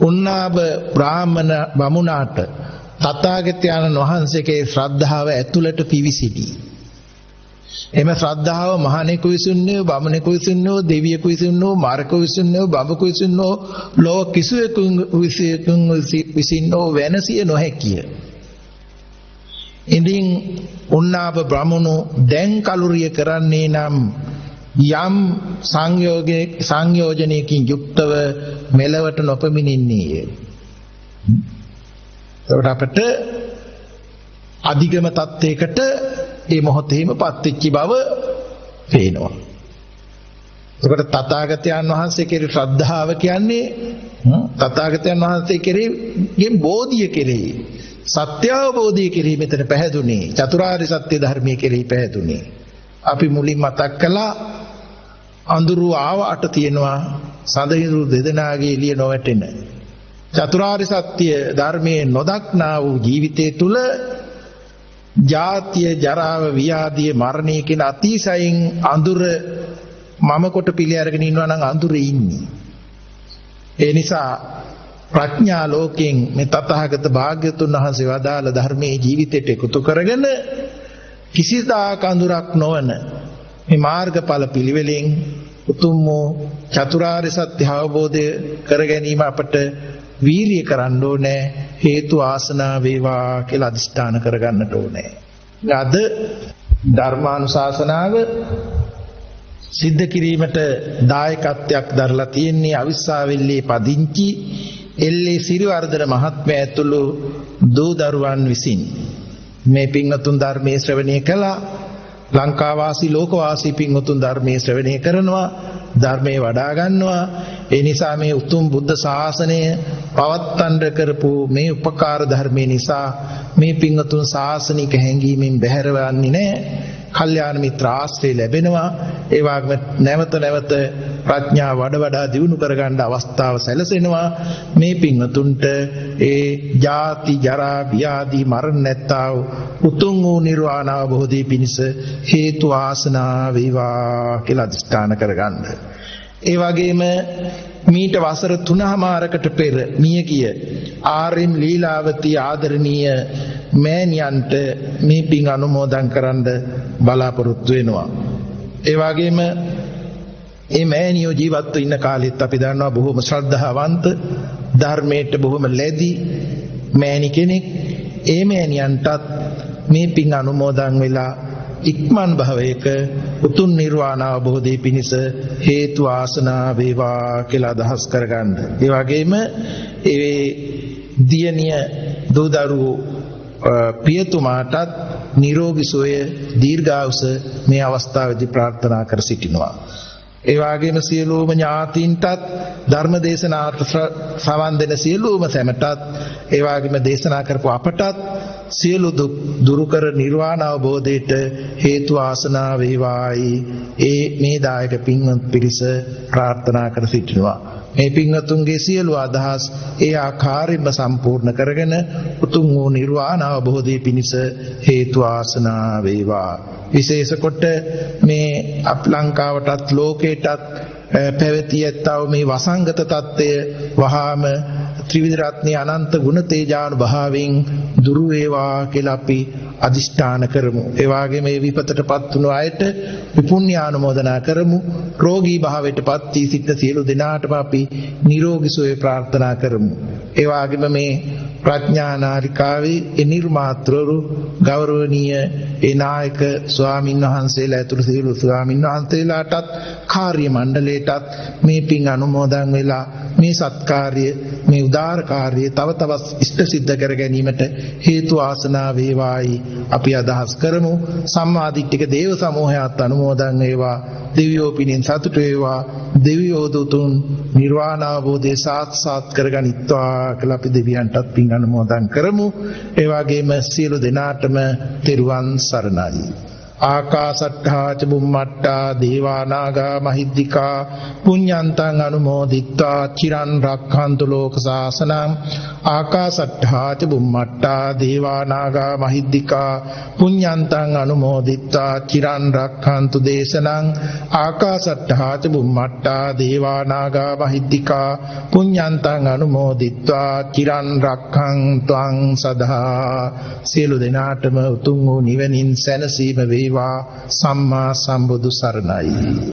උන්නාබ බ්‍රාහ්මණ බමුණාට තථාගතයන්න් වහන්සේගේ ශ්‍රද්ධාව ඇතුළට පිවිසිටි. එම ශ්‍රද්ධාව මහණෙකු විසින්නෝ බමුණෙකු විසින්නෝ දෙවියෙකු විසින්නෝ මාරකු විසින්නෝ බඹකු විසින්නෝ ලෝ කිසිවෙකු විසින්නෝ වෙනසිය නොහැකිය. ඉදින් උන්නාබ බ්‍රාහ්මණෝ දැන් කලුරිය කරන්නේ නම් යම් සංයෝජනයකින් යුක්තව මෙලවට නොපමිනින්නේය. ඒකට අපට අධිගම තත්ත්වයකට මේ මොහොතේම පත්වෙච්ච බව පේනවා. ඒකට තථාගතයන් වහන්සේ කෙරෙහි ශ්‍රද්ධාව කියන්නේ තථාගතයන් වහන්සේ කෙරෙහි බෝධිය කෙරෙහි සත්‍ය අවබෝධය කෙරෙහි මෙතන පැහැදුනේ. චතුරාර්ය සත්‍ය ධර්මයේ කෙරෙහි පැහැදුනේ. අපි මුලින් මතක් කළා අඳුරු ආවට තියෙනවා සඳහිරු දෙදෙනාගේ එළිය නොවැටෙන. චතුරාර්ය සත්‍ය ධර්මයේ නොදක්නා වූ ජීවිතය තුල ජාතිය ජරාව ව්‍යාධිය මරණය කියන අතිශයින් අඳුර මම කොට පිළි අරගෙන ඉන්නවා නම් අඳුරේ ඉන්නේ. ඒ නිසා ප්‍රඥා ලෝකයෙන් මේ තථාගත භාග්‍යතුන් වහන්සේ වදාළ ධර්මයේ ජීවිතයට එකතු කරගෙන කිසිදාක අඳුරක් නොවන මේ මාර්ගඵල පිළිවෙලින් උතුම් වූ චතුරාර්ය සත්‍ය අවබෝධය කර ගැනීම අපට වීරිය කරන්න ඕනේ. හේතු ආසනා වේවා කියලා අදිෂ්ඨාන කරගන්නට ඕනේ. අද ධර්මානුශාසනාව සිද්ධ කිරීමට දායකත්වයක් දරලා තියෙන්නේ අවිස්සාවෙල්ලේ පදිංචි එල්ලේ සිරිවර්ධන මහත්මයා ඇතුළු දූ දරුවන් විසින්. මේ පින්වතුන් ධර්මයේ ශ්‍රවණය කළා. ලංකාවාසී ලෝකවාසී පින්වතුන් ධර්මයේ ශ්‍රවණය කරනවා, ධර්මයේ වඩා ගන්නවා. ඒ නිසා මේ උතුම් බුද්ධ ශාසනය පවත්වන්න කරපු මේ උපකාර ධර්මයේ නිසා මේ පින්වතුන් ශාසනික හැඟීමෙන් බැහැරවන්නේ නැහැ. කල්යාණ මිත්‍ර ආශ්‍රය ලැබෙනවා. ඒ වගේම නැවත නැවත ප්‍රඥාව වඩා දියුණු කරගන්න අවස්ථාව සැලසෙනවා. මේ පින්වතුන්ට ඒ ජාති ජරා ව්‍යාධි මරණ නැත්තා උතුම් වූ නිර්වාණ අවබෝධය පිණිස හේතු ආසනා වේවා කියලා අදිෂ්ඨාන කරගන්න. ඒ වගේම මීට වසර 3මාරකට පෙර මියගිය ආර්.එම්. ලීලාවතී ආදරණීය මෑණියන්ට මේ පින් අනුමෝදන් කරන්න බලාපොරොත්තු වෙනවා. ඒ වගේම මේ මෑණියෝ ජීවත්ව ඉන්න කාලෙත් අපි දන්නවා බොහොම ශ්‍රද්ධාවන්ත ධර්මයට බොහොම ලැබි මෑණි කෙනෙක්. ඒ මෑණියන්ටත් මේ පින් අනුමෝදන් වෙලා ඉක්මන් භවයක උතුම් නිර්වාණ අවබෝධය පිණිස හේතු ආසනා වේවා කියලා අදහස් කරගන්න. ඒ වගේම ඒ දියණිය දූදරුවෝ පියතුමාටත් නිරෝගී සුවය දීර්ඝායුෂ මේ අවස්ථාවේදී ප්‍රාර්ථනා කර සිටිනවා. ඒ වගේම සියලුම ඥාතීන්ටත් ධර්ම දේශනාවට සවන් දෙන සියලුම සැමටත් ඒ වගේම දේශනා කරපු අපටත් සියලු දුක් දුරු කර නිර්වාණ අවබෝධයට හේතු ආසනා වේවායි ඒ මේ දායක පින්වත් පිරිස ප්‍රාර්ථනා කර සිටිනවා. මේ පින්වතුන්ගේ සියලු අදහස් ඒ ආකාරයෙන්ම සම්පූර්ණ කරගෙන උතුම් වූ නිර්වාණ අවබෝධය පිණිස හේතු ආසනා වේවා. විශේෂ කොට මේ ලංකාවටත් ලෝකයටත් පැවති ඇත්තව මේ වසංගත තත්ත්වය වහාම ත්‍රිවිධ රත්නයේ අනන්ත ගුණ තේජානුභාවයෙන් දුරු වේවා කියලා අපි අදිෂ්ඨාන කරමු. ඒ වගේම මේ විපතටපත් වුණු අයට විපුණ්‍යානුමෝදනා කරමු. රෝගී භාවයටපත් වී සිටින සියලු දෙනාටම අපි නිරෝගී සුවය ප්‍රාර්ථනා කරමු. ඒ වගේම මේ ප්‍රඥා නාලිකාවේ නිර්මාතෘරු ගෞරවනීය ඒ නායක ස්වාමින් වහන්සේලා ඇතුළු සියලු ස්වාමින් වහන්සේලාටත් කාර්ය මණ්ඩලයටත් මේ පින් අනුමෝදන් වෙලා මේ සත්කාර්ය මේ උදාර කාර්යය තව තවත් ඉෂ්ට සිද්ධ කර ගැනීමට හේතු ආසනා වේවායි අපි අදහස් කරමු. සම්මාදිට්ඨික දේව සමූහයත් අනුමෝදන් වේවා. දෙවියෝ පිණින් සතුට වේවා. දෙවියෝ දුතුන් නිර්වාණ අවබෝධය සාක්ෂාත් කරගනිත්වා කියලා අපි දෙවියන්ටත් පින් අනුමෝදන් කරමු. ඒ වගේම සියලු දෙනාටම තෙරුවන් සරණයි. ආකාසට්ඨා ච බුම්මට්ඨා දේවා නාග මහිද්దికා පුඤ්ඤන්තං අනුමෝදිත්වා චිරන් රක්ඛන්තු ලෝක සාසනං. ආකාසට්ඨා ච බුම්මට්ඨා දේවා නාග මහිද්దికා පුඤ්ඤන්තං අනුමෝදිත්වා චිරන් රක්ඛන්තු දේශනං. ආකාසට්ඨා ච බුම්මට්ඨා දේවා නාග මහිද්దికා පුඤ්ඤන්තං අනුමෝදිත්වා චිරන් රක්ඛන්තුං සදා. සියලු දෙනාටම උතුම් වූ නිවනින් සැනසීම වේවා. සම්මා සම්බුදු සරණයි.